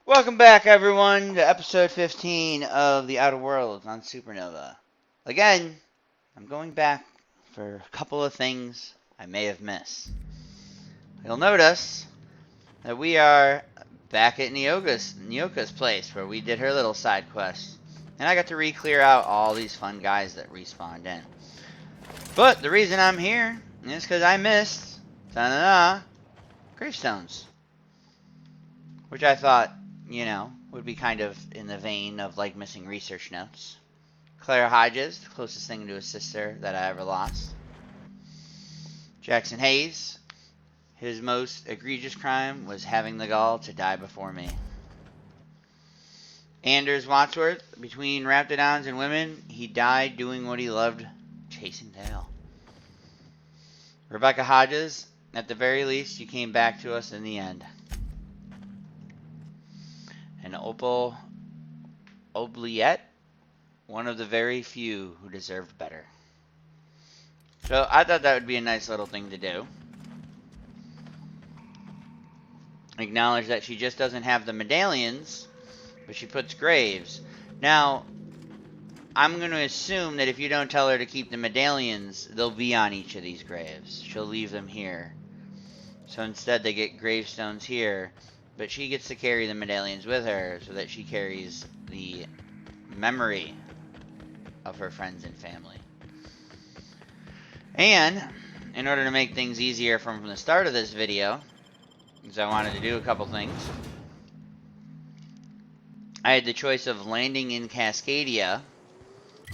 Welcome back, everyone, to episode 15 of The Outer Worlds on Supernova. Again, I'm going back for a couple of things I may have missed. You'll notice that we are back at Nyoka's place, where we did her little side quest. And I got to re-clear out all these fun guys that respawned in. But the reason I'm here is because I missed gravestones. Which I thought, would be kind of in the vein of like missing research notes. Clara Hodges, the closest thing to a sister that I ever lost. Jackson Hayes, his most egregious crime was having the gall to die before me. Anders Wadsworth, between Raptidons and women, he died doing what he loved, chasing tail. Rebecca Hodges, at the very least, you came back to us in the end. And Opal Oubliette, one of the very few who deserved better. So I thought that would be a nice little thing to do. Acknowledge that she just doesn't have the medallions, but she puts graves. Now, I'm going to assume that if you don't tell her to keep the medallions, they'll be on each of these graves. She'll leave them here. So instead they get gravestones here. But she gets to carry the medallions with her so that she carries the memory of her friends and family. And in order to make things easier from the start of this video, because I wanted to do a couple things, I had the choice of landing in Cascadia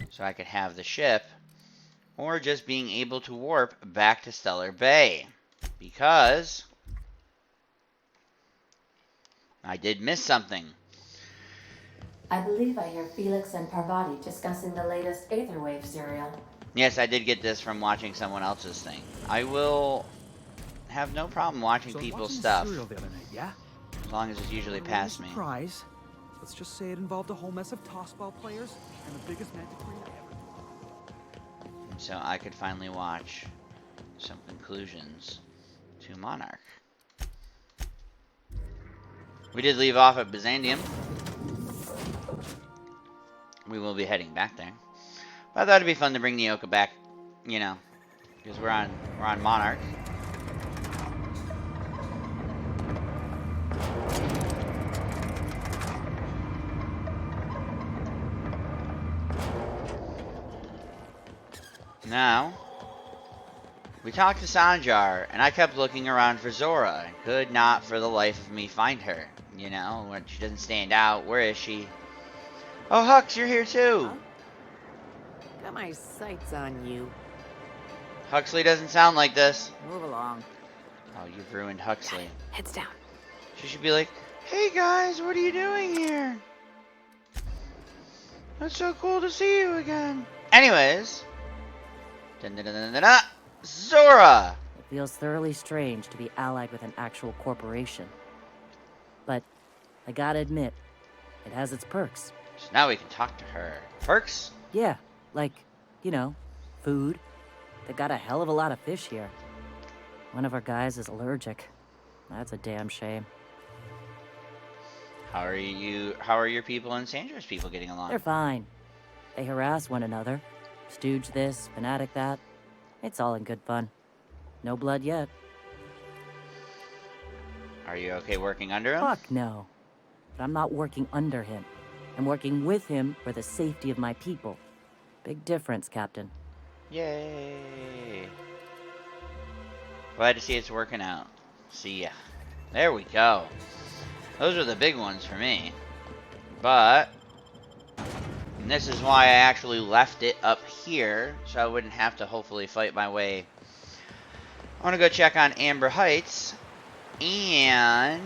so I could have the ship, or just being able to warp back to Stellar Bay. Because I did miss something. I believe I hear Felix and Parvati discussing the latest Aetherwave serial. Yes, I did get this from watching someone else's thing. I will have no problem watching people's stuff. Serial the other night, yeah? As long as it's usually past me. Surprise. Let's just say it involved a whole mess of tossball players and the biggest magic queen ever. And so I could finally watch some conclusions to Monarch. We did leave off at Byzantium. We will be heading back there. But I thought it'd be fun to bring Nyoka back, because we're on Monarch. Now, we talked to Sanjar, and I kept looking around for Zora, and could not for the life of me find her. When she doesn't stand out. Where is she? Oh, Hux, you're here too! Huh? Got my sights on you. Huxley doesn't sound like this. Move along. Oh, you've ruined Huxley. Heads down. She should be like, hey guys, what are you doing here? It's so cool to see you again. Anyways. Zora! It feels thoroughly strange to be allied with an actual corporation. But I gotta admit, it has its perks. So now we can talk to her. Perks? Yeah, like, food. They got a hell of a lot of fish here. One of our guys is allergic. That's a damn shame. How are your people and Sandra's people getting along? They're fine. They harass one another. Stooge this, fanatic that. It's all in good fun. No blood yet. Are you okay working under him? Fuck no. But I'm not working under him. I'm working with him for the safety of my people. Big difference, Captain. Yay. Glad to see it's working out. See ya. There we go. Those are the big ones for me. But and this is why I actually left it up here, so I wouldn't have to hopefully fight my way. I want to go check on Amber Heights. And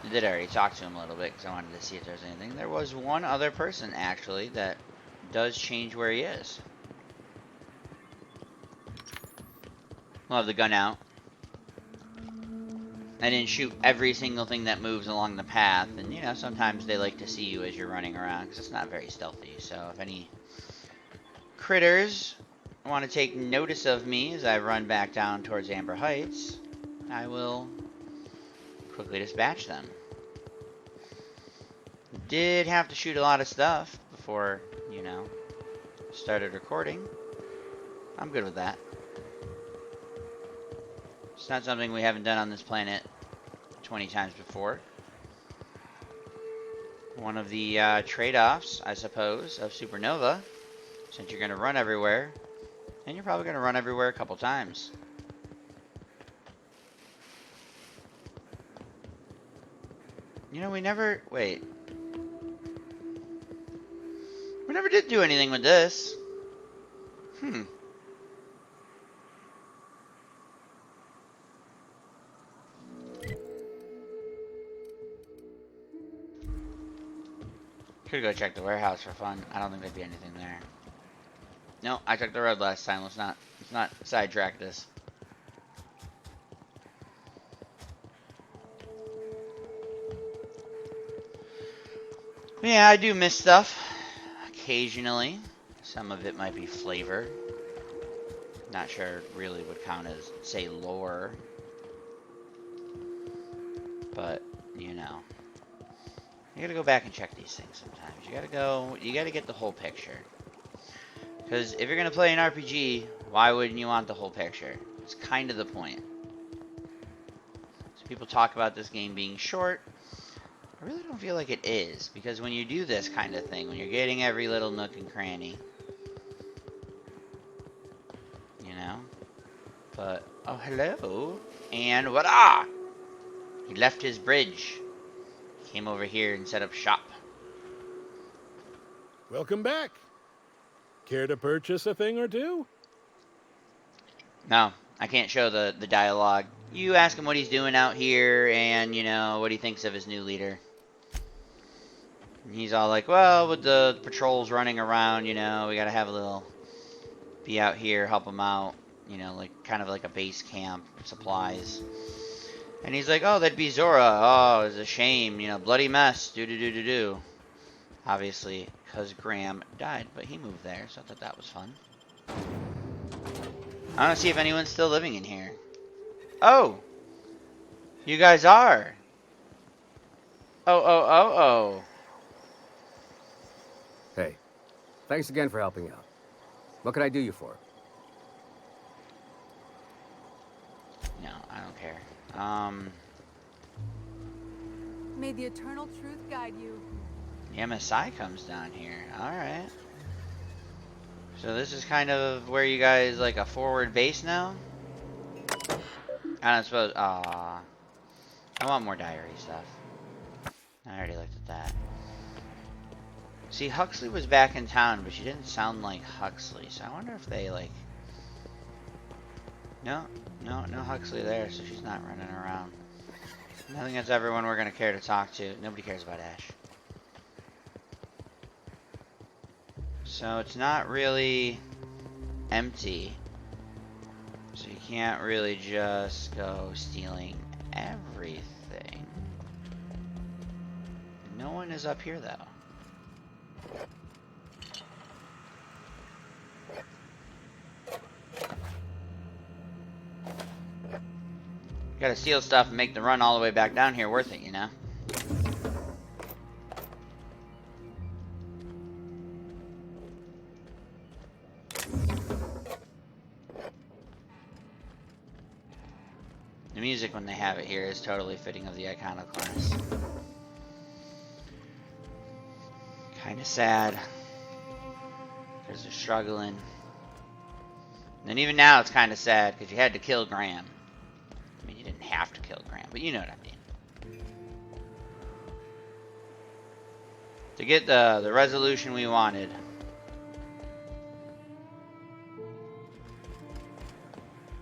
I did already talk to him a little bit because I wanted to see if there's anything. There was one other person actually that does change where he is. We'll have the gun out. I didn't shoot every single thing that moves along the path, and sometimes they like to see you as you're running around because it's not very stealthy. So if any critters want to take notice of me as I run back down towards Amber Heights, I will quickly dispatch them. Did have to shoot a lot of stuff before, started recording. I'm good with that. It's not something we haven't done on this planet 20 times before. One of the trade-offs, I suppose, of Supernova, since you're going to run everywhere, and you're probably going to run everywhere a couple times. We never... Wait. We never did do anything with this. Could go check the warehouse for fun. I don't think there'd be anything there. No, I took the road last time. Let's not sidetrack this. Yeah, I do miss stuff occasionally. Some of it might be flavor. Not sure it really would count as, say, lore. But, you gotta go back and check these things sometimes. You gotta get the whole picture. Because if you're gonna play an RPG, why wouldn't you want the whole picture? It's kind of the point. So people talk about this game being short. I really don't feel like it is, because when you do this kind of thing, when you're getting every little nook and cranny, but, oh, hello, and voila! He left his bridge, came over here and set up shop. Welcome back. Care to purchase a thing or two? No, I can't show the dialogue. You ask him what he's doing out here, and, what he thinks of his new leader. And he's all like, well, with the patrols running around, we gotta have a little... be out here, help them out. Kind of like a base camp, supplies. And he's like, oh, that'd be Zora. Oh, it's a shame. Bloody mess. Do. Obviously, because Graham died, but he moved there, so I thought that was fun. I want to see if anyone's still living in here. Oh! You guys are! Oh. Hey, thanks again for helping out. What can I do you for? No, I don't care. May the eternal truth guide you. The MSI comes down here. Alright. So this is kind of where you guys, like, a forward base now? I don't suppose... Aww. I want more diary stuff. I already looked at that. See, Huxley was back in town, but she didn't sound like Huxley, so I wonder if they, like... No Huxley there, so she's not running around. I think that's everyone we're going to care to talk to. Nobody cares about Ash. So it's not really empty. So you can't really just go stealing everything. No one is up here, though. Gotta steal stuff and make the run all the way back down here worth it, The music when they have it here is totally fitting of the iconoclast. Kinda sad. Because they're struggling. And even now it's kinda sad because you had to kill Graham. I mean, you didn't have to kill Graham, but you know what I mean. To get the resolution we wanted.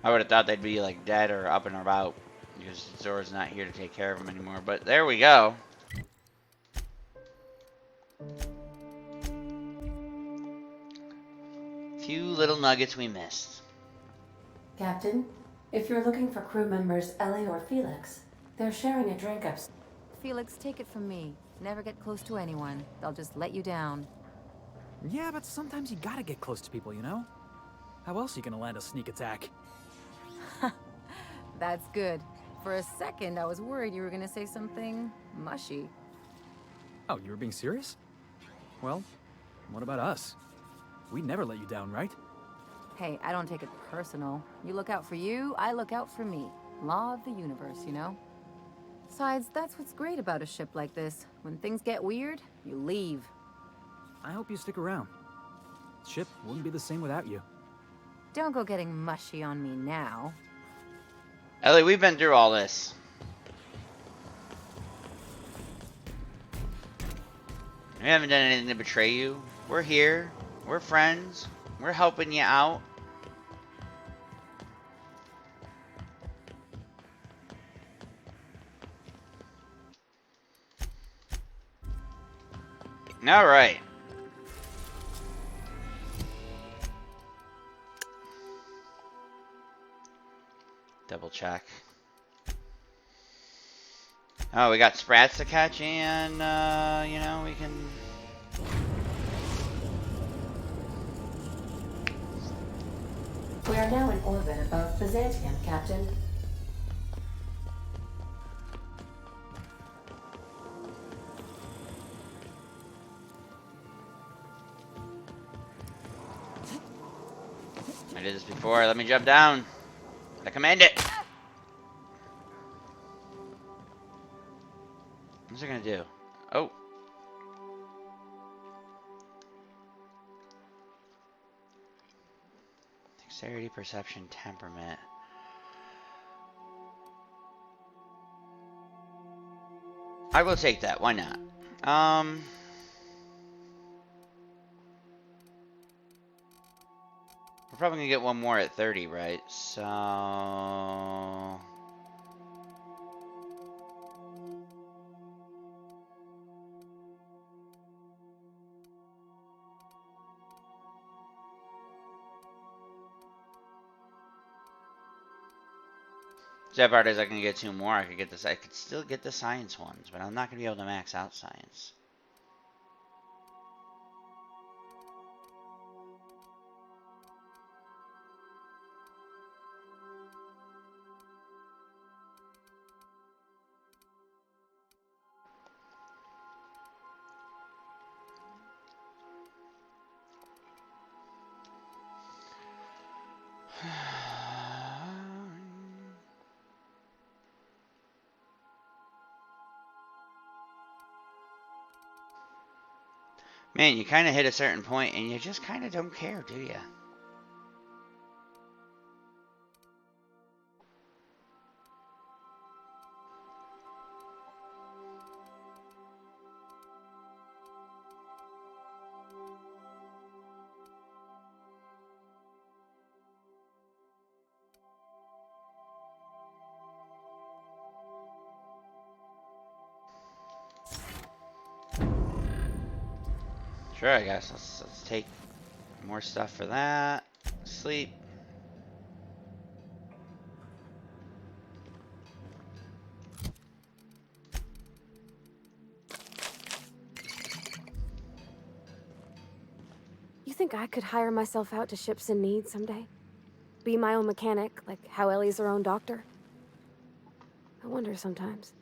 I would have thought they'd be like dead or up and about because Zora's not here to take care of them anymore. But there we go. Few little nuggets we missed. Captain, if you're looking for crew members Ellie or Felix, they're sharing a drink upstairs. Felix, take it from me. Never get close to anyone. They'll just let you down. Yeah, but sometimes you gotta get close to people, How else are you gonna land a sneak attack? That's good. For a second, I was worried you were gonna say something mushy. Oh, you were being serious? Well, what about us? We'd never let you down, right? Hey, I don't take it personal. You look out for you, I look out for me. Law of the universe, you know? Besides, that's what's great about a ship like this. When things get weird, you leave. I hope you stick around. The ship wouldn't be the same without you. Don't go getting mushy on me now. Ellie, we've been through all this. We haven't done anything to betray you. We're here. We're friends. We're helping you out. All right. Double check. Oh, we got sprats to catch, and you know, we can. We are now in orbit above Byzantium, Captain. I did this before. Let me jump down. I command it. What's it gonna do? Oh. Dexterity, perception, temperament. I will take that. Why not? We're probably gonna get one more at 30, right? So. Sad part is I can get two more. I could get this. I could still get the science ones, but I'm not gonna be able to max out science. Man, you kind of hit a certain point and you just kind of don't care, do you? Sure, I guess. Let's take more stuff for that. Sleep. You think I could hire myself out to ships in need someday? Be my own mechanic, like how Ellie's her own doctor? I wonder sometimes.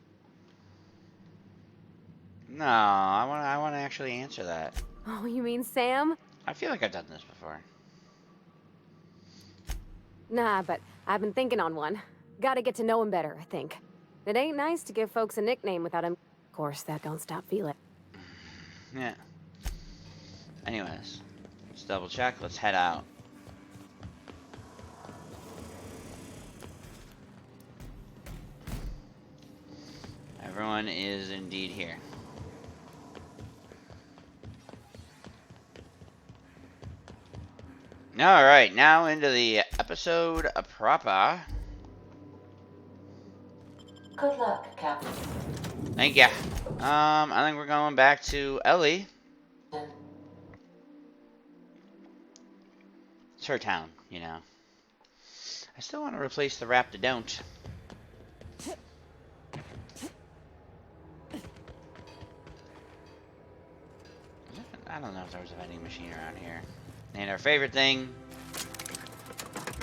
No, I wanna actually answer that. Oh, you mean Sam? I feel like I've done this before. Nah, but I've been thinking on one. Gotta get to know him better, I think. It ain't nice to give folks a nickname without him. Of course, that don't stop feeling. Yeah. Anyways, let's double check. Let's head out. Everyone is indeed here. Alright, now into the episode proper. Good luck, Captain. Thank ya. I think we're going back to Ellie. It's her town, you know. I still want to replace the Raptidont. I don't know if there was a vending machine around here. And our favorite thing,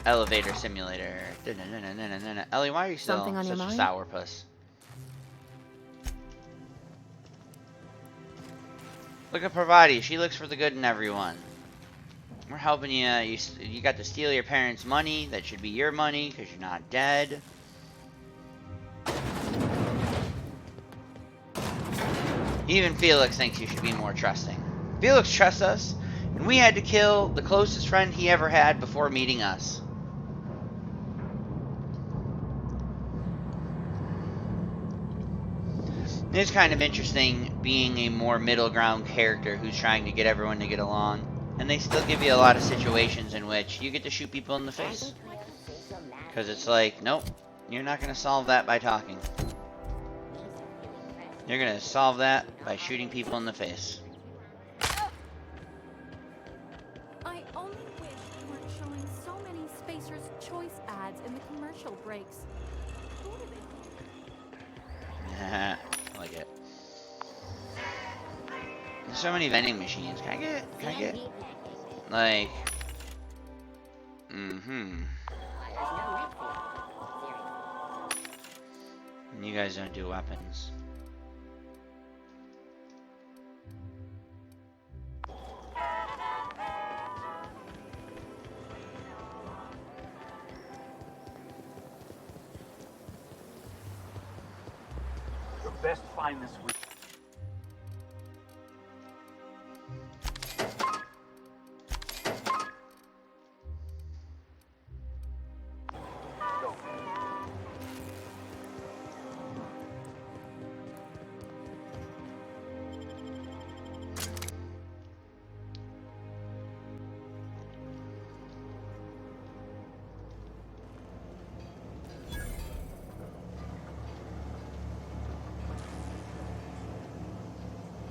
elevator simulator. Ellie, why are you still Something on your such a mind? sourpuss? Look at Parvati. She looks for the good in everyone. We're helping you. You got to steal your parents' money. That should be your money because you're not dead. Even Felix thinks you should be more trusting. Felix trusts us, and we had to kill the closest friend he ever had before meeting us. It's kind of interesting being a more middle ground character who's trying to get everyone to get along. And they still give you a lot of situations in which you get to shoot people in the face. Because it's like, nope, you're not going to solve that by talking. You're going to solve that by shooting people in the face. I only wish we weren't showing so many Spacer's Choice ads in the commercial breaks. Who do they I like it. There's so many vending machines. Can I get like You guys don't do weapons. Your best find this week.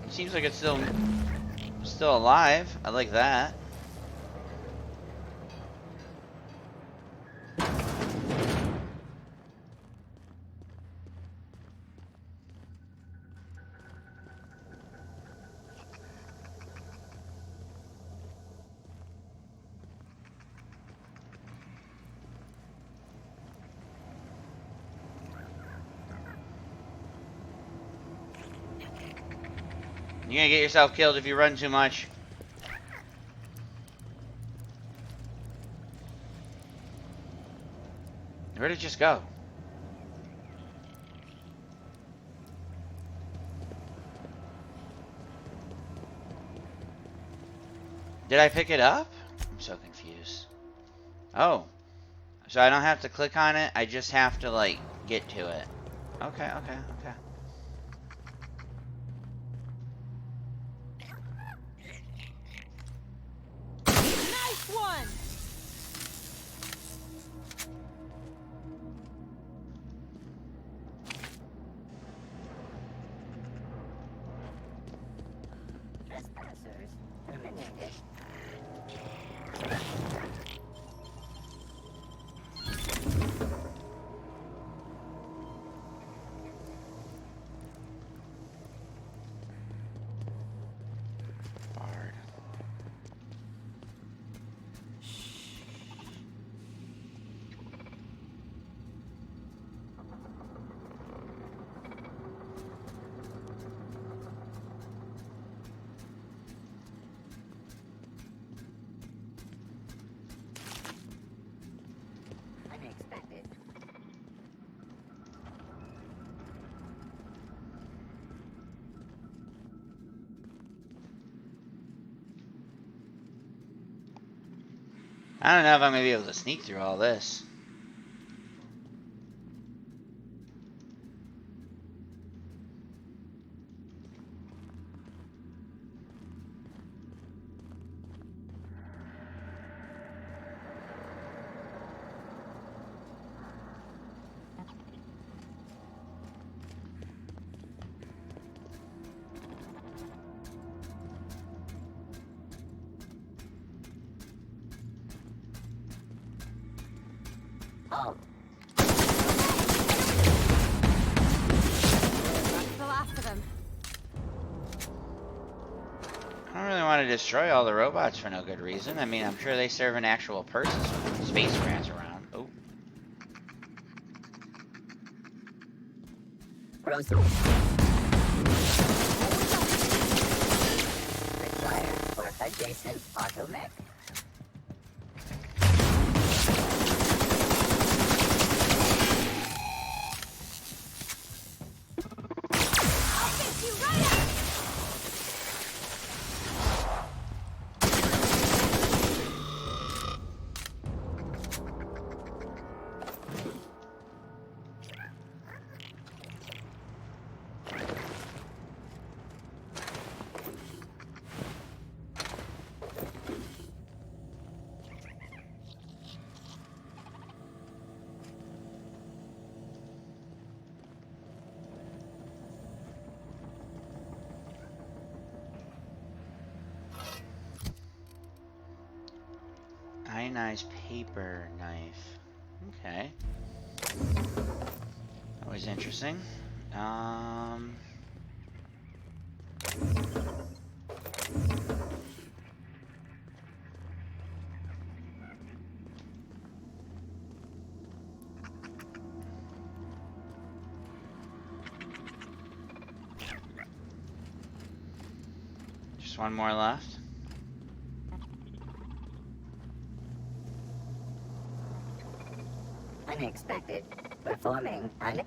Seems like it's still alive. I like that. You're gonna get yourself killed if you run too much. Where'd it just go? Did I pick it up? I'm so confused. Oh. So I don't have to click on it, I just have to, like, get to it. Okay. Nice one! Bard. Unexpected. I don't know if I'm gonna be able to sneak through all this. Oh. That's the last of them. I don't really want to destroy all the robots for no good reason. I mean, I'm sure they serve an actual purpose with space rats around. Oh. adjacent bottleneck? I'll fix you right up! Ionized paper knife. Okay. Always interesting. Just one more left. Unexpected. Performing an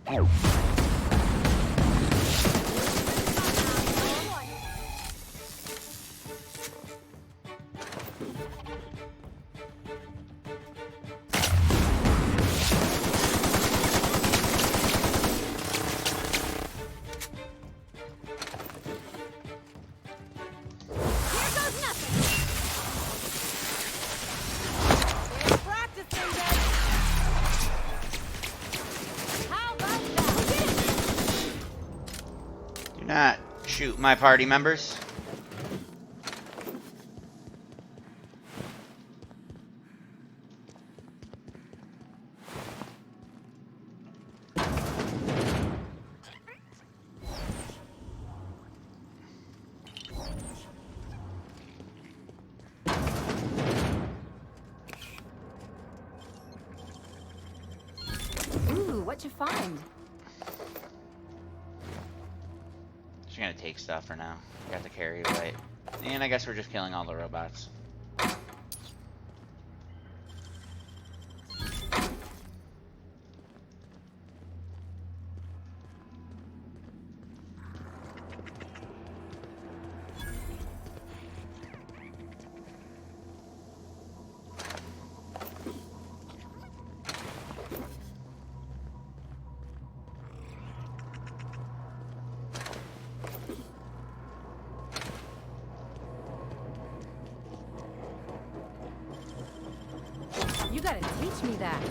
Do not shoot my party members. Ooh, what'd you find? Just gonna take stuff for now. Got the carry weight. And I guess we're just killing all the robots. You gotta teach me that.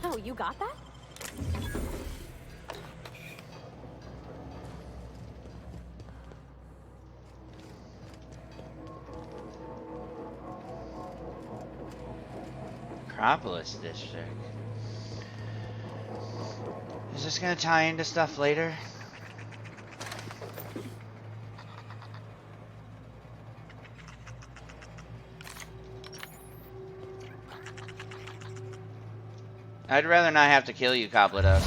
Wow, you got that? Acropolis District. Is this gonna tie into stuff later? I'd rather not have to kill you, Cobbledos.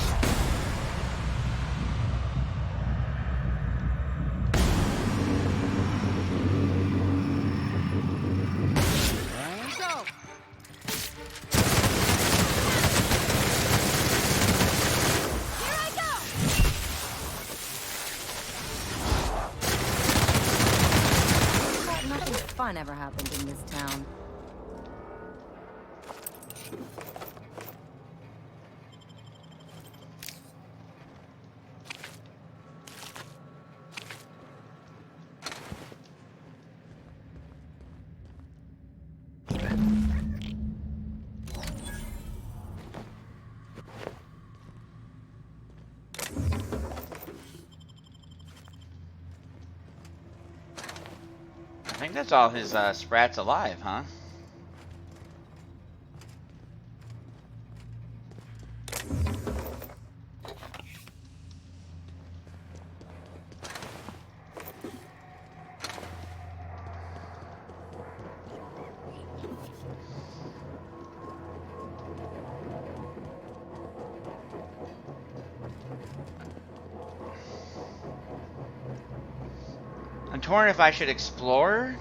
Nothing fun ever happened in this town. I think that's all his sprats alive, huh? I'm torn if I should explore.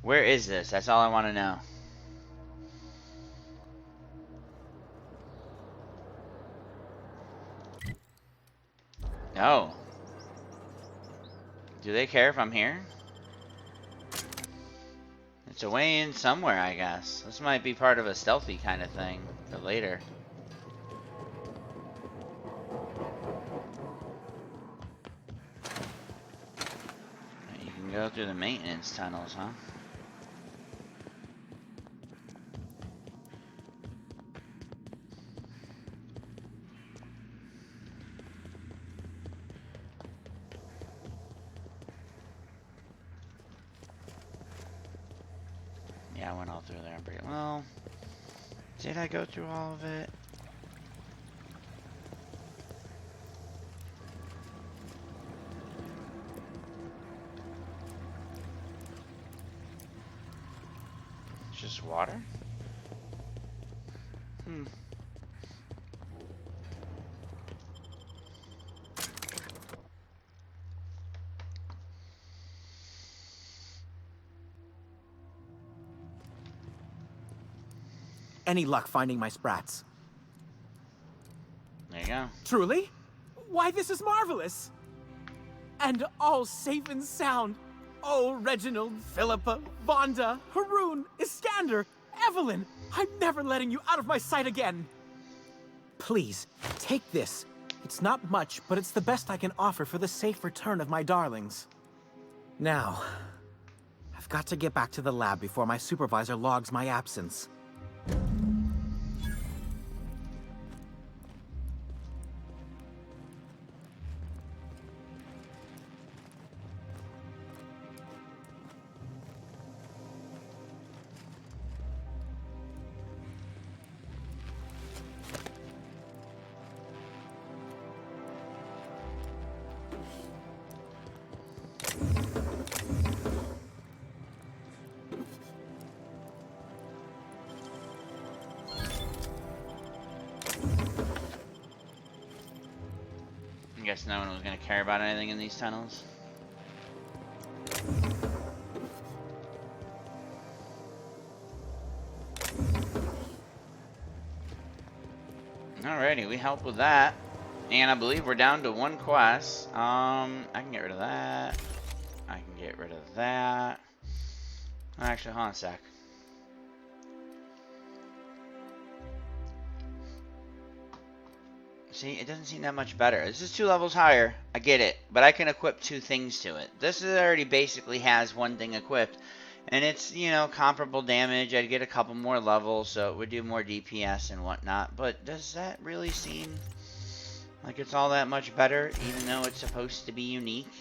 Where is this? That's all I want to know. Oh. Do they care if I'm here? It's a way in somewhere, I guess. This might be part of a stealthy kind of thing for later. You can go through the maintenance tunnels, huh? Yeah, I went all through there. I'm pretty well. Did I go through all of it? It's just water? Hmm. Any luck finding my sprats? There you go. Truly? Why, this is marvelous! And all safe and sound. Oh, Reginald, Philippa, Vonda, Haroon, Iskander, Evelyn, I'm never letting you out of my sight again. Please, take this. It's not much, but it's the best I can offer for the safe return of my darlings. Now, I've got to get back to the lab before my supervisor logs my absence. I guess no one was going to care about anything in these tunnels. Alrighty, we helped with that. And I believe we're down to one quest. I can get rid of that. I can get rid of that. Actually, hold on a sec. See, it doesn't seem that much better. This is 2 levels higher. I get it. But I can equip 2 things to it. This already basically has 1 thing equipped. And it's, you know, comparable damage. I'd get a couple more levels, so it would do more DPS and whatnot. But does that really seem like it's all that much better, even though it's supposed to be unique?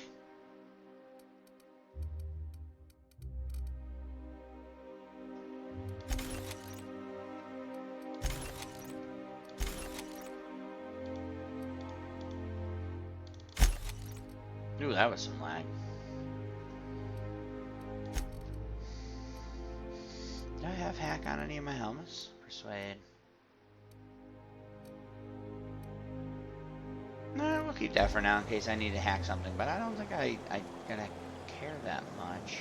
Ooh, that was some lag. Do I have hack on any of my helmets? Persuade. No, we'll keep that for now in case I need to hack something, but I don't think I gonna care that much.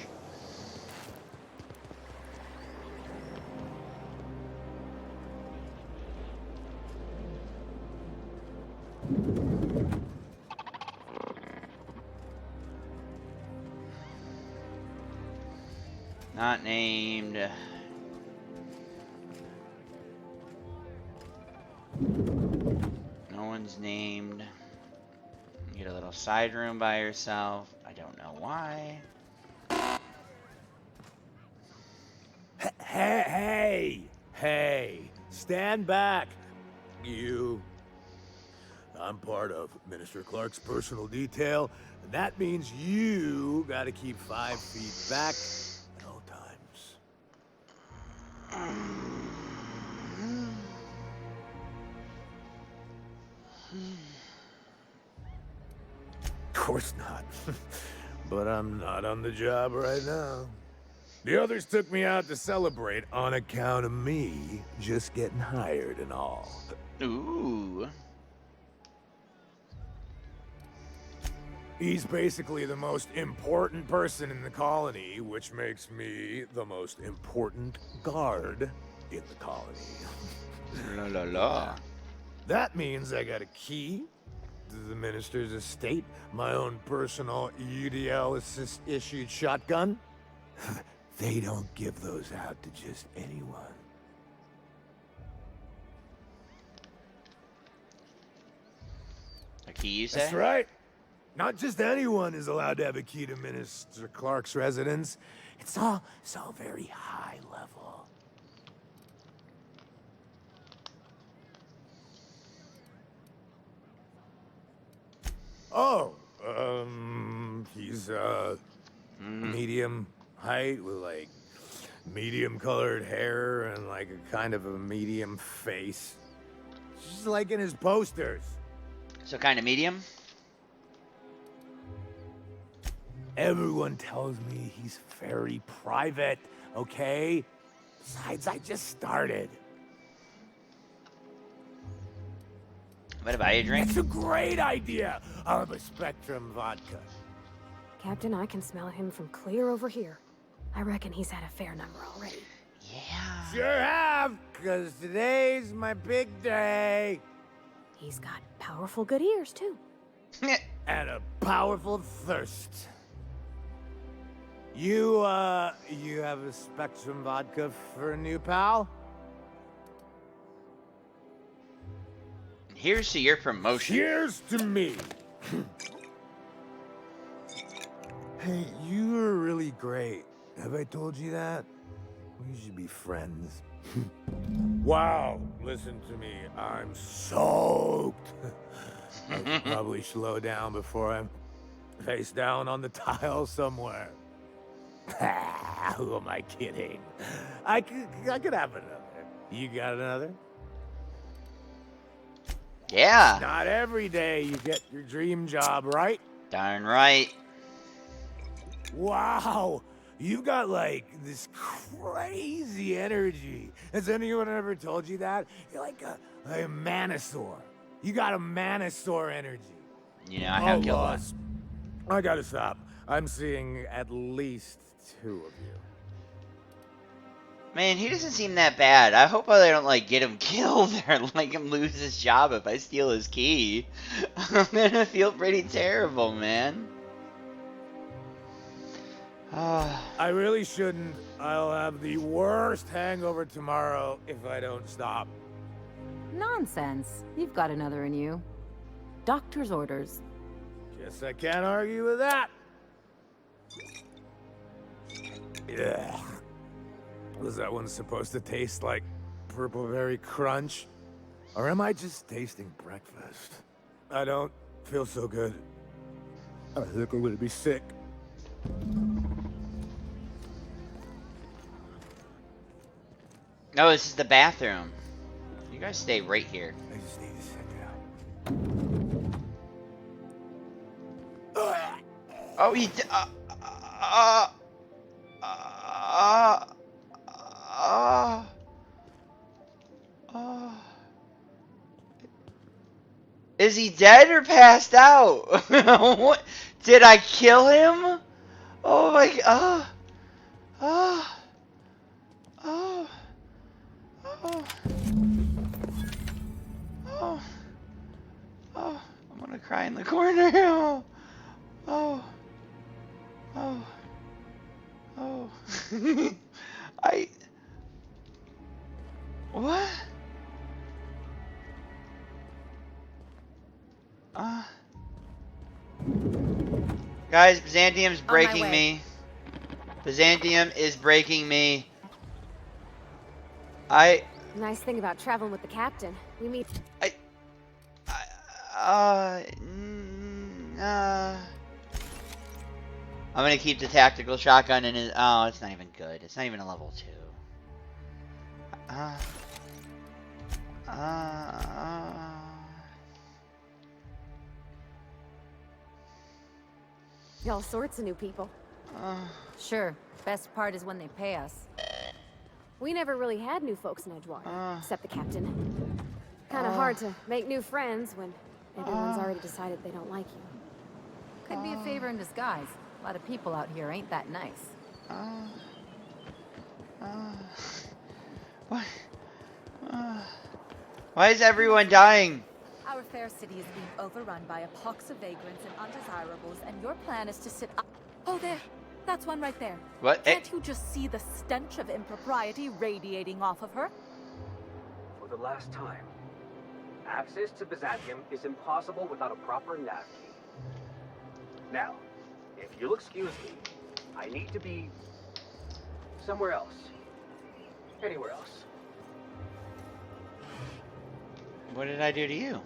Not named. No one's named. You get a little side room by yourself. I don't know why. Hey, stand back, you. I'm part of Minister Clark's personal detail, and that means you gotta keep 5 feet back at all times. Of course not. But I'm not on the job right now. The others took me out to celebrate on account of me just getting hired and all. Ooh. He's basically the most important person in the colony, which makes me the most important guard in the colony. La la la. That means I got a key to the minister's estate, my own personal UDL-issued shotgun. They don't give those out to just anyone. A key, you say? That's right. Not just anyone is allowed to have a key to Minister Clark's residence. It's all very high level. Oh, he's medium height with like medium colored hair and like a kind of a medium face. Just like in his posters. So kind of medium? Everyone tells me he's very private, okay? Besides, I just started. What about you drink? It's a great idea. I'll have a Spectrum vodka. Captain, I can smell him from clear over here. I reckon he's had a fair number already. Yeah. Sure have, because today's my big day. He's got powerful good ears, too. And a powerful thirst. You have a Spectrum vodka for a new pal? Here's to your promotion. Cheers to me. Hey, you were really great. Have I told you that? We should be friends. Wow, listen to me. I'm soaked. I should probably slow down before I'm face down on the tile somewhere. Who am I kidding? I could have another. You got another? Yeah. Not every day you get your dream job, right? Darn right. Wow, you've got like this crazy energy. Has anyone ever told you that? You're like a Manosaur. You got a Manosaur energy. You know, I have killed one. I gotta stop. I'm seeing at least 2 of you. Man, he doesn't seem that bad. I hope they don't, like, get him killed or, like, him lose his job if I steal his key. I'm gonna feel pretty terrible, man. I really shouldn't. I'll have the worst hangover tomorrow if I don't stop. Nonsense. You've got another in you. Doctor's orders. Guess I can't argue with that. Yeah. Was that one supposed to taste like Purple Berry Crunch? Or am I just tasting breakfast? I don't feel so good. I think I'm gonna be sick. No, this is the bathroom. You guys stay right here. I just need to sit down. Oh, he. Is he dead or passed out? What? Did I kill him? Oh my god. Oh. I'm gonna cry in the corner. Oh. What? Guys, Byzantium's breaking me. Byzantium is breaking me. Nice thing about traveling with the captain. We meet. I'm gonna keep the tactical shotgun in his. Oh, it's not even good. It's not even a level 2. All sorts of new people. Sure. Best part is when they pay us. We never really had new folks in Edgewater, except the captain. Kind of hard to make new friends when everyone's already decided they don't like you. Could be a favor in disguise. A lot of people out here ain't that nice. What? Why is everyone dying? Our fair city is being overrun by a pox of vagrants and undesirables, and your plan is to sit up. Oh, there. That's one right there. What? Can't you just see the stench of impropriety radiating off of her? For the last time, access to Byzantium is impossible without a proper nav key. Now, if you'll excuse me, I need to be somewhere else. Anywhere else. What did I do to you?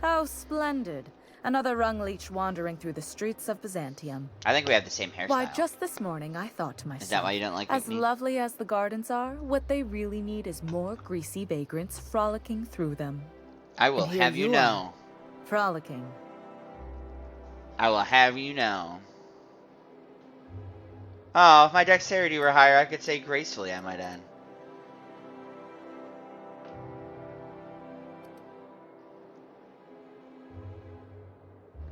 How splendid. Another rung leech wandering through the streets of Byzantium. I think we have the same hairstyle. Why, just this morning I thought to myself, Is that why you don't like as me? lovely as the gardens are, what they really need is more greasy vagrants frolicking through them. I will And here have you are, know. Frolicking. I will have you know. Oh, if my dexterity were higher, I could say gracefully, I might add.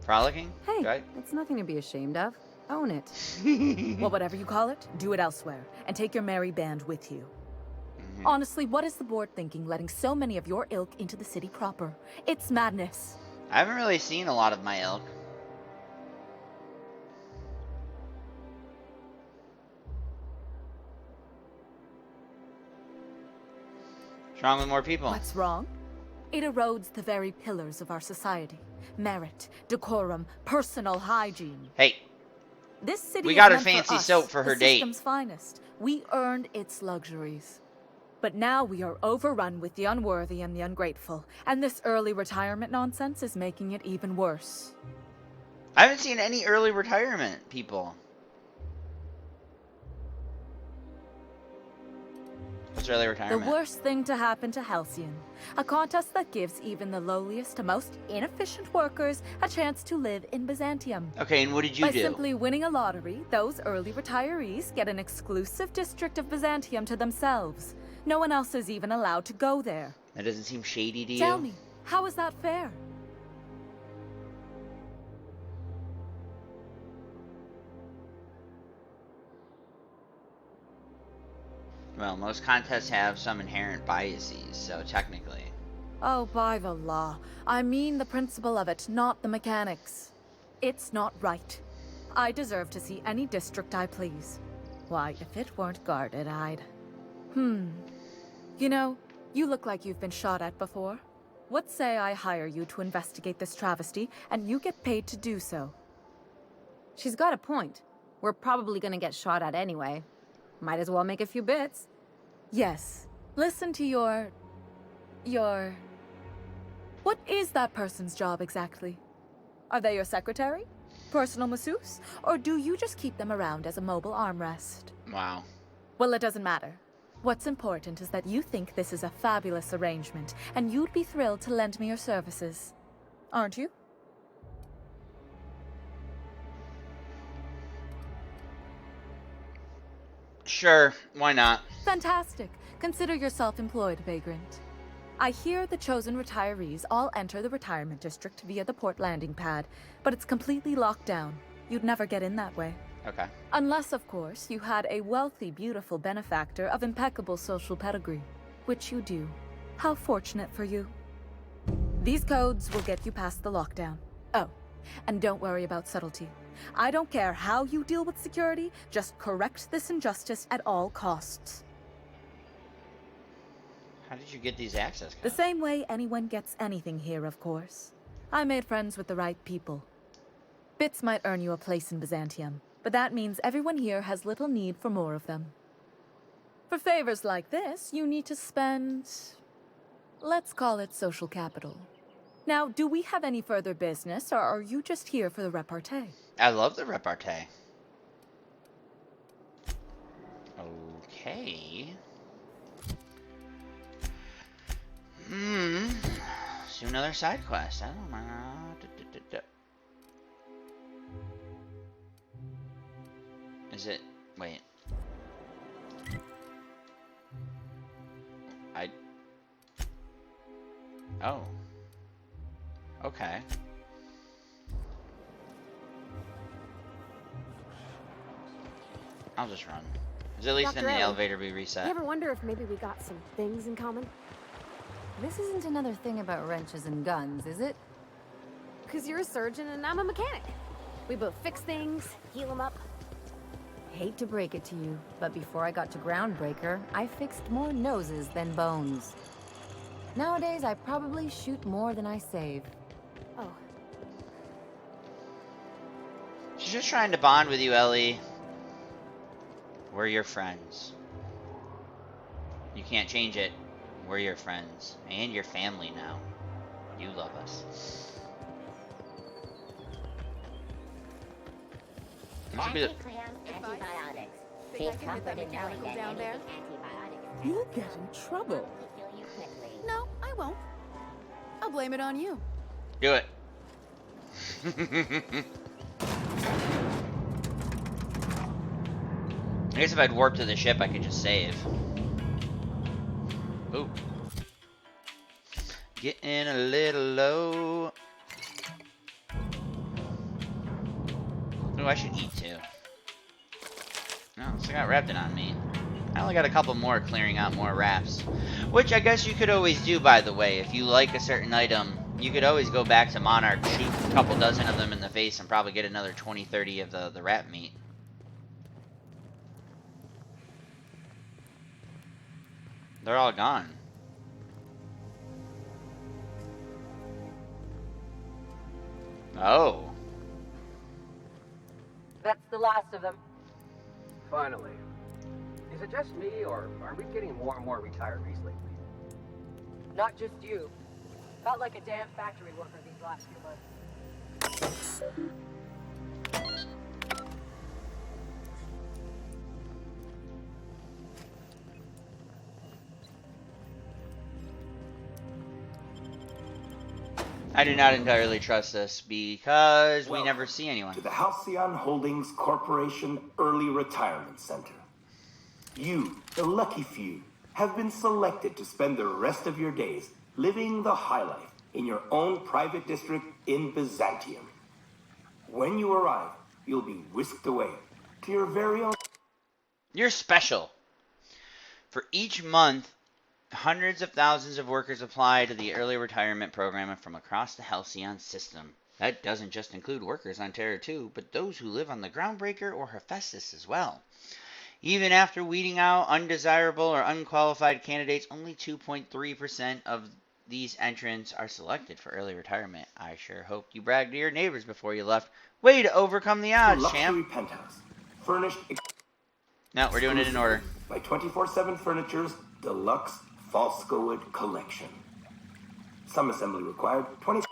Frolicking? Hey, Right? it's nothing to be ashamed of. Own it. Well, whatever you call it, do it elsewhere, and take your merry band with you. Honestly, what is the board thinking letting so many of your ilk into the city proper? It's madness. I haven't really seen a lot of my ilk. What's wrong with more people? What's wrong? It erodes the very pillars of our society. Merit, decorum, personal hygiene. Hey, This city we is got her meant for fancy us, soap for her the date. system's finest. We earned its luxuries. But now we are overrun with the unworthy and the ungrateful, and this early retirement nonsense is making it even worse. I haven't seen any early retirement people. What's early The retirement? worst thing to happen to Halcyon. A contest that gives even the lowliest to most inefficient workers a chance to live in Byzantium. Okay, and what did you By do? simply winning a lottery, those early retirees get an exclusive district of Byzantium to themselves. No one else is even allowed to go there. That doesn't seem shady to you? Tell me, how is that fair? Well, most contests have some inherent biases, so technically. Oh, by the law. I mean the principle of it, not the mechanics. It's not right. I deserve to see any district I please. Why, if it weren't guarded, I'd... You know, you look like you've been shot at before. What say I hire you to investigate this travesty, and you get paid to do so? She's got a point. We're probably gonna get shot at anyway. Might as well make a few bits. Yes. Listen to your... What is that person's job exactly? Are they your secretary? Personal masseuse? Or do you just keep them around as a mobile armrest? Wow. Well, it doesn't matter. What's important is that you think this is a fabulous arrangement, and you'd be thrilled to lend me your services. Aren't you? Sure, why not? Fantastic. Consider yourself employed, vagrant. I hear the chosen retirees all enter the retirement district via the port landing pad, but it's completely locked down. You'd never get in that way. Okay. Unless, of course, you had a wealthy, beautiful benefactor of impeccable social pedigree, which you do. How fortunate for you. These codes will get you past the lockdown. Oh, and don't worry about subtlety. I don't care how you deal with security, just correct this injustice at all costs. How did you get these access The codes? same way anyone gets anything here, of course. I made friends with the right people. Bits might earn you a place in Byzantium, but that means everyone here has little need for more of them. For favors like this, you need to spend... let's call it social capital. Now, do we have any further business, or are you just here for the repartee? I love the repartee. Okay. Let's do another side quest. I don't mind. Is it? Wait. Oh. Okay. I'll just run. Because at least Dr. then the Ellie, elevator will be reset. You ever wonder if maybe we got some things in common? This isn't another thing about wrenches and guns, is it? Because you're a surgeon and I'm a mechanic. We both fix things, heal them up. Hate to break it to you, but before I got to Groundbreaker, I fixed more noses than bones. Nowadays, I probably shoot more than I save. Oh. She's just trying to bond with you, Ellie. We're your friends. You can't change it. We're your friends. And your family now. You love us. This should be the... Antibiotics. Think I can get that mechanical down there? You'll get in trouble. No, I won't. I'll blame it on you. Do it. I guess if I'd warp to the ship, I could just save. Ooh. Getting a little low. Ooh, I should eat too. No, so I got Repton on me. I only got a couple more clearing out more wraps. Which I guess you could always do, by the way. If you like a certain item, you could always go back to Monarch, shoot a couple dozen of them in the face, and probably get another 20, 30 of the rat meat. They're all gone. Oh. That's the last of them. Finally. Is it just me, or are we getting more and more retirees lately? Not just you. Felt like a damn factory worker these last few months. I do not entirely trust this because we never see anyone. To the Halcyon Holdings Corporation Early Retirement Center. You, the lucky few, have been selected to spend the rest of your days living the high life in your own private district in Byzantium. When you arrive, you'll be whisked away to your very own... You're special. For each month, hundreds of thousands of workers apply to the early retirement program from across the Halcyon system. That doesn't just include workers on Terra 2, but those who live on the Groundbreaker or Hephaestus as well. Even after weeding out undesirable or unqualified candidates, only 2.3% of these entrants are selected for early retirement. I sure hope you bragged to your neighbors before you left. Way to overcome the odds, champ. Luxury penthouse, furnished... No, we're doing it in order. By 24/7 Furniture's Deluxe Falscowood Collection. Some assembly required. 20...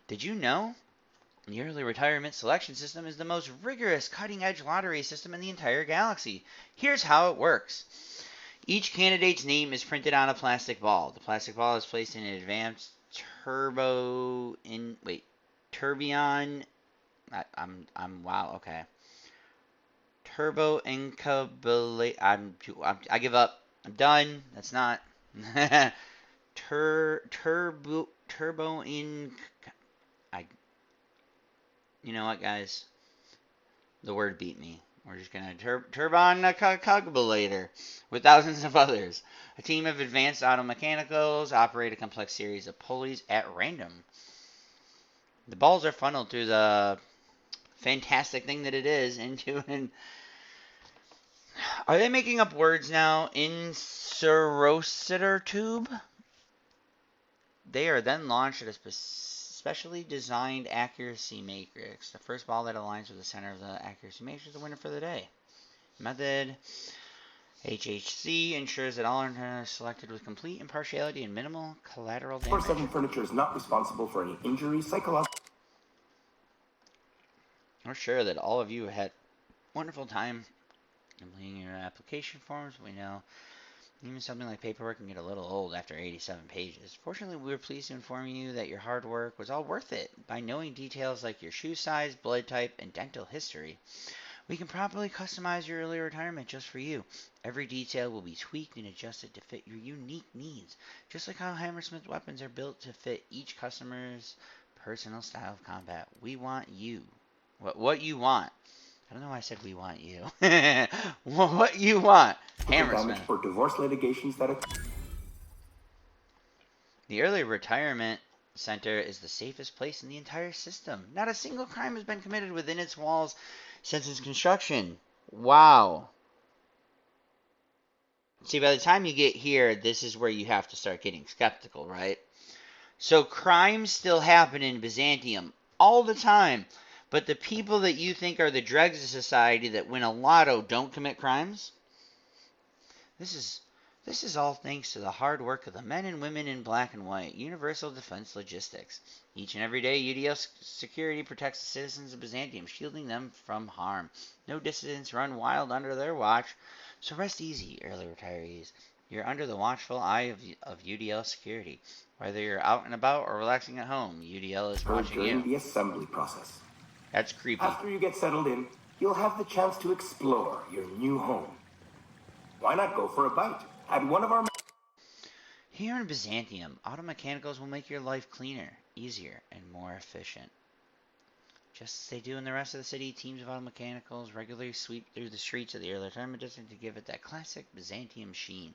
Did you know? The early retirement selection system is the most rigorous cutting-edge lottery system in the entire galaxy. Here's how it works. Each candidate's name is printed on a plastic ball. The plastic ball is placed in an advanced tourbillon. Wow, okay. Turbo incubulate. I give up. I'm done. That's not. Turbo in. You know what, guys? The word beat me. We're just gonna turbine calculator with thousands of others. A team of advanced automechanicals operate a complex series of pulleys at random. The balls are funneled through the fantastic thing that it is into an... Are they making up words now? Inserocitor tube? They are then launched at a specially designed accuracy matrix. The first ball that aligns with the center of the accuracy matrix is the winner for the day. Method. HHC ensures that all are selected with complete impartiality and minimal collateral damage. 24/7 Furniture is not responsible for any injuries, psychological... We're sure that all of you had wonderful time completing your application forms. We know even something like paperwork can get a little old after 87 pages. Fortunately, we were pleased to inform you that your hard work was all worth it. By knowing details like your shoe size, blood type, and dental history, we can properly customize your early retirement just for you. Every detail will be tweaked and adjusted to fit your unique needs, just like how Hammersmith weapons are built to fit each customer's personal style of combat. We want you. What you want. I don't know why I said we want you. What you want? Hammersmith. For divorce litigations that The early retirement center is the safest place in the entire system. Not a single crime has been committed within its walls since its construction. Wow. See, by the time you get here, this is where you have to start getting skeptical, right? So crimes still happen in Byzantium all the time, but the people that you think are the dregs of society that win a lotto don't commit crimes? This is all thanks to the hard work of the men and women in black and white, Universal Defense Logistics. Each and every day, UDL security protects the citizens of Byzantium, shielding them from harm. No dissidents run wild under their watch, so rest easy, early retirees. You're under the watchful eye of UDL security. Whether you're out and about or relaxing at home, UDL is watching during you. the assembly process. That's creepy. After you get settled in, you'll have the chance to explore your new home. Why not go for a bite at one of our... Here in Byzantium, auto mechanicals will make your life cleaner, easier, and more efficient. Just as they do in the rest of the city, teams of auto mechanicals regularly sweep through the streets of the early retirement district to give it that classic Byzantium sheen.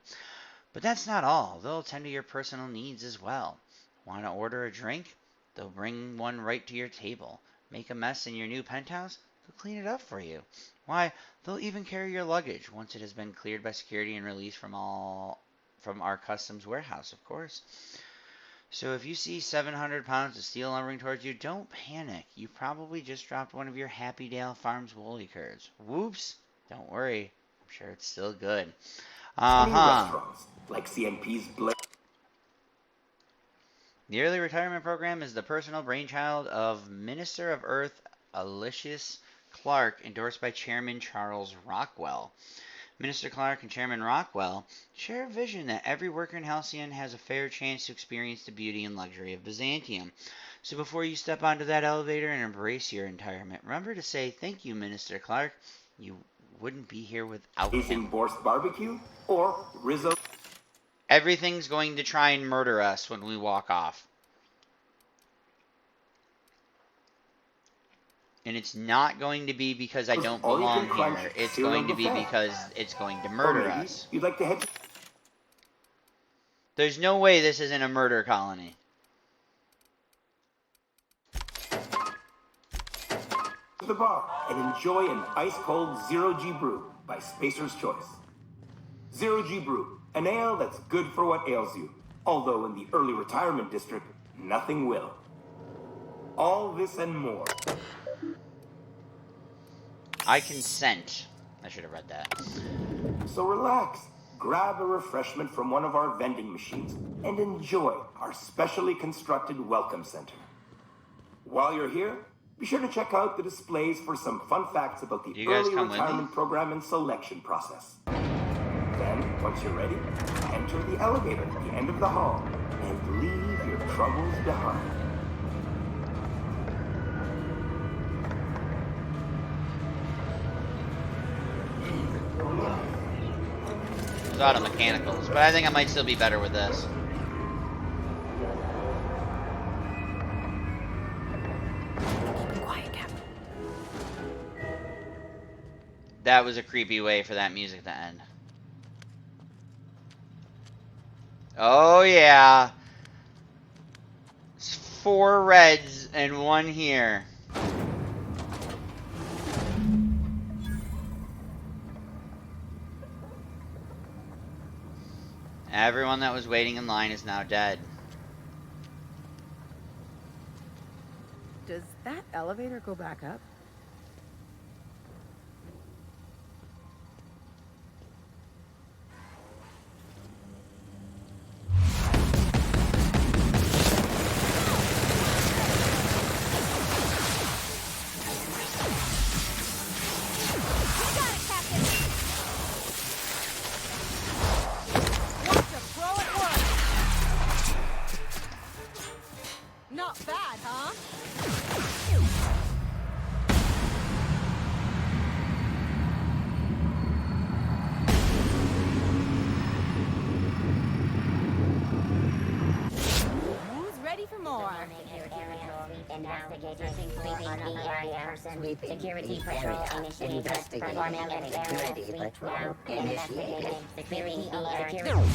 But that's not all. They'll attend to your personal needs as well. Want to order a drink? They'll bring one right to your table. Make a mess in your new penthouse? They'll clean it up for you. Why, they'll even carry your luggage once it has been cleared by security and released from our customs warehouse, of course. So if you see 700 pounds of steel lumbering towards you, don't panic. You probably just dropped one of your Happy Dale Farms woolly curds. Whoops. Don't worry. I'm sure it's still good. restaurants, like CNP's The early retirement program is the personal brainchild of Minister of Earth Aloysius Clark, endorsed by Chairman Charles Rockwell. Minister Clark and Chairman Rockwell share a vision that every worker in Halcyon has a fair chance to experience the beauty and luxury of Byzantium. So before you step onto that elevator and embrace your retirement, remember to say thank you, Minister Clark. You wouldn't be here without him. Borscht barbecue or risotto. Everything's going to try and murder us when we walk off. And it's not going to be because I don't belong here. It's going to be because it's going to murder us. You'd like to head There's no way this isn't a murder colony. to the bar and enjoy an ice-cold Zero-G brew by Spacer's Choice. Zero-G brew, an ale that's good for what ails you. Although in the early retirement district, nothing will. All this and more. I consent. I should have read that. So relax, grab a refreshment from one of our vending machines, and enjoy our specially constructed welcome center. While you're here, be sure to check out the displays for some fun facts about the early retirement program and selection process. Then, once you're ready, enter the elevator at the end of the hall and leave your troubles behind. There's auto mechanicals, but I think I might still be better with this. Quiet, Captain. That was a creepy way for that music to end. Oh yeah. It's 4 reds and 1 here. Everyone that was waiting in line is now dead. Does that elevator go back up? Not bad, huh? Who's ready for more? Investigating sleeping key area. Security patrol initiated. Performing security patrol initiated. Security area.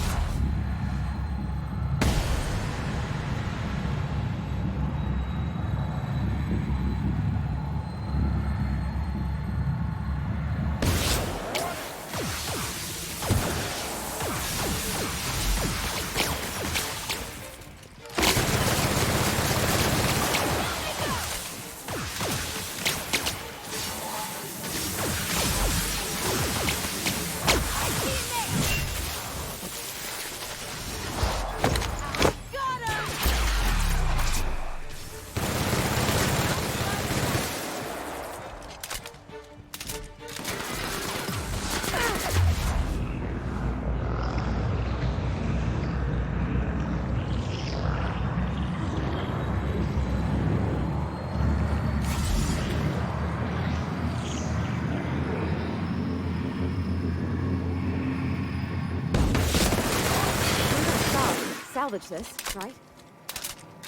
Salvage this, right?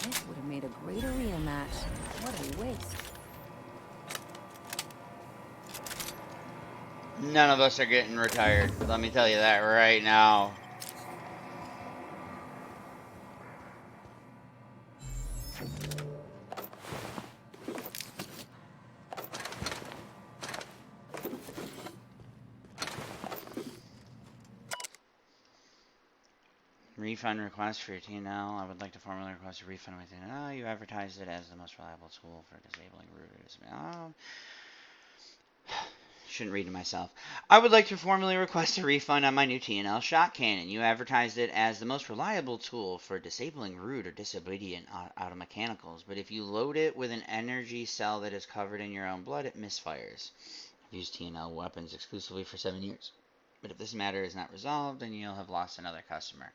This would have made a great arena match. What a waste. None of us are getting retired. Let me tell you that right now. Refund request for your TNL. I would like to formally request a refund with TNL. You advertised it as the most reliable tool for disabling routers. Oh. Shouldn't read to myself. I would like to formally request a refund on my new TNL shot cannon. You advertised it as the most reliable tool for disabling root or disobedient automechanicals, but if you load it with an energy cell that is covered in your own blood, it misfires. I've used TNL weapons exclusively for 7 years, but if this matter is not resolved, then you'll have lost another customer.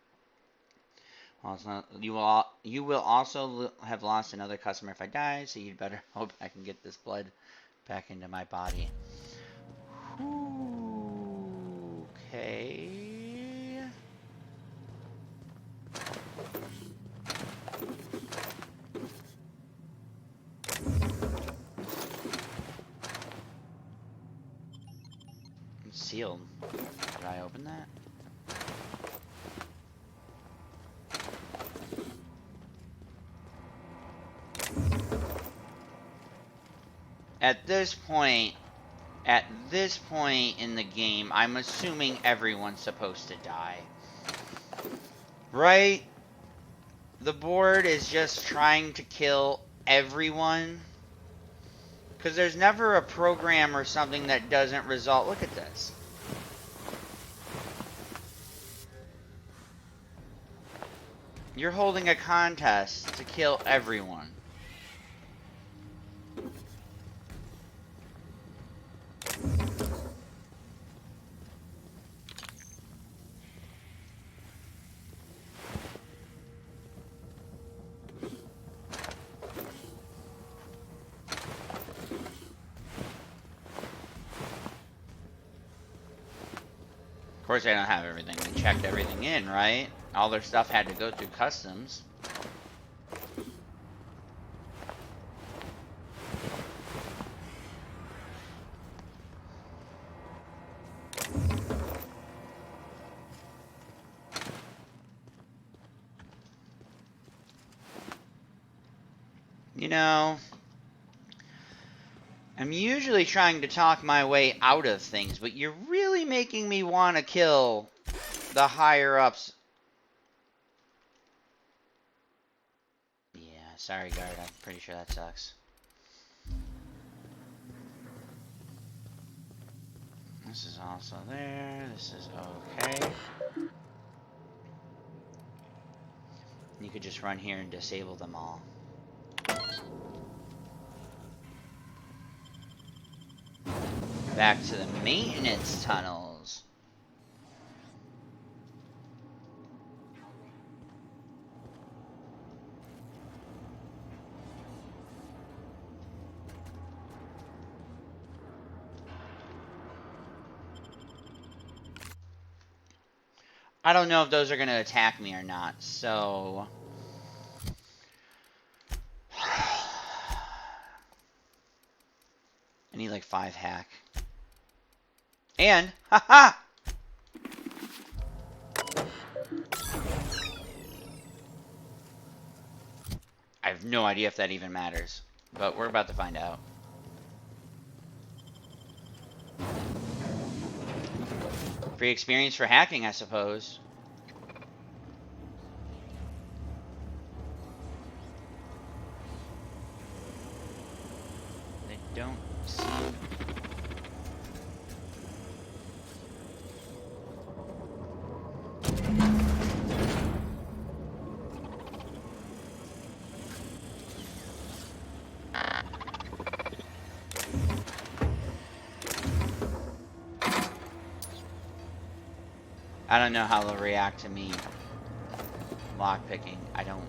Also, you will also have lost another customer if I die, so you'd better hope I can get this blood back into my body. Okay. It's sealed. Did I open that? At this point in the game, I'm assuming everyone's supposed to die. Right? The board is just trying to kill everyone. Because there's never a program or something that doesn't result. Look at this. You're holding a contest to kill everyone. Of course, I don't have everything. We checked everything in, right? All their stuff had to go through customs. You know, I'm usually trying to talk my way out of things, but you're really making me want to kill the higher-ups. Yeah, sorry, guard. I'm pretty sure that sucks. This is also there. This is okay. You could just run here and disable them all. Back to the maintenance tunnels. I don't know if those are going to attack me or not, so... I need like 5 hack. And, haha! I have no idea if that even matters, but we're about to find out. Free experience for hacking, I suppose. They don't seem... I don't know how they'll react to me lockpicking. I don't...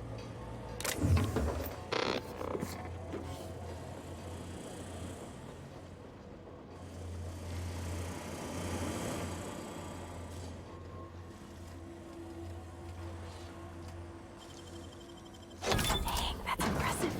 Dang, that's impressive.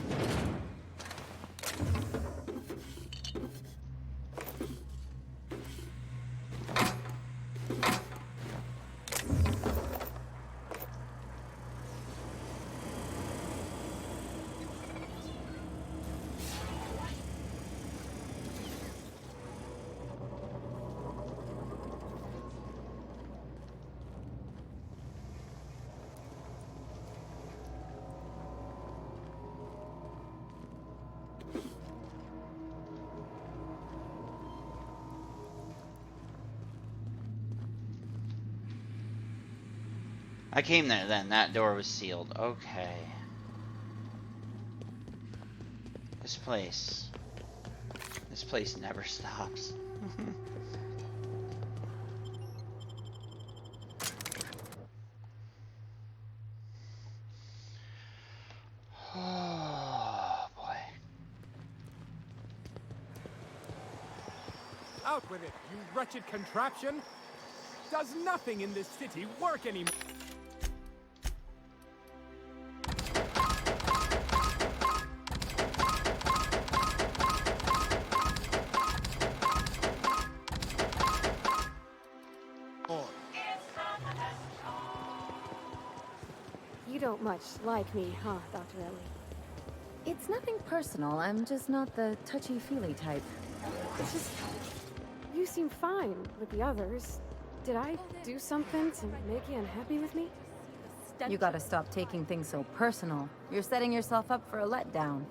I came there then. That door was sealed. Okay. This place. This place never stops. Oh, boy. Out with it, you wretched contraption! Does nothing in this city work anymore? You don't much like me, huh, Dr. Ellie? It's nothing personal. I'm just not the touchy-feely type. It's just... You seem fine with the others. Did I do something to make you unhappy with me? You gotta stop taking things so personal. You're setting yourself up for a letdown.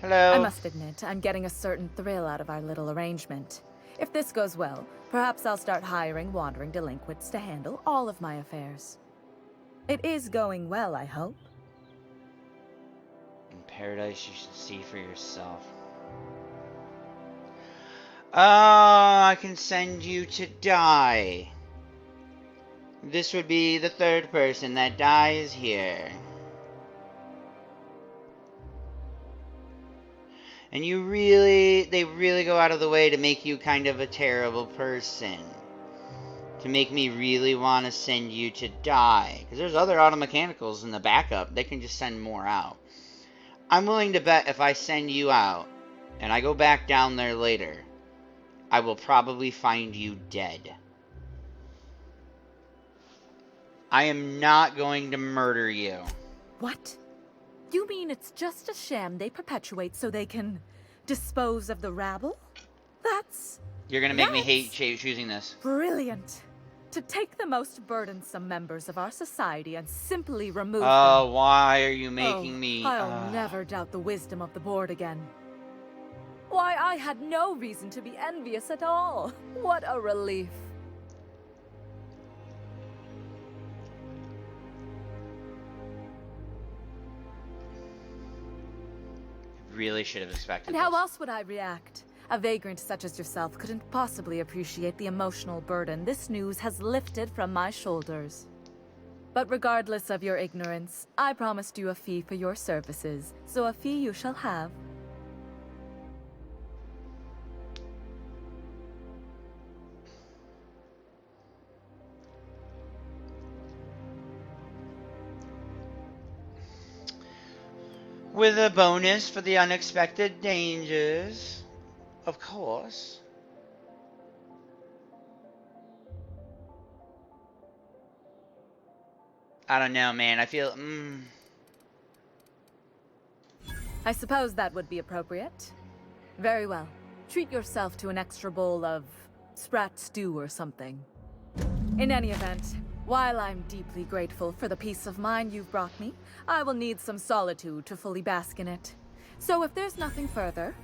Hello. I must admit, I'm getting a certain thrill out of our little arrangement. If this goes well, perhaps I'll start hiring wandering delinquents to handle all of my affairs. It is going well, I hope. In paradise, you should see for yourself. I can send you to die. This would be the 3rd person that dies here. And they really go out of the way to make you kind of a terrible person. To make me really want to send you to die. Because there's other auto mechanicals in the backup. They can just send more out. I'm willing to bet if I send you out, and I go back down there later, I will probably find you dead. I am not going to murder you. What? You mean it's just a sham they perpetuate so they can dispose of the rabble? That's... You're gonna make me hate choosing this. brilliant. To take the most burdensome members of our society and simply remove Oh, them. why are you making me... I'll never doubt the wisdom of the board again. Why, I had no reason to be envious at all. What a relief. Really should have expected And how this. else would I react? A vagrant such as yourself couldn't possibly appreciate the emotional burden this news has lifted from my shoulders. But regardless of your ignorance, I promised you a fee for your services, so a fee you shall have. With a bonus for the unexpected dangers. Of course. I don't know, man. I feel... I suppose that would be appropriate. Very well. Treat yourself to an extra bowl of sprat stew or something. In any event, while I'm deeply grateful for the peace of mind you've brought me, I will need some solitude to fully bask in it. So if there's nothing further...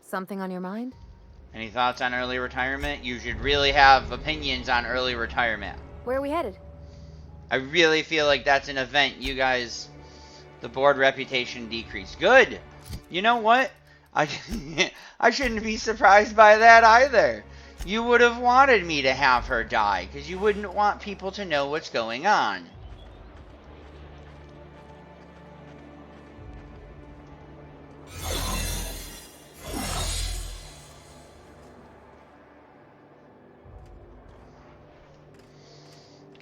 Something on your mind? Any thoughts on early retirement? You should really have opinions on early retirement. Where are we headed? I really feel like that's an event you guys... The board reputation decreased. Good! You know what? I shouldn't be surprised by that either. You would have wanted me to have her die, because you wouldn't want people to know what's going on.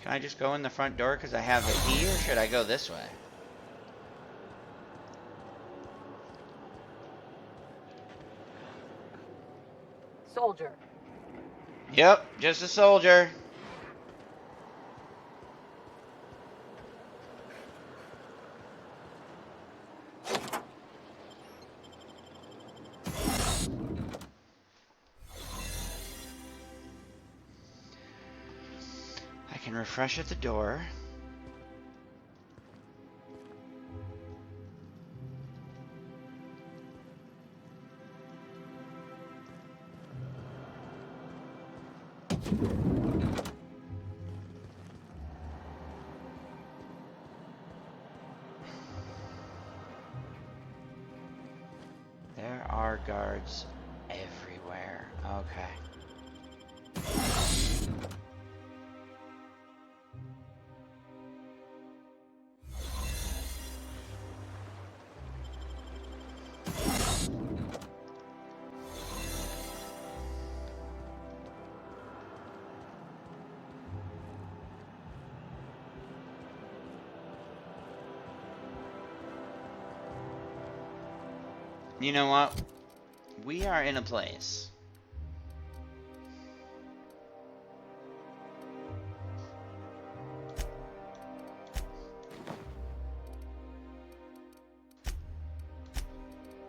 Can I just go in the front door because I have the key, or should I go this way? Soldier. Yep, just a soldier. I can refresh at the door. There are guards everywhere. Okay. You know what? We are in a place.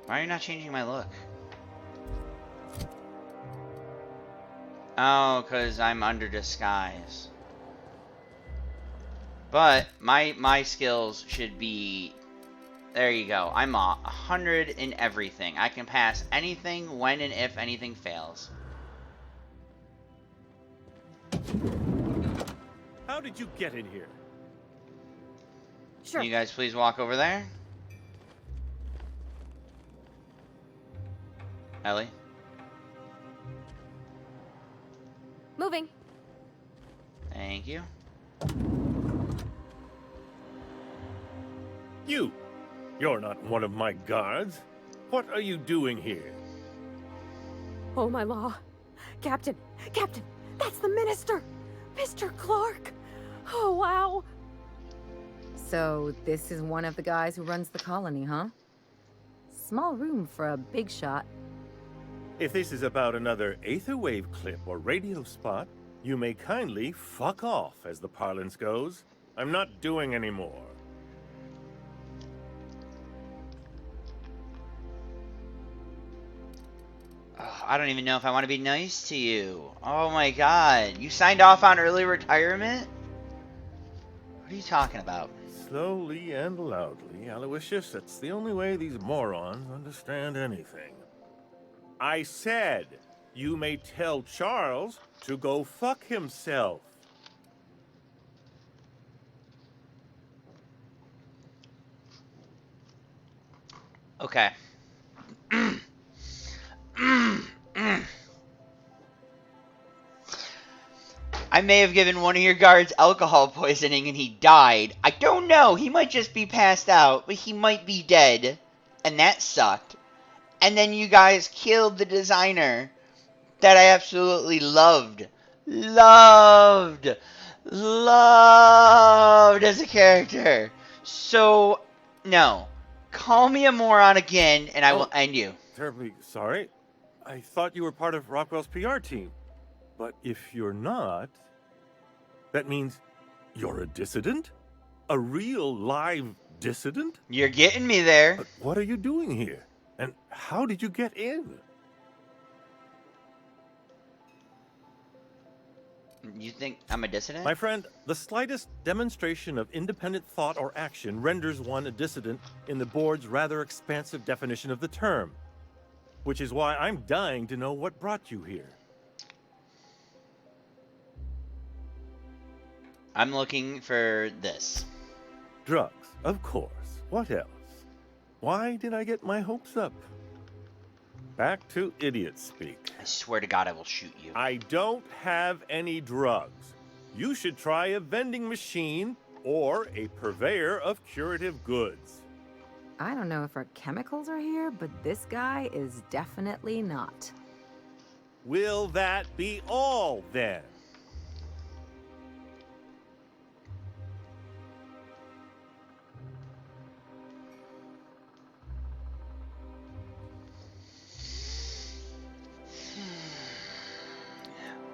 Why are you not changing my look? Oh, because I'm under disguise. But my skills should be... There you go. I'm 100 in everything. I can pass anything when and if anything fails. How did you get in here? Sure. Can you guys please walk over there? Ellie? Moving. Thank you. You're not one of my guards. What are you doing here? Oh, my law. Captain, that's the minister! Mr. Clark! Oh, wow. So, this is one of the guys who runs the colony, huh? Small room for a big shot. If this is about another aetherwave clip or radio spot, you may kindly fuck off, as the parlance goes. I'm not doing any more. I don't even know if I want to be nice to you. Oh my god. You signed off on early retirement? What are you talking about? Slowly and loudly, Aloysius, that's the only way these morons understand anything. I said, you may tell Charles to go fuck himself. Okay. I may have given one of your guards alcohol poisoning and he died. I don't know. He might just be passed out, but he might be dead. And that sucked. And then you guys killed the designer that I absolutely loved. Loved as a character. So, no. Call me a moron again, and I will end you. Terribly sorry. I thought you were part of Rockwell's PR team. But if you're not, that means you're a dissident? A real live dissident? You're getting me there. But what are you doing here? And how did you get in? You think I'm a dissident? My friend, the slightest demonstration of independent thought or action renders one a dissident in the board's rather expansive definition of the term. Which is why I'm dying to know what brought you here. I'm looking for this. Drugs, of course. What else? Why did I get my hopes up? Back to idiot speak. I swear to God I will shoot you. I don't have any drugs. You should try a vending machine or a purveyor of curative goods. I don't know if our chemicals are here, but this guy is definitely not. Will that be all, then?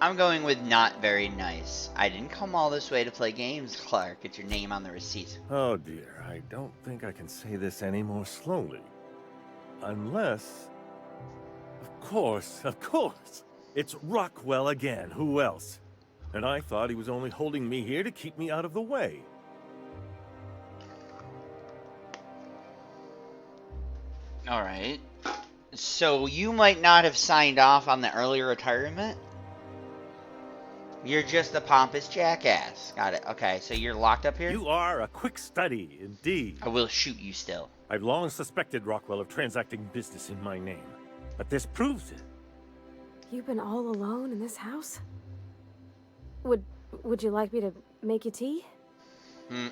I'm going with not very nice. I didn't come all this way to play games, Clark. It's your name on the receipt. Oh dear, I don't think I can say this any more slowly. Unless... Of course! It's Rockwell again, who else? And I thought he was only holding me here to keep me out of the way. Alright. So you might not have signed off on the early retirement? You're just a pompous jackass. Got it. Okay, so you're locked up here? You are a quick study, indeed. I will shoot you still. I've long suspected Rockwell of transacting business in my name, but this proves it. You've been all alone in this house? Would you like me to make you tea?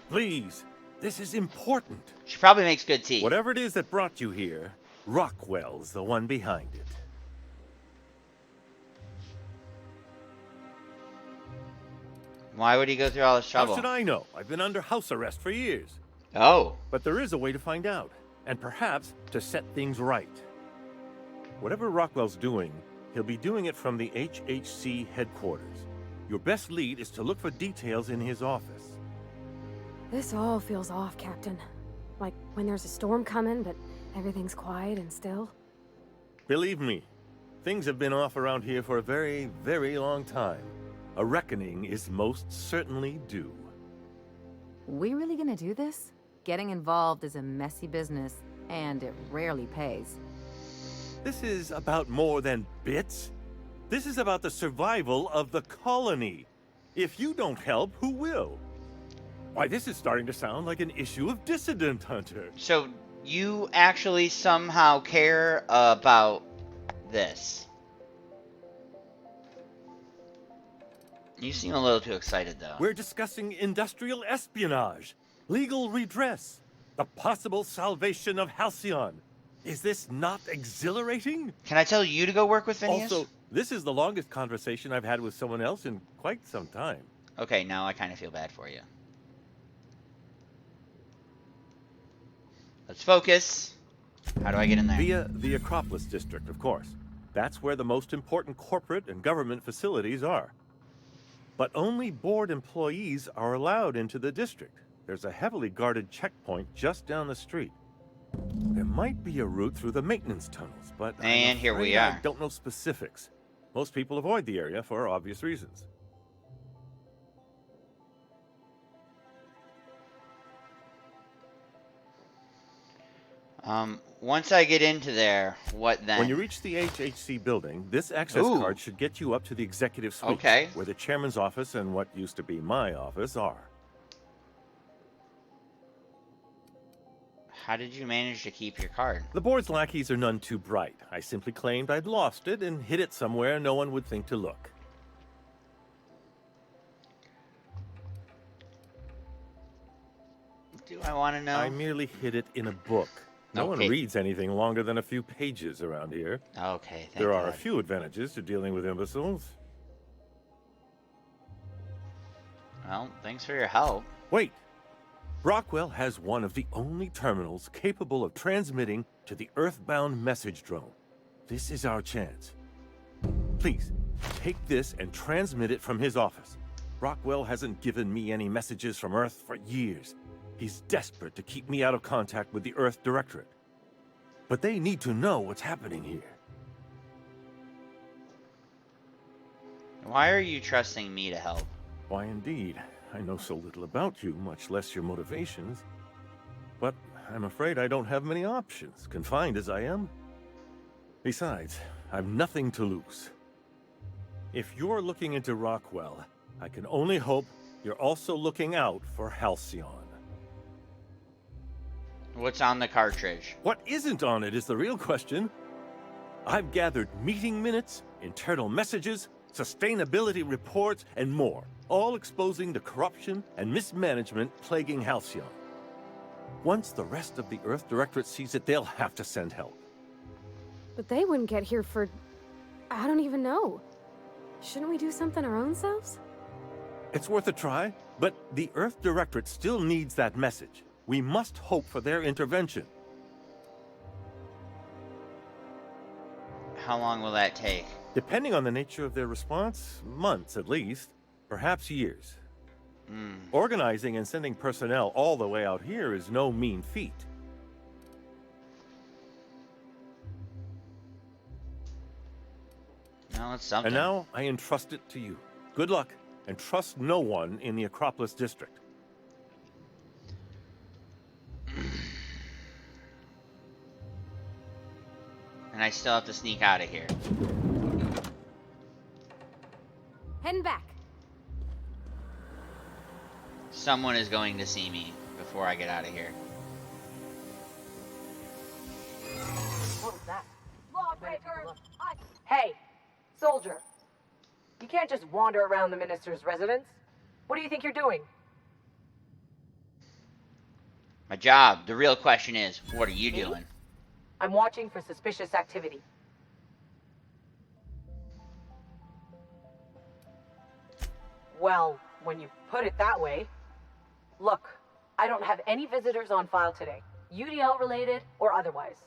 Please, this is important. She probably makes good tea. Whatever it is that brought you here, Rockwell's the one behind it. Why would he go through all this trouble? How should I know? I've been under house arrest for years. Oh. But there is a way to find out, and perhaps to set things right. Whatever Rockwell's doing, he'll be doing it from the HHC headquarters. Your best lead is to look for details in his office. This all feels off, Captain. Like when there's a storm coming, but everything's quiet and still. Believe me, things have been off around here for a very, very long time. A reckoning is most certainly due. We really gonna do this? Getting involved is a messy business, and it rarely pays. This is about more than bits. This is about the survival of the colony. If you don't help, who will? Why, this is starting to sound like an issue of Dissident Hunter. So, you actually somehow care about this. You seem a little too excited, though. We're discussing industrial espionage, legal redress, the possible salvation of Halcyon. Is this not exhilarating? Can I tell you to go work with Phineas? Also, this is the longest conversation I've had with someone else in quite some time. Okay, now I kind of feel bad for you. Let's focus. How do I get in there? Via the Acropolis District, of course. That's where the most important corporate and government facilities are. But only board employees are allowed into the district. There's a heavily guarded checkpoint just down the street. There might be a route through the maintenance tunnels, but and here we are. I don't know specifics. Most people avoid the area for obvious reasons. Once I get into there, what then? When you reach the HHC building, this access card should get you up to the executive suite, where the chairman's office and what used to be my office are. How did you manage to keep your card? The board's lackeys are none too bright. I simply claimed I'd lost it and hid it somewhere no one would think to look. Do I want to know? I merely hid it in a book. No one Okay. reads anything longer than a few pages around here. Okay, thank There are God. a few advantages to dealing with imbeciles. Well, thanks for your help. Wait! Rockwell has one of the only terminals capable of transmitting to the Earthbound message drone. This is our chance. Please, take this and transmit it from his office. Rockwell hasn't given me any messages from Earth for years. He's desperate to keep me out of contact with the Earth Directorate. But they need to know what's happening here. Why are you trusting me to help? Why indeed. I know so little about you, much less your motivations. But I'm afraid I don't have many options, confined as I am. Besides, I've nothing to lose. If you're looking into Rockwell, I can only hope you're also looking out for Halcyon. What's on the cartridge? What isn't on it is the real question. I've gathered meeting minutes, internal messages, sustainability reports, and more, all exposing the corruption and mismanagement plaguing Halcyon. Once the rest of the Earth Directorate sees it, they'll have to send help. But they wouldn't get here for... I don't even know. Shouldn't we do something our own selves? It's worth a try, but the Earth Directorate still needs that message. We must hope for their intervention. How long will that take? Depending on the nature of their response, months at least, perhaps years. Organizing and sending personnel all the way out here is no mean feat. No, it's something. And now I entrust it to you. Good luck, and trust no one in the Acropolis District. And I still have to sneak out of here. Heading back. Someone is going to see me before I get out of here. What was that? Lawbreaker! Hey, soldier. You can't just wander around the minister's residence. What do you think you're doing? My job. The real question is, what are you doing? I'm watching for suspicious activity. Well, when you put it that way... Look, I don't have any visitors on file today. UDL related or otherwise.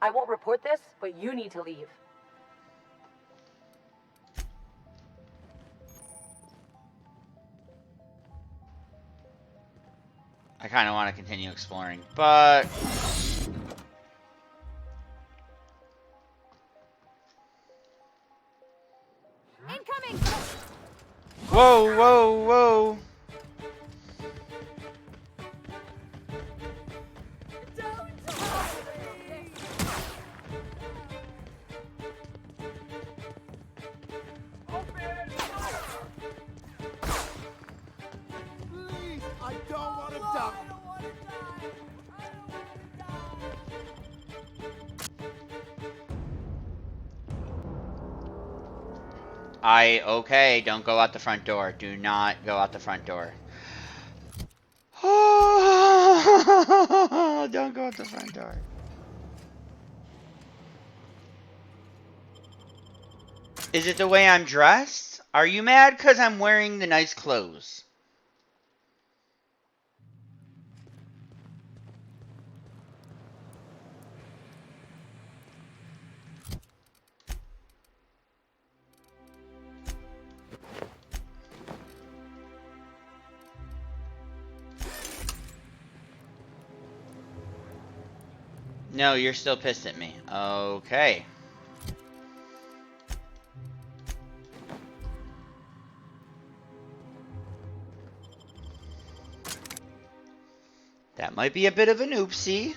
I won't report this, but you need to leave. I kind of want to continue exploring, but... Incoming! Whoa, whoa, whoa! Please, I don't want to die. Okay, don't go out the front door. Do not go out the front door. Don't go out the front door. Is it the way I'm dressed? Are you mad because I'm wearing the nice clothes? No, you're still pissed at me. Okay. That might be a bit of an oopsie.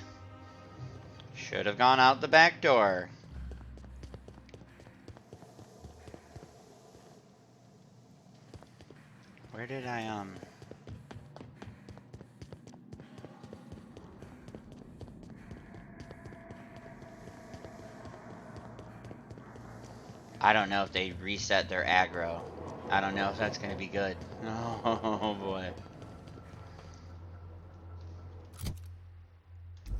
Should have gone out the back door. Where did I, I don't know if they reset their aggro. I don't know if that's gonna be good. Oh boy.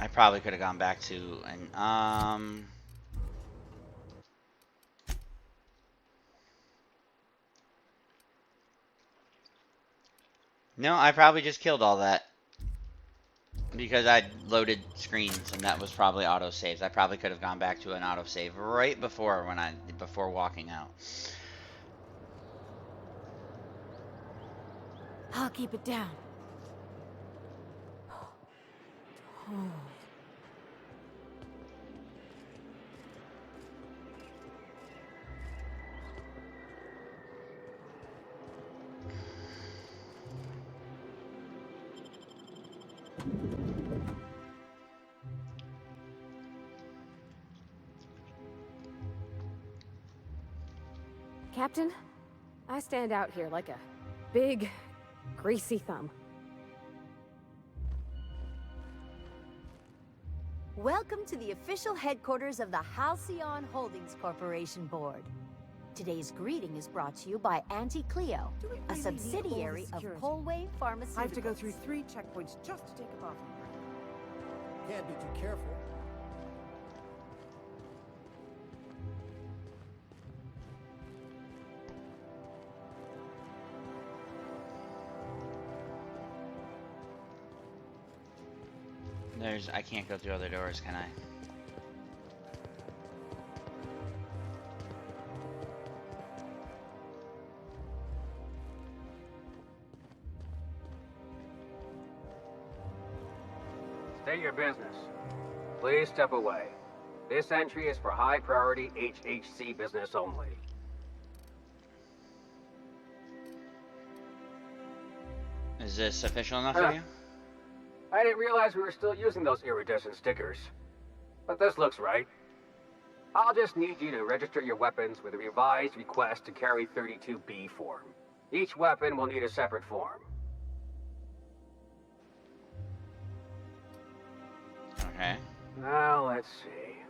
I probably could have gone back to an no, I probably just killed all that because I loaded screens and that was probably auto saves. I probably could have gone back to an auto save right before before walking out. I'll keep it down. Oh. Captain, I stand out here like a big, greasy thumb. Welcome to the official headquarters of the Halcyon Holdings Corporation Board. Today's greeting is brought to you by Auntie Cleo, a subsidiary of Colway Pharmaceuticals. I have to go through 3 checkpoints just to take a coffee. Can't be too careful. I can't go through other doors, can I? State your business. Please step away. This entry is for high priority HHC business only. Is this official enough for you? I didn't realize we were still using those iridescent stickers. But this looks right. I'll just need you to register your weapons with a revised request to carry 32B form. Each weapon will need a separate form. Okay. Now, let's see.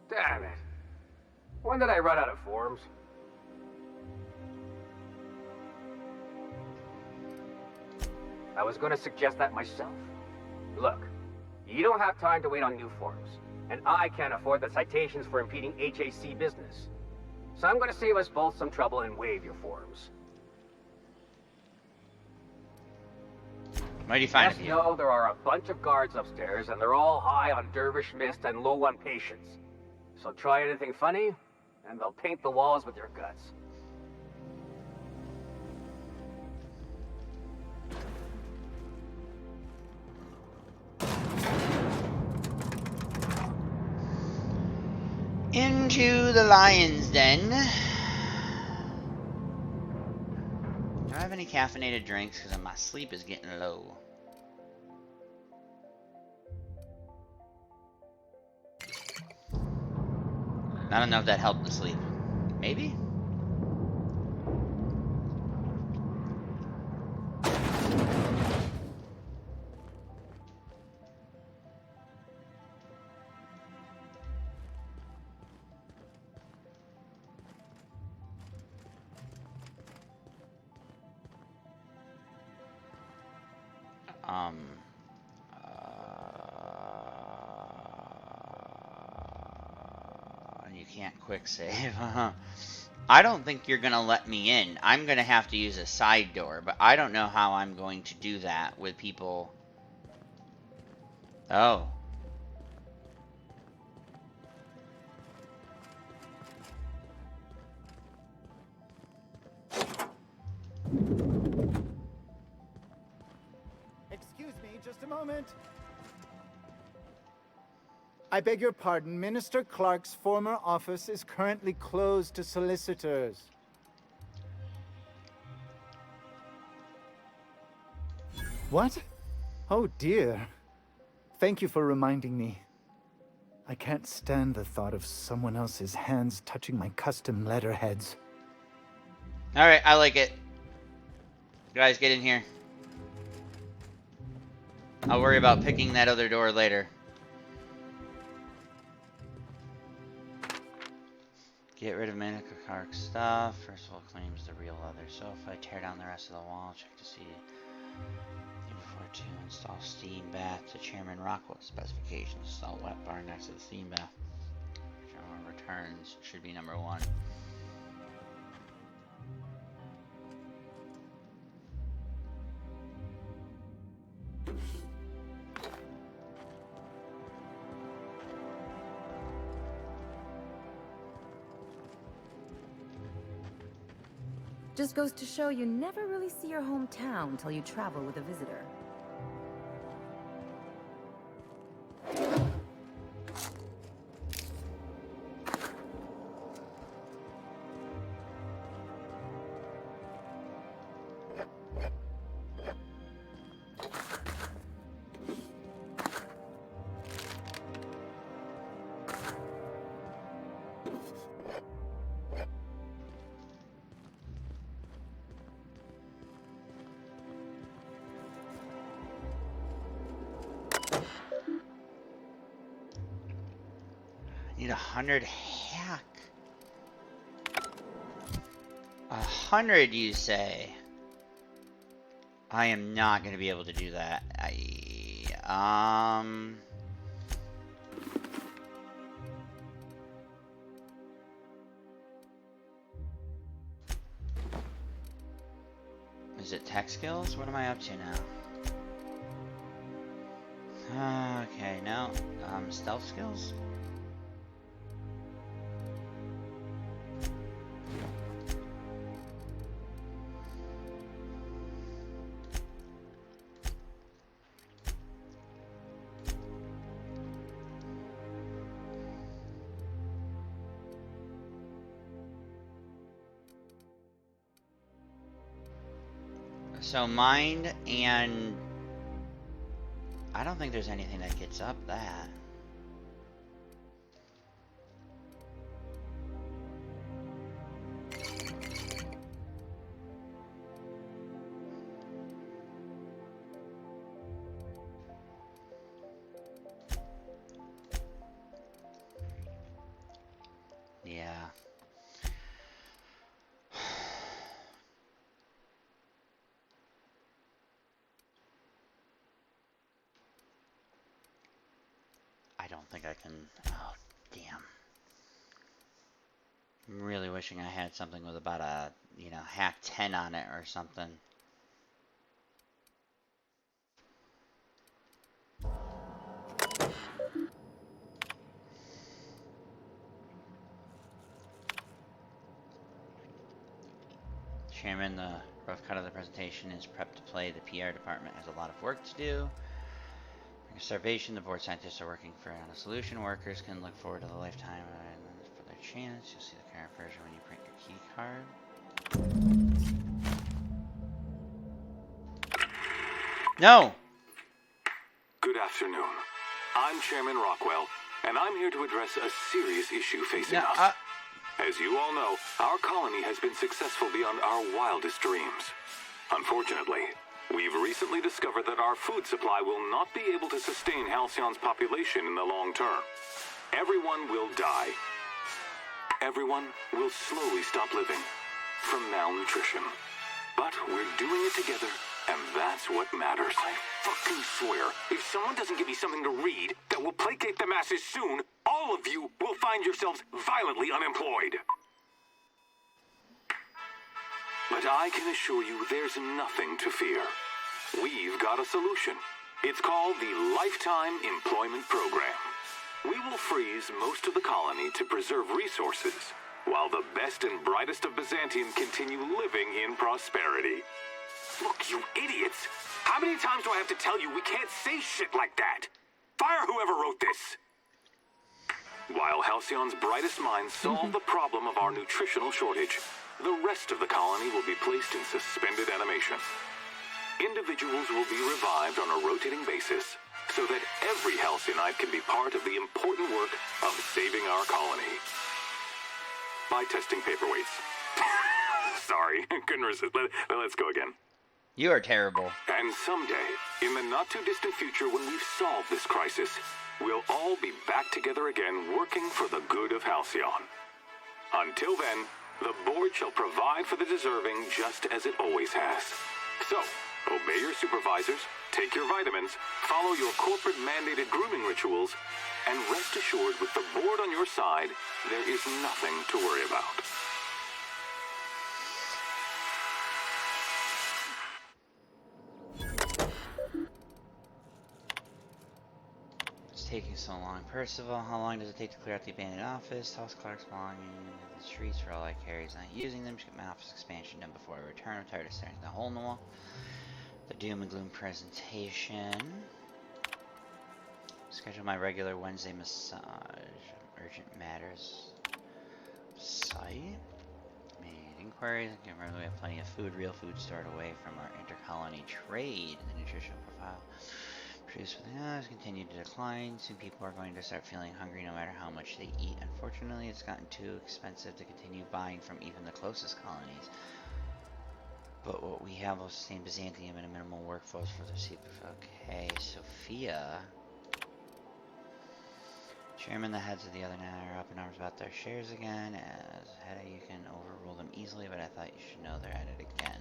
Damn it. When did I run out of forms? I was going to suggest that myself. Look, you don't have time to wait on new forms, and I can't afford the citations for impeding HAC business. So I'm going to save us both some trouble and waive your forms. Mighty fine of Just you. know there are a bunch of guards upstairs, and they're all high on dervish mist and low on patience. So try anything funny, and they'll paint the walls with your guts. Into the lion's den. Do I have any caffeinated drinks? Because my sleep is getting low. I don't know if that helped the sleep. Maybe? You can't quick save. I don't think you're gonna let me in. I'm gonna have to use a side door, but I don't know how I'm going to do that with people. Oh. Excuse me, just a moment. I beg your pardon. Minister Clark's former office is currently closed to solicitors. What? Oh dear. Thank you for reminding me. I can't stand the thought of someone else's hands touching my custom letterheads. Alright, I like it. Guys, get in here. I'll worry about picking that other door later. Get rid of Manica Clark's stuff. First of all, claims the real leather sofa. Tear down the rest of the wall. Check to see before 2. Install steam bath to Chairman Rockwell specifications. Install wet bar next to the steam bath. Returns should be number 1. Just goes to show you never really see your hometown till you travel with a visitor. Need 100 hack. 100, you say? I am not going to be able to do that. Is it tech skills? What am I up to now? Okay, no. Stealth skills? So mind and I don't think there's anything that gets up that. Yeah. I don't think I can. Oh, damn. I'm really wishing I had something with about a, hack 10 on it or something. Chairman, the rough cut of the presentation is prepped to play. The PR department has a lot of work to do. Starvation, the board scientists are working on a solution. Workers can look forward to the lifetime for their chance. You'll see the current version when you print your key card. No! Good afternoon. I'm Chairman Rockwell, and I'm here to address a serious issue facing us. As you all know, our colony has been successful beyond our wildest dreams. Unfortunately, we've recently discovered that our food supply will not be able to sustain Halcyon's population in the long term. Everyone will die. Everyone will slowly stop living from malnutrition. But we're doing it together, and that's what matters. I fucking swear, if someone doesn't give me something to read that will placate the masses soon, all of you will find yourselves violently unemployed. But I can assure you there's nothing to fear. We've got a solution. It's called the Lifetime Employment Program. We will freeze most of the colony to preserve resources, while the best and brightest of Byzantium continue living in prosperity. Look, you idiots! How many times do I have to tell you we can't say shit like that? Fire whoever wrote this! While Halcyon's brightest minds solve the problem of our nutritional shortage, the rest of the colony will be placed in suspended animation. Individuals will be revived on a rotating basis so that every Halcyonite can be part of the important work of saving our colony. By testing paperweights. Sorry, couldn't resist. Let's go again. You are terrible. And someday, in the not-too-distant future when we've solved this crisis, we'll all be back together again working for the good of Halcyon. Until then, the board shall provide for the deserving just as it always has. So, Obey your supervisors, take your vitamins, follow your corporate-mandated grooming rituals, and rest assured with the board on your side, there is nothing to worry about. It's taking so long. Percival, how long does it take to clear out the abandoned office? Toss Clark's belongings into the streets for all I carry. He's not using them. Just get my office expansion done before I return. I'm tired of staring at the hole in the wall. The doom and gloom presentation. Schedule my regular Wednesday massage. Urgent matters. Site. Made inquiries. Remember, we have plenty of food. Real food stored away from our intercolony trade. The nutritional profile. Produce with has continued to decline. Soon people are going to start feeling hungry no matter how much they eat. Unfortunately, it's gotten too expensive to continue buying from even the closest colonies. But what we have will sustain Byzantium and a minimal workforce for the super. Okay, Sophia. Chairman, the heads of the other nine are up in arms about their shares again. As head, you can overrule them easily, but I thought you should know they're at it again.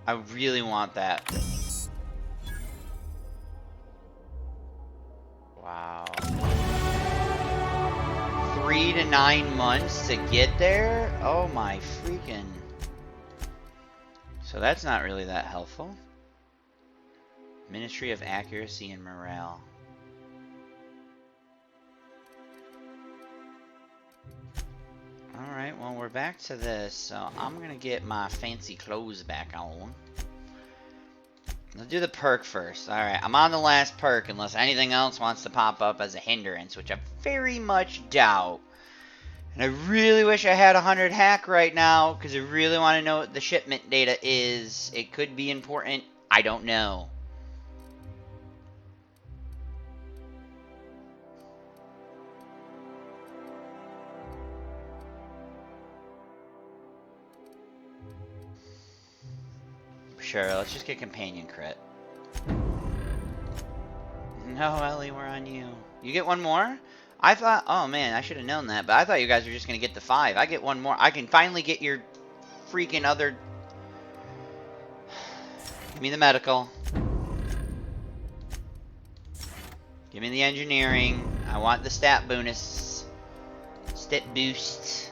I really want that. Wow. 3 to 9 months to get there? Oh my freaking. So that's not really that helpful. Ministry of Accuracy and Morale. Alright, well we're back to this, so I'm gonna get my fancy clothes back on. Let's do the perk first. Alright, I'm on the last perk unless anything else wants to pop up as a hindrance, which I very much doubt. And I really wish I had 100 hack right now, because I really want to know what the shipment data is. It could be important. I don't know. Sure, let's just get companion crit. No, Ellie, we're on you. You get one more? I thought, oh man, I should have known that, but I thought you guys were just gonna get the 5. I get one more. I can finally get your freaking other. Give me the medical. Give me the engineering. I want the stat bonus. Stat boost.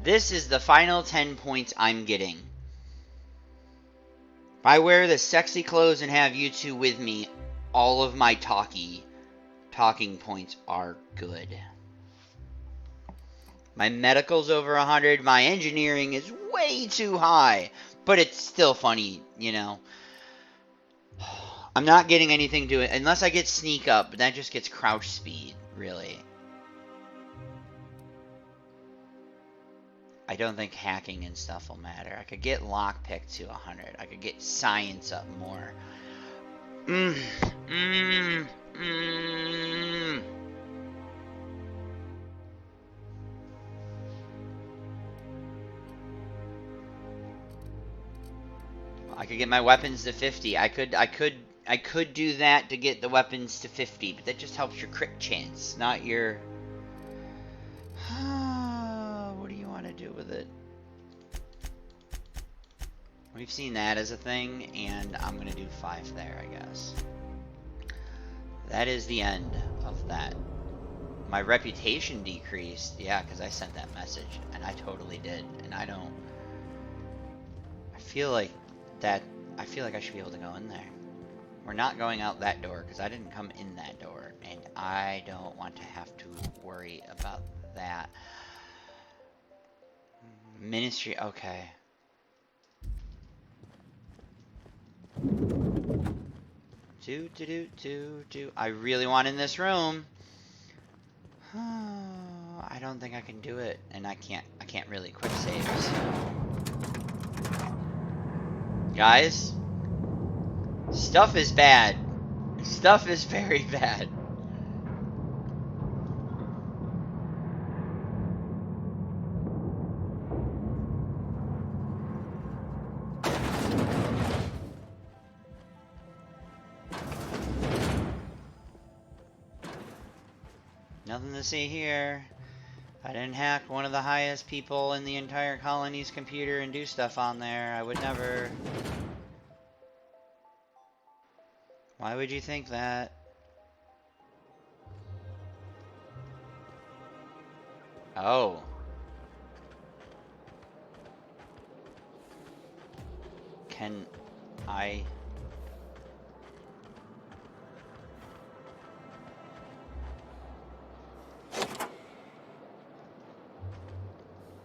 This is the final 10 points I'm getting. If I wear the sexy clothes and have you two with me, all of my talking points are good. My medical's over 100. My engineering is way too high. But it's still funny, you know. I'm not getting anything to it. Unless I get sneak up. But that just gets crouch speed, really. I don't think hacking and stuff will matter. I could get lockpick to 100. I could get science up more. I could get my weapons to 50. I could do that to get the weapons to 50, but that just helps your crit chance, not your. What do you want to do with it? We've seen that as a thing, and I'm gonna do 5 there, I guess. That is the end of that. My reputation decreased, yeah, because I sent that message, and I totally did, and I don't. I feel like I should be able to go in there. We're not going out that door because I didn't come in that door, and I don't want to have to worry about that. Ministry, okay. I really want in this room. I don't think I can do it, and I can't really quick saves. Guys, stuff is bad. Stuff is very bad. Nothing to see here. I didn't hack one of the highest people in the entire colony's computer and do stuff on there. I would never. Why would you think that? Oh. Can I...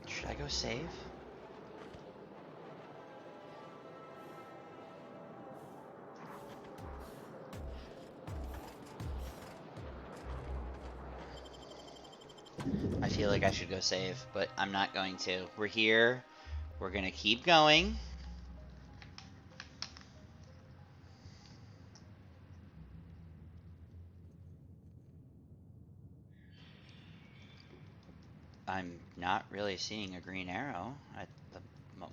Should I go save? I feel like I should go save, but I'm not going to. We're here. We're gonna keep going. I'm not really seeing a green arrow at the moment.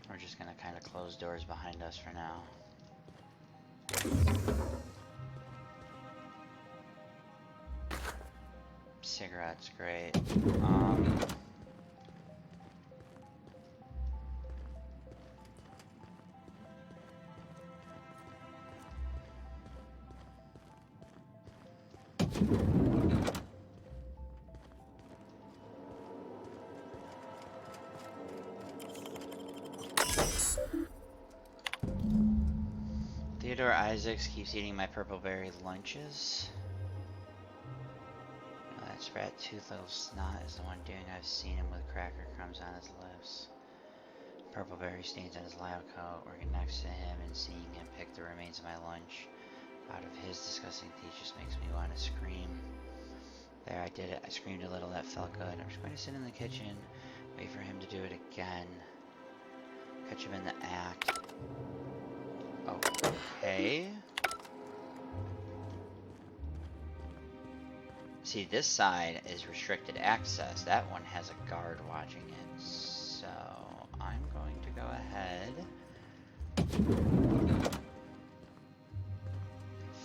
We're just gonna kind of close doors behind us for now. Cigarettes, great. Theodore Isaacs keeps eating my purple berry lunches. That rat tooth little snot is the one doing. I've seen him with cracker crumbs on his lips. Purple berry stains on his lab coat. Working next to him and seeing him pick the remains of my lunch out of his disgusting teeth just makes me want to scream. There, I did it. I screamed a little. That felt good. I'm just going to sit in the kitchen, wait for him to do it again. Catch him in the act. Okay. See, this side is restricted access. That one has a guard watching it. So, I'm going to go ahead.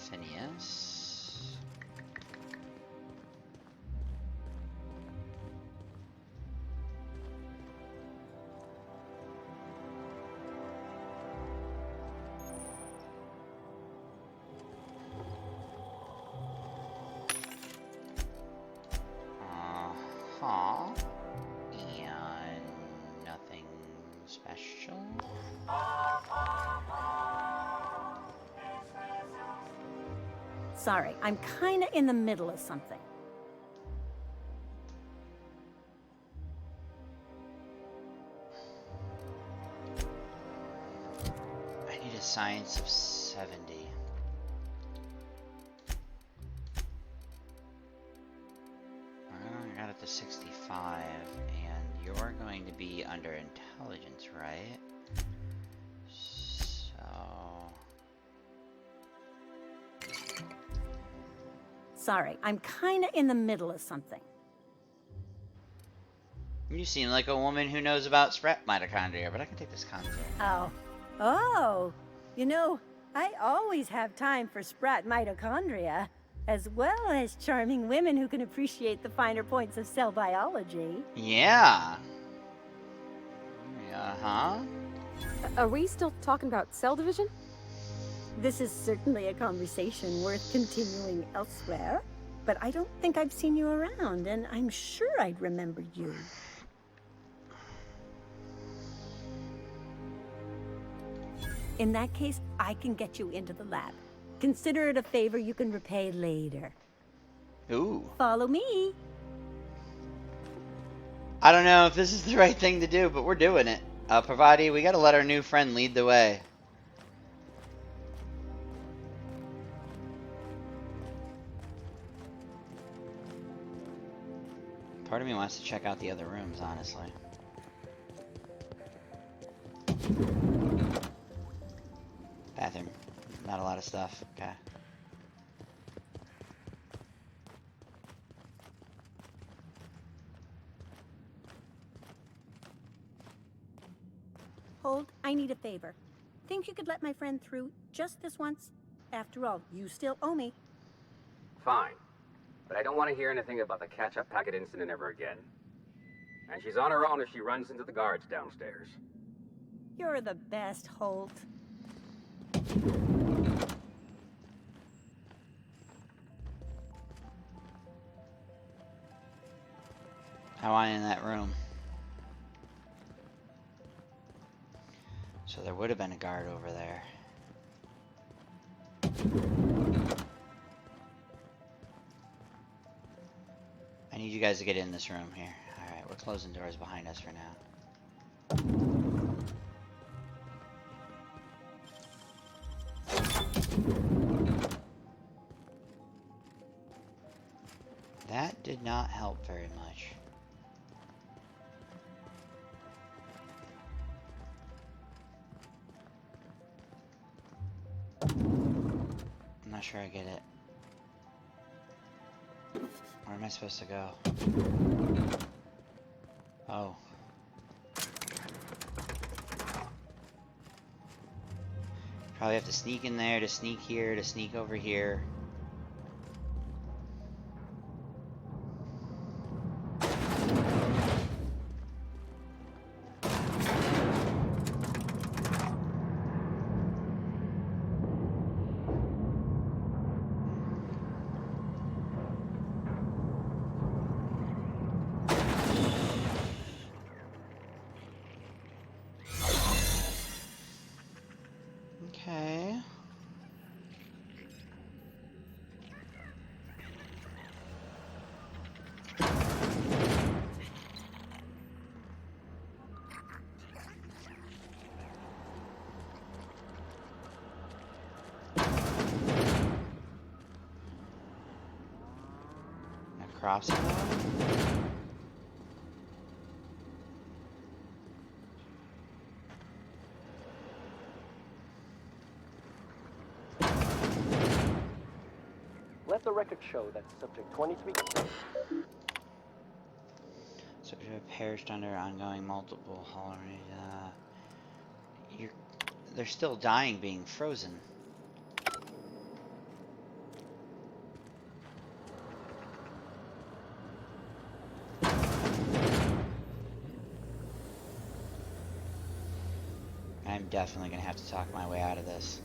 Phineas. And nothing special. Sorry, I'm kinda in the middle of something. I need a science of 70. I got it to 65, and you're going to be under intelligence, right? So... Sorry, I'm kinda in the middle of something. You seem like a woman who knows about spread mitochondria, but I can take this content. Oh, you know, I always have time for sprat mitochondria, as well as charming women who can appreciate the finer points of cell biology. Yeah. Uh-huh. Are we still talking about cell division? This is certainly a conversation worth continuing elsewhere, but I don't think I've seen you around, and I'm sure I'd remember you. In that case, I can get you into the lab. Consider it a favor you can repay later. Ooh. Follow me. I don't know if this is the right thing to do, but we're doing it. Pravati, we gotta let our new friend lead the way. Part of me wants to check out the other rooms, honestly. Bathroom. Not a lot of stuff. Okay. Hold, I need a favor. Think you could let my friend through just this once? After all, you still owe me. Fine. But I don't want to hear anything about the catch-up packet incident ever again. And she's on her own if she runs into the guards downstairs. You're the best, Holt. I want in that room. So there would have been a guard over there. I need you guys to get in this room here. Alright, we're closing doors behind us for now. That did not help very much. I'm not sure I get it. Where am I supposed to go? Oh. Probably have to sneak in there, to sneak here, to sneak over here. Okay. Across it. Let the record show that subject 23... Subject have perished under ongoing multiple holidays. They're still dying being frozen. I'm definitely gonna have to talk my way out of this.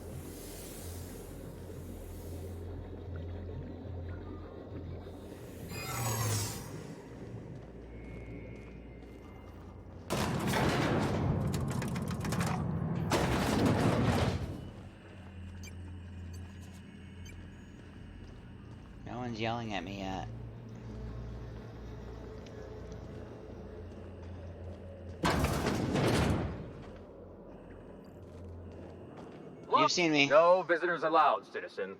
No one's yelling at me yet. Look, you've seen me. No visitors allowed, citizen.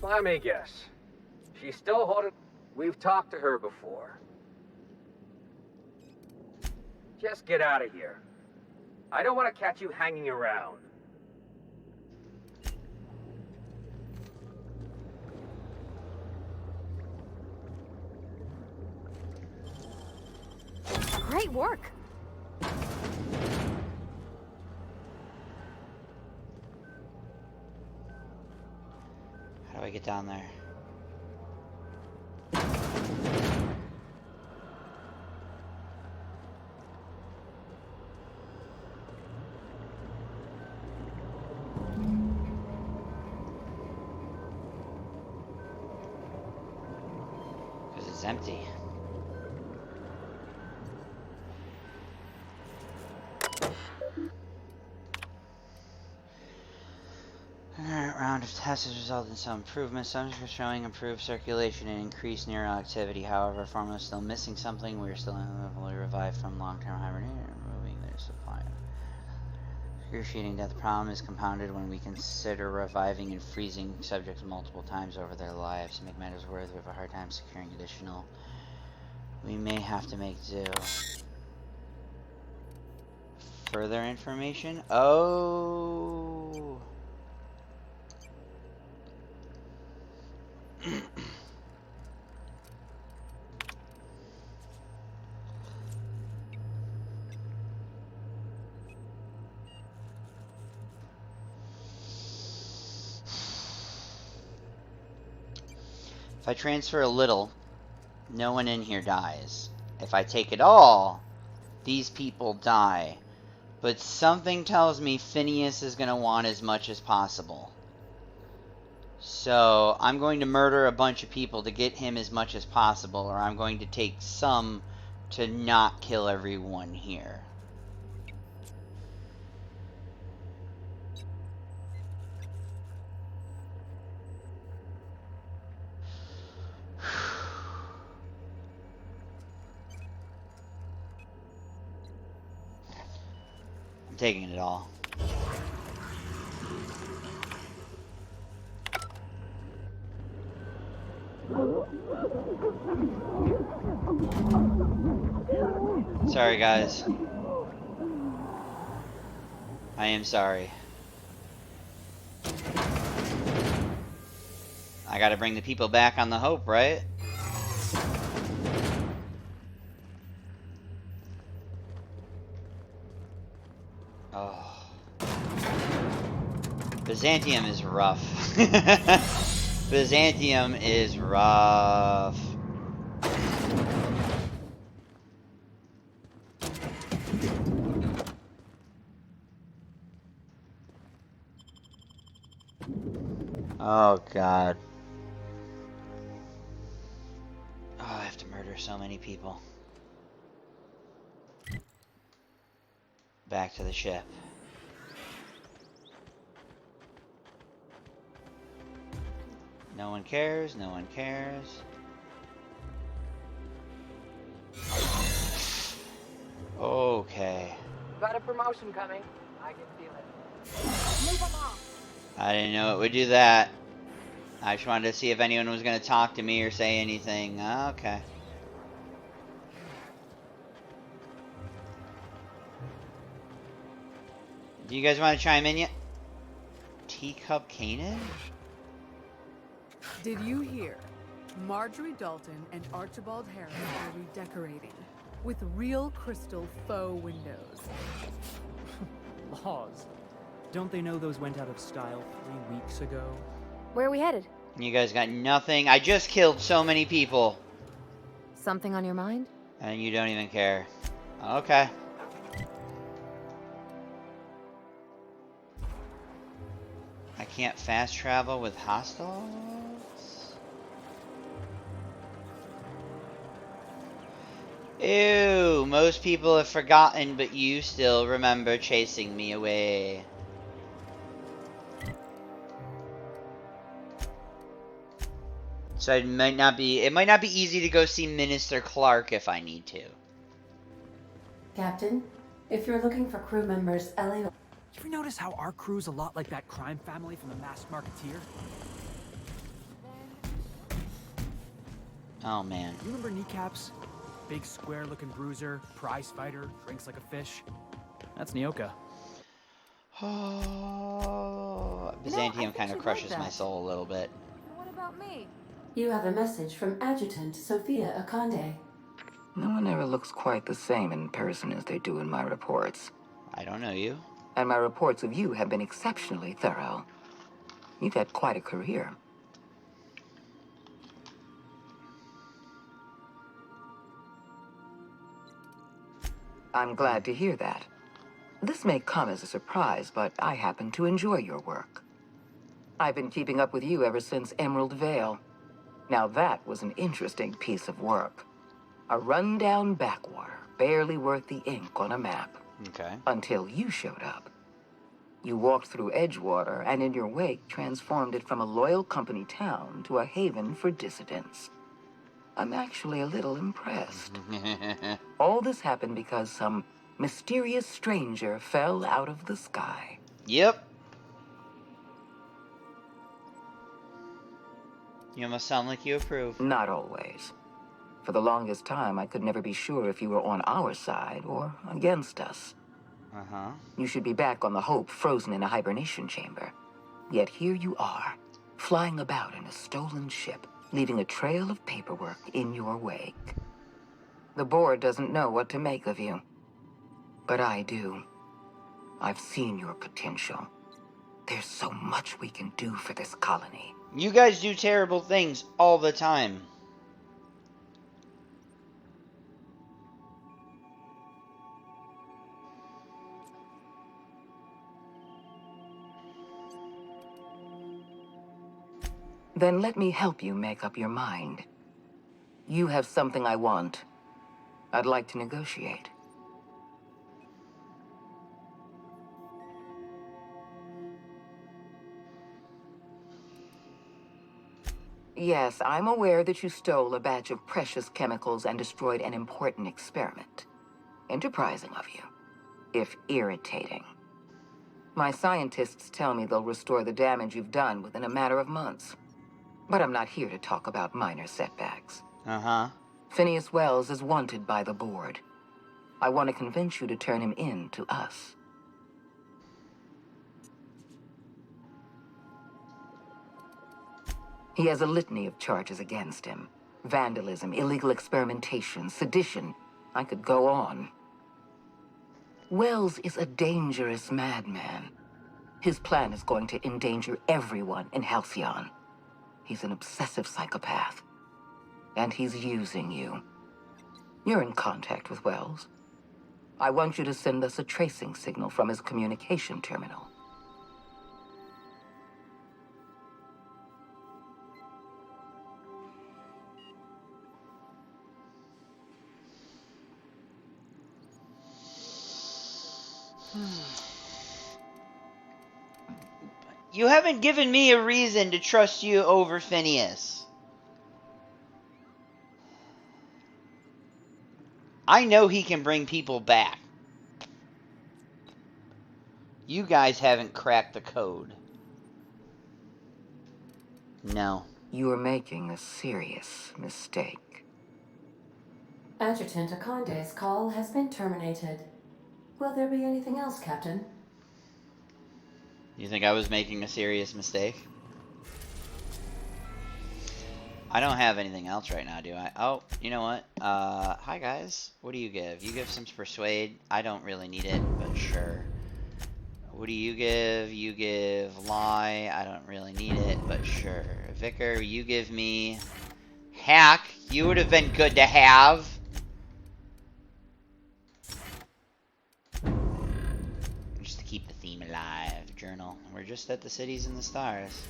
Let me guess. She's still holding... We've talked to her before. Just get out of here. I don't want to catch you hanging around. Great work. How do I get down there? Because it's empty. Round of tests has resulted in some improvements. Some are showing improved circulation and increased neural activity. However, formula is still missing something. We are still unable to revive from long-term hibernation and removing their supply. Excruciating death problem is compounded when we consider reviving and freezing subjects multiple times over their lives. To make matters worse, we have a hard time securing additional. We may have to make do. Further information? Oh. If I transfer a little, no one in here dies. If I take it all, these people die. But something tells me Phineas is going to want as much as possible. So I'm going to murder a bunch of people to get him as much as possible, or I'm going to take some to not kill everyone here. I'm taking it all. Sorry, guys. I am sorry. I gotta bring the people back on the Hope, right? Oh. Byzantium is rough. Byzantium is rough. Oh, God. Oh, I have to murder so many people. Back to the ship. No one cares, no one cares. Okay. Got a promotion coming. I can feel it. Move along. I didn't know it would do that. I just wanted to see if anyone was going to talk to me or say anything. Okay. Do you guys want to chime in yet? Teacup Canaan? Did you hear? Marjorie Dalton and Archibald Harris are redecorating with real crystal faux windows. Laws. Don't they know those went out of style 3 weeks ago? Where are we headed? You guys got nothing. I just killed so many people. Something on your mind? And you don't even care. Okay. I can't fast travel with hostiles? Ew, most people have forgotten, but you still remember chasing me away. So it might not be easy to go see Minister Clark if I need to. Captain, if you're looking for crew members Ellie... You ever notice how our crew's a lot like that crime family from The Masked Marketeer? Oh, man. You remember Kneecaps? Big square-looking bruiser, prize fighter, drinks like a fish. That's Nyoka. Oh, Byzantium kind of crushes my soul a little bit. What about me? You have a message from Adjutant Sophia Akande. No one ever looks quite the same in person as they do in my reports. I don't know you. And my reports of you have been exceptionally thorough. You've had quite a career. I'm glad to hear that. This may come as a surprise, but I happen to enjoy your work. I've been keeping up with you ever since Emerald Vale. Now that was an interesting piece of work. A rundown backwater, barely worth the ink on a map. Okay. Until you showed up. You walked through Edgewater and in your wake transformed it from a loyal company town to a haven for dissidents. I'm actually a little impressed. All this happened because some mysterious stranger fell out of the sky. Yep. You almost sound like you approve. Not always. For the longest time, I could never be sure if you were on our side or against us. Uh-huh. You should be back on the Hope, frozen in a hibernation chamber. Yet here you are, flying about in a stolen ship, leaving a trail of paperwork in your wake. The board doesn't know what to make of you, but I do. I've seen your potential. There's so much we can do for this colony. You guys do terrible things all the time. Then let me help you make up your mind. You have something I want. I'd like to negotiate. Yes, I'm aware that you stole a batch of precious chemicals and destroyed an important experiment. Enterprising of you, if irritating. My scientists tell me they'll restore the damage you've done within a matter of months. But I'm not here to talk about minor setbacks. Uh-huh. Phineas Wells is wanted by the board. I want to convince you to turn him in to us. He has a litany of charges against him. Vandalism, illegal experimentation, sedition. I could go on. Wells is a dangerous madman. His plan is going to endanger everyone in Halcyon. He's an obsessive psychopath. And he's using you. You're in contact with Wells. I want you to send us a tracing signal from his communication terminal. You haven't given me a reason to trust you over Phineas. I know he can bring people back. You guys haven't cracked the code. No. You're making a serious mistake. Adjutant Akonde's call has been terminated. Will there be anything else, Captain? You think I was making a serious mistake? I don't have anything else right now, do I? Oh, you know what? Hi guys. What do you give? You give some persuade. I don't really need it, but sure. What do you give? You give lie. I don't really need it, but sure. Vicar, you give me hack. You would have been good to have. Just to keep the theme alive. Journal. We're just at the cities and the stars.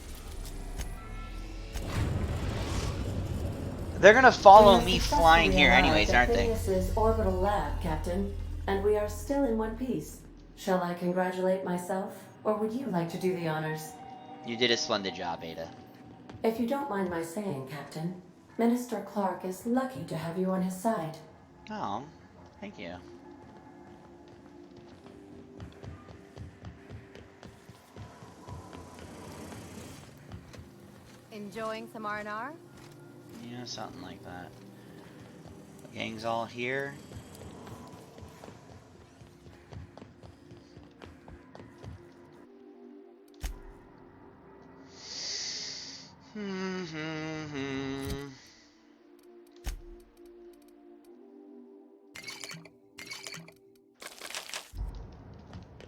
They're gonna follow me flying here anyways, aren't they? Phineas's orbital lab, Captain, and we are still in one piece. Shall I congratulate myself, or would you like to do the honors? You did a splendid job, Ada. If you don't mind my saying, Captain, Minister Clark is lucky to have you on his side. Oh, thank you. Enjoying some R&R? Yeah, something like that. Gang's all here.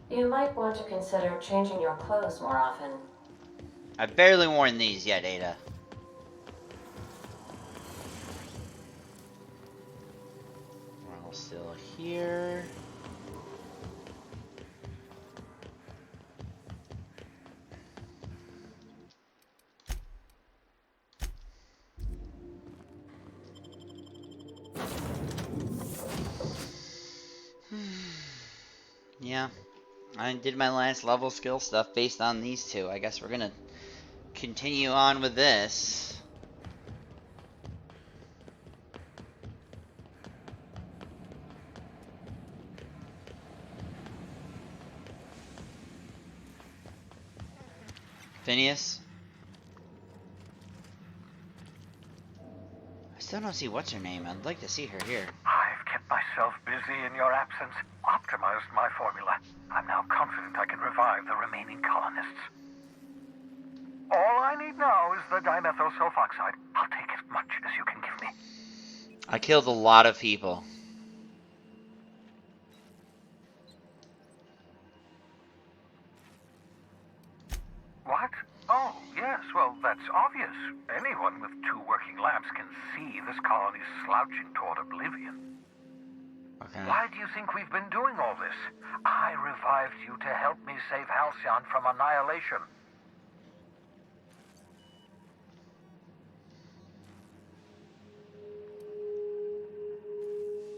You might want to consider changing your clothes more often. I've barely worn these yet, Ada. We're all still here. Yeah, I did my last level skill stuff based on these two. I guess we're gonna continue on with this. Phineas? I still don't see what's her name. I'd like to see her here. I've kept myself busy in your absence, optimized my formula. I'm now confident I can revive the remaining colonists. All I need Now is the dimethyl sulfoxide. I'll take as much as you can give me. I killed a lot of people. What? Oh, yes, well, that's obvious. Anyone with 2 working labs can see this colony's slouching toward oblivion. Okay. Why do you think we've been doing all this? I revived you to help me save Halcyon from annihilation.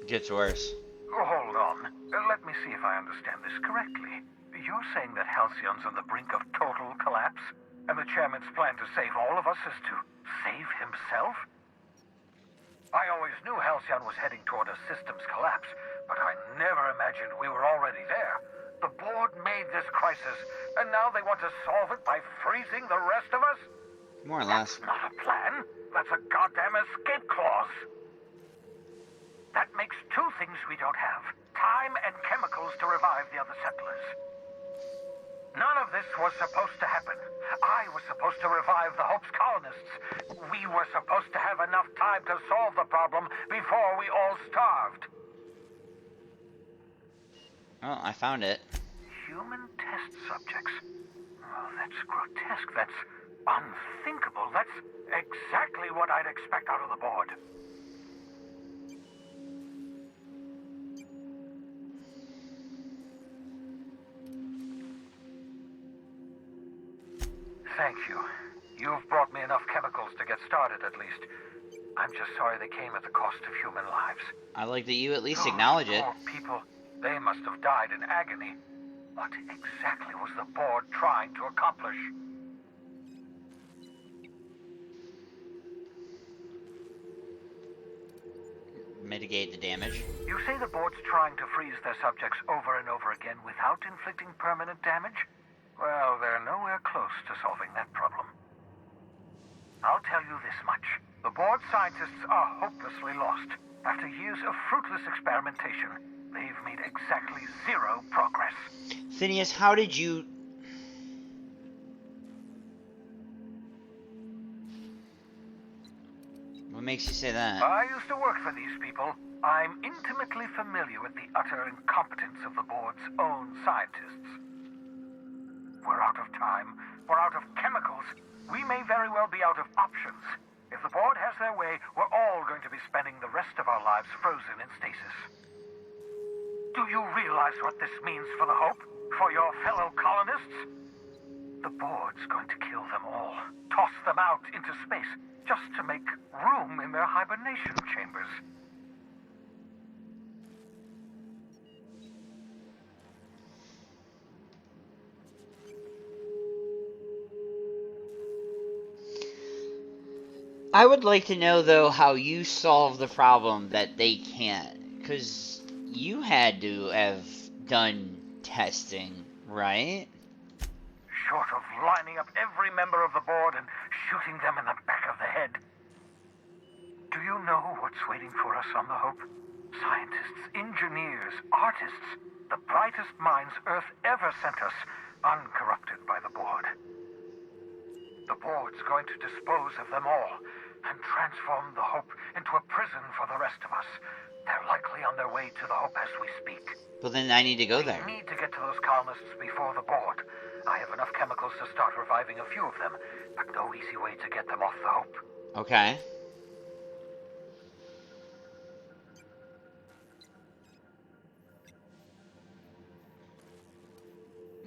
Gets worse. Oh, hold on. Let me see if I understand this correctly. You're saying that Halcyon's on the brink of total collapse? And the chairman's plan to save all of us is to save himself? I always knew Halcyon was heading toward a systems collapse, but I never imagined we were already there. The board made this crisis, and now they want to solve it by freezing the rest of us? More or less. That's not a plan. That's a goddamn escape clause. That makes 2 things we don't have. Time and chemicals to revive the other settlers. None of this was supposed to happen. I was supposed to revive the Hope's colonists. We were supposed to have enough time to solve the problem before we all starved. Oh, I found it. Human test subjects. Oh, that's grotesque. That's unthinkable. That's exactly what I'd expect out of the board. Thank you. You've brought me enough chemicals to get started, at least. I'm just sorry they came at the cost of human lives. I like that you at least acknowledge it. Poor people. They must have died in agony. What exactly was the board trying to accomplish? Mitigate the damage. You say the board's trying to freeze their subjects over and over again without inflicting permanent damage? Well, they're nowhere close to solving that problem. I'll tell you this much. The board scientists are hopelessly lost. After years of fruitless experimentation, they've made exactly 0 progress. Phineas, how did you... What makes you say that? I used to work for these people. I'm intimately familiar with the utter incompetence of the board's own scientists. We're out of time. We're out of chemicals. We may very well be out of options. If the board has their way, we're all going to be spending the rest of our lives frozen in stasis. Do you realize what this means for the Hope? For your fellow colonists? The board's going to kill them all. Toss them out into space, just to make room in their hibernation chambers. I would like to know, though, how you solve the problem that they can't. Because you had to have done testing, right? Short of lining up every member of the board and shooting them in the back of the head. Do you know what's waiting for us on the Hope? Scientists, engineers, artists, the brightest minds Earth ever sent us, uncorrupted by the board. The board's going to dispose of them all and transform the Hope into a prison for the rest of us. They're likely on their way to the Hope as we speak. Well, then I need to go there. We need to get to those colonists before the board. I have enough chemicals to start reviving a few of them, but no easy way to get them off the Hope. Okay.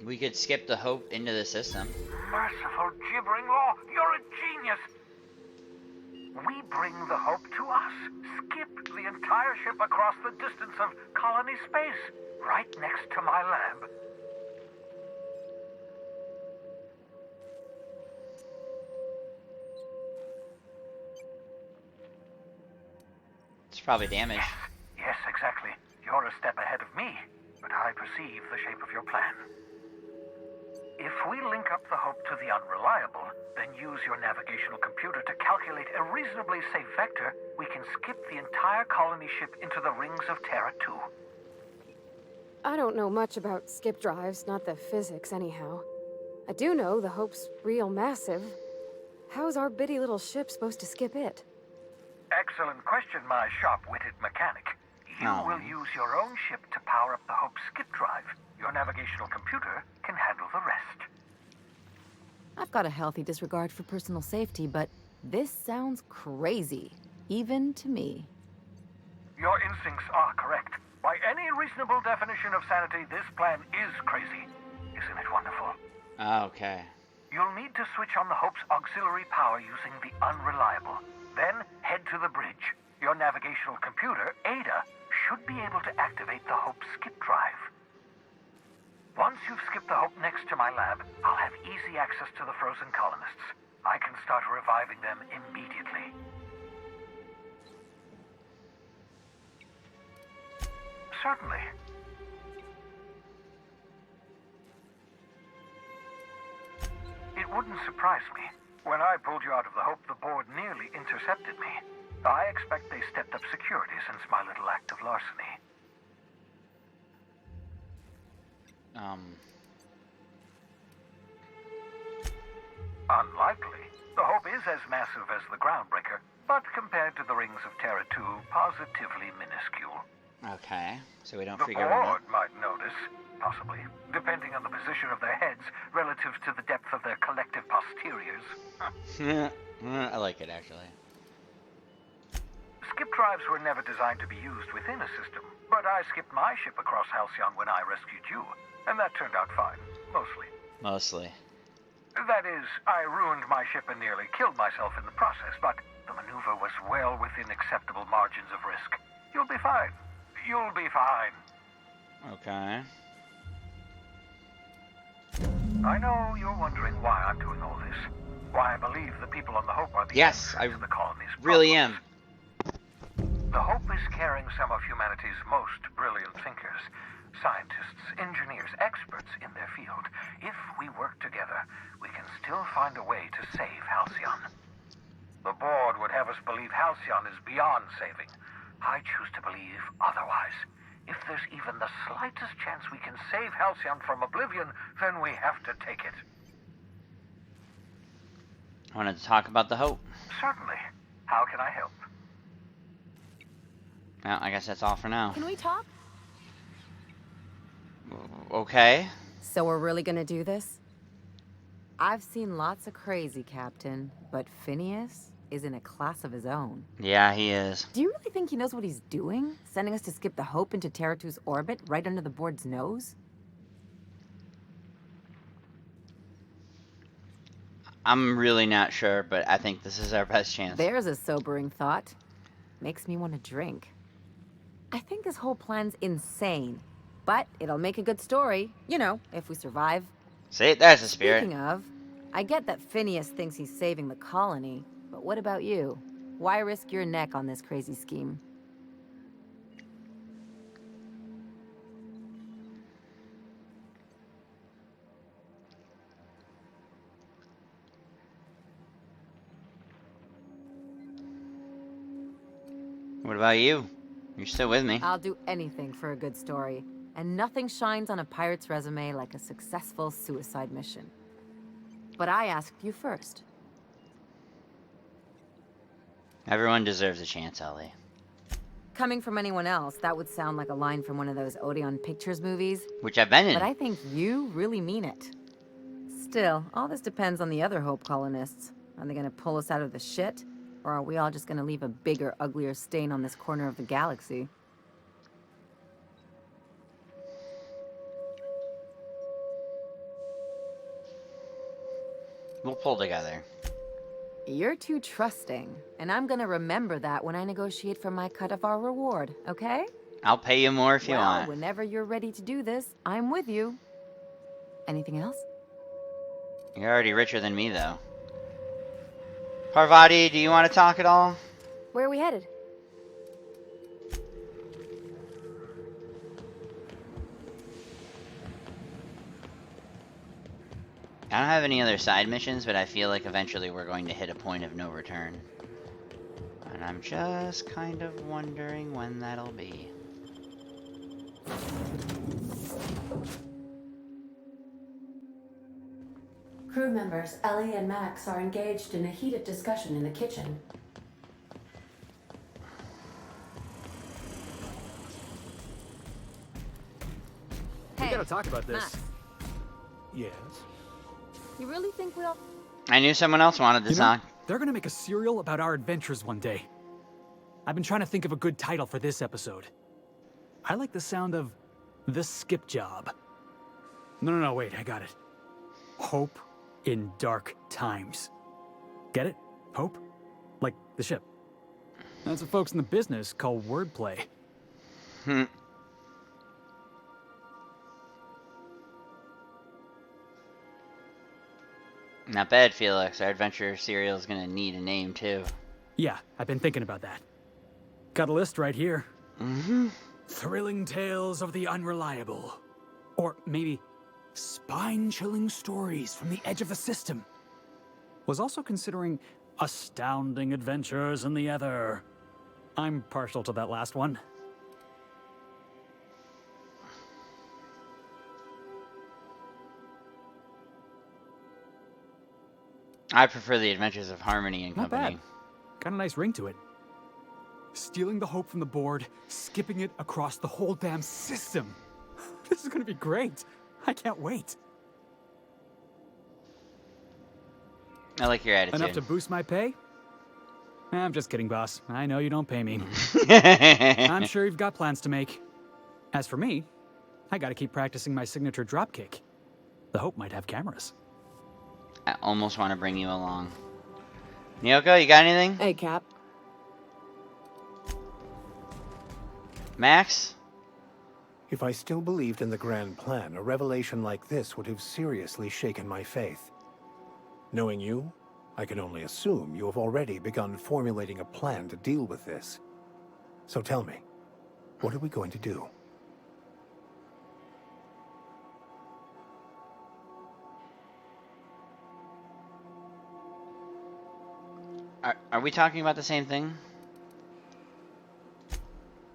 We could skip the Hope into the system. Merciful gibbering law, you're a genius! We bring the Hope to us. Skip the entire ship across the distance of colony space, right next to my lab. It's probably damaged. Yes, exactly. You're a step ahead of me, but I perceive the shape of your plan. If we link up the Hope to the Unreliable, then use your navigational computer to calculate a reasonably safe vector, we can skip the entire colony ship into the rings of Terra 2. I don't know much about skip drives, not the physics anyhow. I do know the Hope's real massive. How's our bitty little ship supposed to skip it? Excellent question, my sharp-witted mechanic. You will use your own ship to power up the Hope's skip drive. Your navigational computer can handle the rest. I've got a healthy disregard for personal safety, but this sounds crazy, even to me. Your instincts are correct. By any reasonable definition of sanity, this plan is crazy. Isn't it wonderful? Okay. You'll need to switch on the Hope's auxiliary power using the unreliable. Then head to the bridge. Your navigational computer, Ada, should be able to activate the Hope's skip drive. Once you've skipped the Hope next to my lab, I'll have easy access to the frozen colonists. I can start reviving them immediately. Certainly. It wouldn't surprise me. When I pulled you out of the Hope, the board nearly intercepted me. I expect they stepped up security since my little act of larceny. Unlikely. The Hope is as massive as the Groundbreaker, but compared to the rings of Terra 2, positively minuscule. Okay, so we don't The freak everyone board might notice, possibly, depending on the position of their heads relative to the depth of their collective posteriors. I like it, actually. Skip drives were never designed to be used within a system, but I skipped my ship across Halcyon when I rescued you, and that turned out fine, mostly. Mostly. That is, I ruined my ship and nearly killed myself in the process, but the maneuver was well within acceptable margins of risk. You'll be fine. You'll be fine. Okay. I know you're wondering why I'm doing all this. Why I believe the people on the Hope are the Yes, I to the colony's really am. The Hope is carrying some of humanity's most brilliant thinkers. Scientists, engineers, experts in their field. If we work together, we can still find a way to save Halcyon. The board would have us believe Halcyon is beyond saving. I choose to believe otherwise. If there's even the slightest chance we can save Halcyon from oblivion, then we have to take it. I wanted to talk about the Hope. Certainly. How can I help? Well, I guess that's all for now. Can we talk? Okay. So we're really gonna do this? I've seen lots of crazy, Captain, but Phineas is in a class of his own. Yeah, he is. Do you really think he knows what he's doing? Sending us to skip the Hope into Terra 2's orbit right under the board's nose? I'm really not sure, but I think this is our best chance. There's a sobering thought. Makes me want to drink. I think this whole plan's insane, but it'll make a good story, you know, if we survive. See, there's the spirit. Speaking of, I get that Phineas thinks he's saving the colony, but what about you? Why risk your neck on this crazy scheme? What about you? You're still with me. I'll do anything for a good story, and nothing shines on a pirate's resume like a successful suicide mission. But I asked you first. Everyone deserves a chance, Ellie. Coming from anyone else, that would sound like a line from one of those Odeon Pictures movies. Which I've been in. But I think you really mean it. Still, all this depends on the other Hope colonists. Are they gonna pull us out of the shit? Or are we all just gonna leave a bigger, uglier stain on this corner of the galaxy? We'll pull together. You're too trusting, and I'm gonna remember that when I negotiate for my cut of our reward, okay? I'll pay you more if you want. Whenever you're ready to do this, I'm with you. Anything else? You're already richer than me, though. Parvati, do you want to talk at all? Where are we headed? I don't have any other side missions, but I feel like eventually we're going to hit a point of no return. And I'm just kind of wondering when that'll be. Crew members, Ellie and Max, are engaged in a heated discussion in the kitchen. We gotta talk about this. Max. Yes. You really think we all... I knew someone else wanted this on. They're gonna make a serial about our adventures one day. I've been trying to think of a good title for this episode. I like the sound of The Skip Job. No, wait, I got it. Hope in Dark Times. Get it? Hope? Like the ship. That's what folks in the business call wordplay. Not bad, Felix. Our adventure serial is gonna need a name, too. Yeah, I've been thinking about that. Got a list right here. Thrilling Tales of the Unreliable. Or maybe Spine-Chilling Stories from the Edge of the System. Was also considering Astounding Adventures in the Ether. I'm partial to that last one. I prefer the Adventures of Harmony and Not Company. bad. Got a nice ring to it. Stealing the hope from the board, skipping it across the whole damn system. This is gonna be great. I can't wait. I like your attitude. Enough to boost my pay? I'm just kidding, boss. I know you don't pay me. I'm sure you've got plans to make. As for me, I gotta keep practicing my signature dropkick. The Hope might have cameras. I almost want to bring you along. Nyoko, you got anything? Hey, Cap. Max? If I still believed in the grand plan, a revelation like this would have seriously shaken my faith. Knowing you, I can only assume you have already begun formulating a plan to deal with this. So tell me, what are we going to do? Are we talking about the same thing?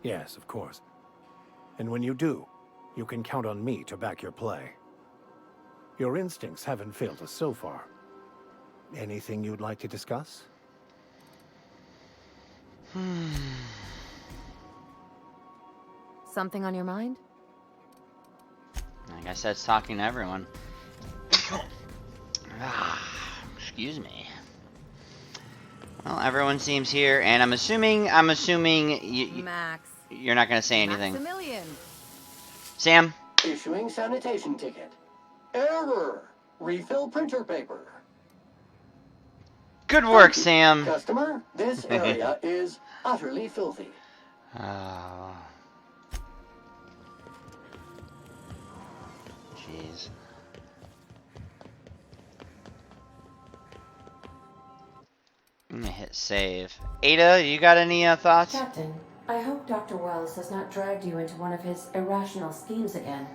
Yes, of course. And when you do, you can count on me to back your play. Your instincts haven't failed us so far. Anything you'd like to discuss? Something on your mind? I guess that's talking to everyone. Excuse me. Well, everyone seems here, and I'm assuming Max. You're not gonna say anything. Maximilian. Sam? Issuing sanitation ticket. Error. Refill printer paper. Good work, Sam. Customer, this area is utterly filthy. Oh. Jeez. I'm gonna hit save. Ada, you got any thoughts? Captain, I hope Dr. Wells has not dragged you into one of his irrational schemes again.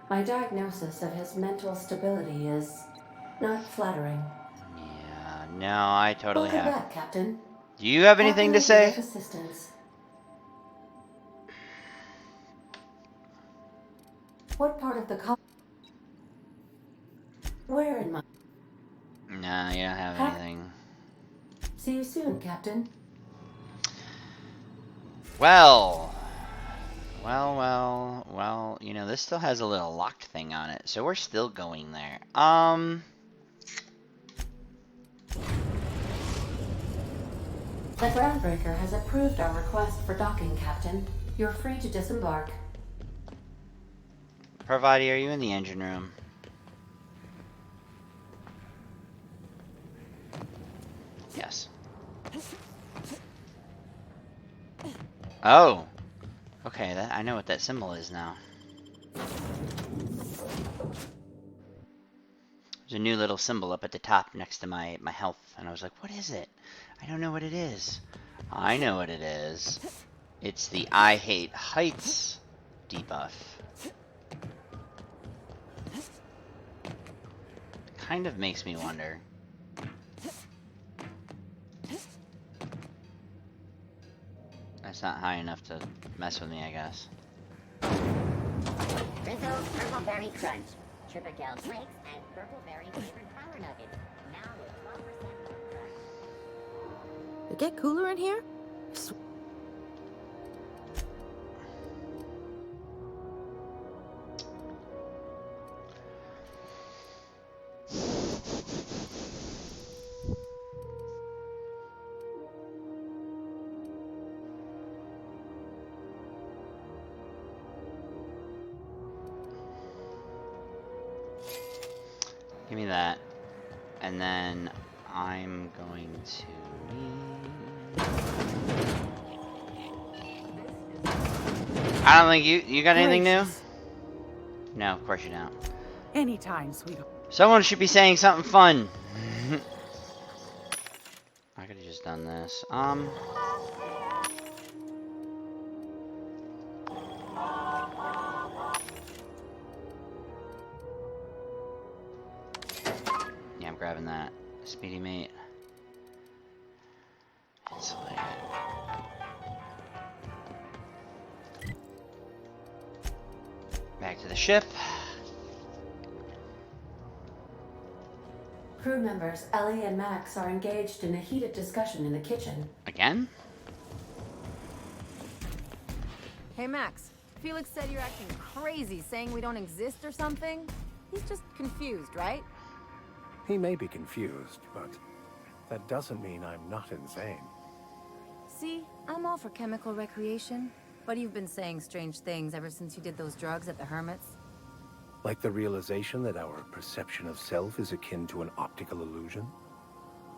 My diagnosis of his mental stability is not flattering. Yeah, no, I totally Welcome have. back, Captain. Do you have anything to say? Assistance. What part of the Where in my... No, you don't have anything. See you soon, Captain. Well, you know, this still has a little locked thing on it, so we're still going there. The groundbreaker has approved our request for docking, Captain. You're free to disembark. Parvati, are you in the engine room? Yes. Oh! Okay, I know what that symbol is now. There's a new little symbol up at the top next to my health, and I was like, what is it? I don't know what it is. I know what it is. It's the I Hate Heights debuff. Kind of makes me wonder. That's not high enough to mess with me, I guess. Drizzle, purple berry crunch, triple gel flakes, and purple berry flavored power nuggets. Now with 12%. It get cooler in here? Give me that. And then I'm going to need... I don't think you got anything new? No, of course you don't. Anytime, sweetheart. Someone should be saying something fun. I could have just done this. Yeah, I'm grabbing that. Speedy mate. Insulated. Back to the ship. Crew members Ellie and Max are engaged in a heated discussion in the kitchen. Again? Hey, Max. Felix said you're acting crazy, saying we don't exist or something. He's just confused, right? He may be confused, but that doesn't mean I'm not insane. See, I'm all for chemical recreation, but you've been saying strange things ever since you did those drugs at the Hermit's. Like the realization that our perception of self is akin to an optical illusion?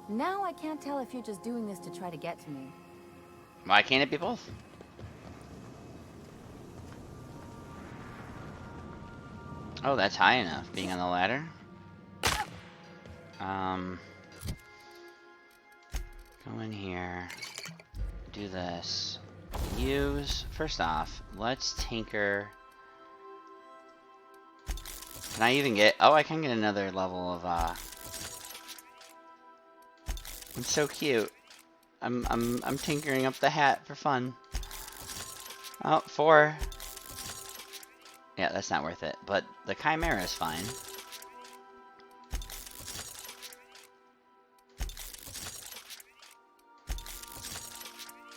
Now I can't tell if you're just doing this to try to get to me. Why can't it be both? Oh, that's high enough, being on the ladder. Go in here. Do this. Use, first off, let's tinker. Can I even get, oh, I can get another level of, it's so cute. I'm tinkering up the hat for fun. Oh, 4. Yeah, that's not worth it, but the Chimera is fine.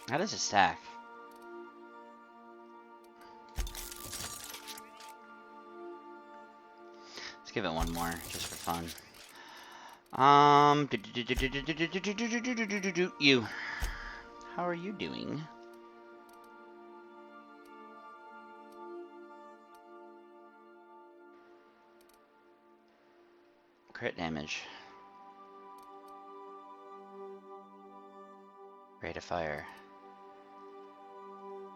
How does it stack? Let's give it one more, just for fun. You. How are you doing? Crit damage. Rate of fire.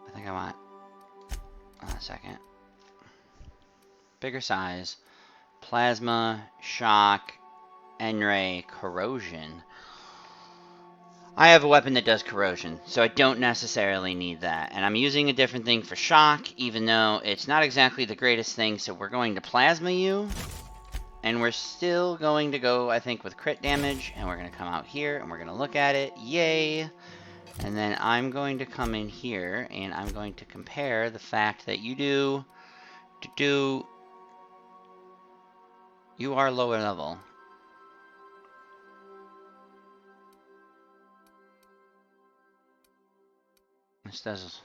I think I want a second. Bigger size. Plasma, shock, N-ray, corrosion. I have a weapon that does corrosion, so I don't necessarily need that. And I'm using a different thing for shock, even though it's not exactly the greatest thing, so we're going to plasma you. And we're still going to go, I think, with crit damage, and we're going to come out here, and we're going to look at it. Yay! And then I'm going to come in here, and I'm going to compare the fact that you you are lower level. This does...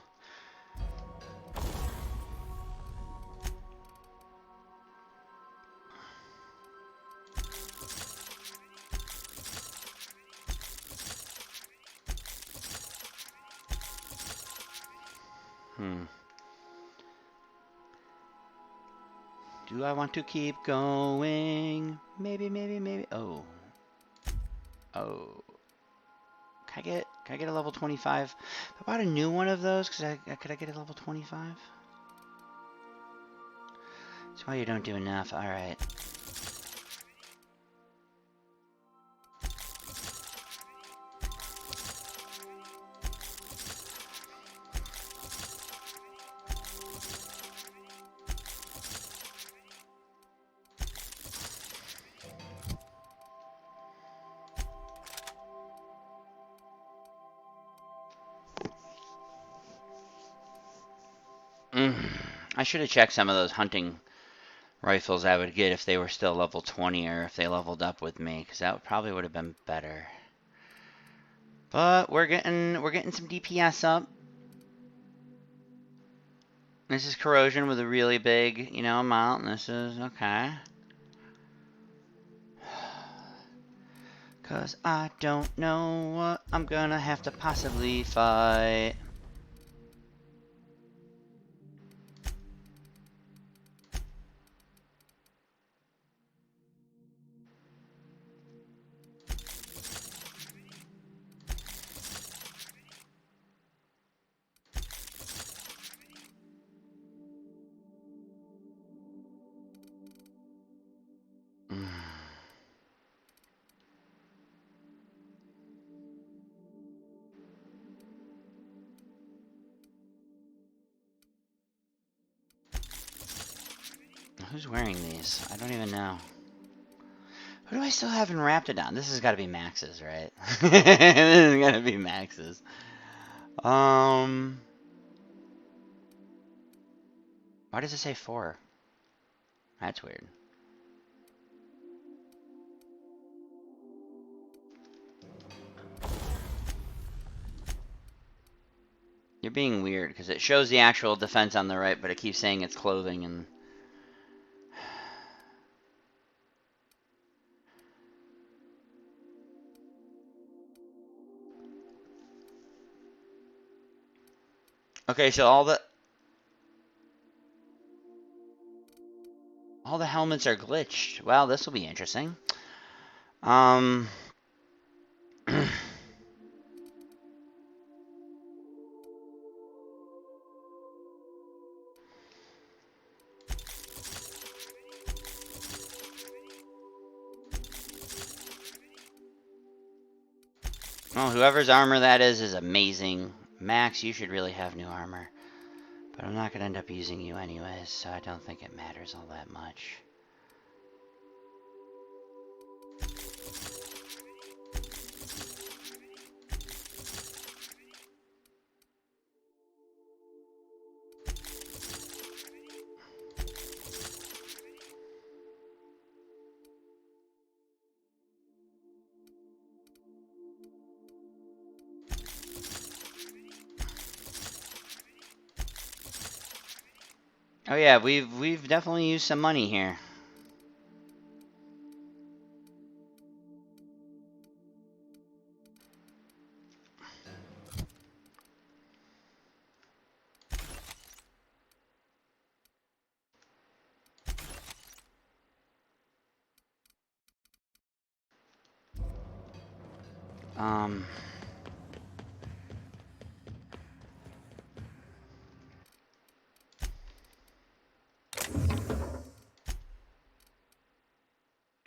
Do I want to keep going? Maybe, maybe, maybe. Oh. Oh. Can I get a level 25? I bought a new one of those, could I get a level 25? That's why you don't do enough. Alright. I should have checked some of those hunting rifles I would get if they were still level 20 or if they leveled up with me, because that probably would have been better. But we're getting some DPS up. This is corrosion with a really big, you know, amount, and this is okay. Cause I don't know what I'm gonna have to possibly fight. Who's wearing these? I don't even know. Who do I still have in Raptidon? This has got to be Max's, right? This has got to be Max's. Why does it say 4? That's weird. You're being weird because it shows the actual defense on the right, but it keeps saying it's clothing and. Okay, so all the helmets are glitched. Well, this will be interesting. Well, whoever's armor that is amazing. Max, you should really have new armor. But I'm not going to end up using you anyways, so I don't think it matters all that much. Oh yeah, we've definitely used some money here.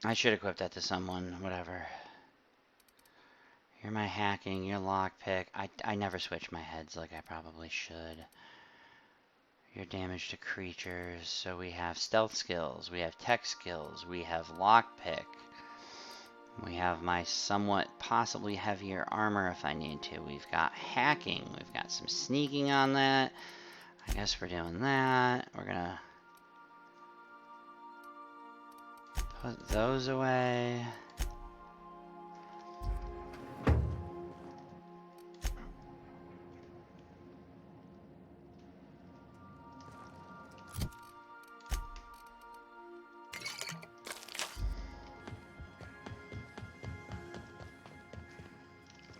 I should equip that to someone, whatever. You're my hacking, you're lockpick. I never switch my heads like I probably should. Your damage to creatures, so we have stealth skills, we have tech skills, we have lockpick. We have my somewhat possibly heavier armor if I need to. We've got hacking, we've got some sneaking on that. I guess we're doing that. We're gonna put those away.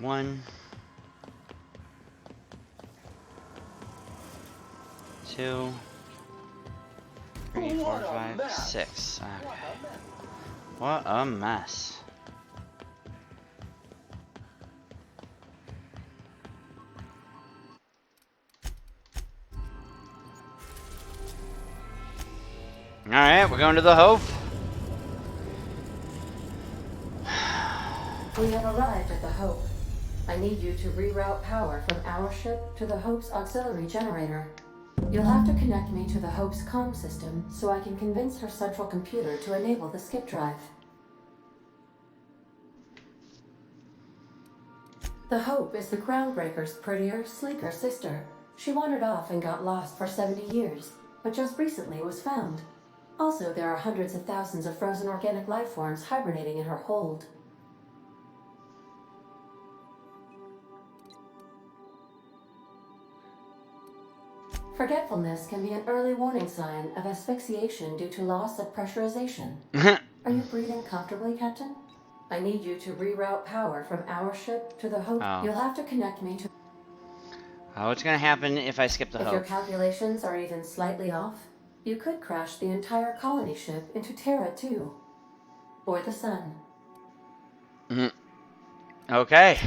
One, 2, 3, 4, 5, 6. Okay. What a mess. Alright, we're going to the Hope. We have arrived at the Hope. I need you to reroute power from our ship to the Hope's auxiliary generator. You'll have to connect me to the Hope's comm system so I can convince her central computer to enable the skip drive. The Hope is the Groundbreaker's prettier, sleeker sister. She wandered off and got lost for 70 years, but just recently was found. Also, there are hundreds of thousands of frozen organic life forms hibernating in her hold. Forgetfulness can be an early warning sign of asphyxiation due to loss of pressurization. Are you breathing comfortably, Captain? I need you to reroute power from our ship to the Hope. Oh. You'll have to connect me to... Oh, what's gonna happen if I skip the If your Hope? calculations are even slightly off, you could crash the entire colony ship into Terra too. Or the sun. Okay.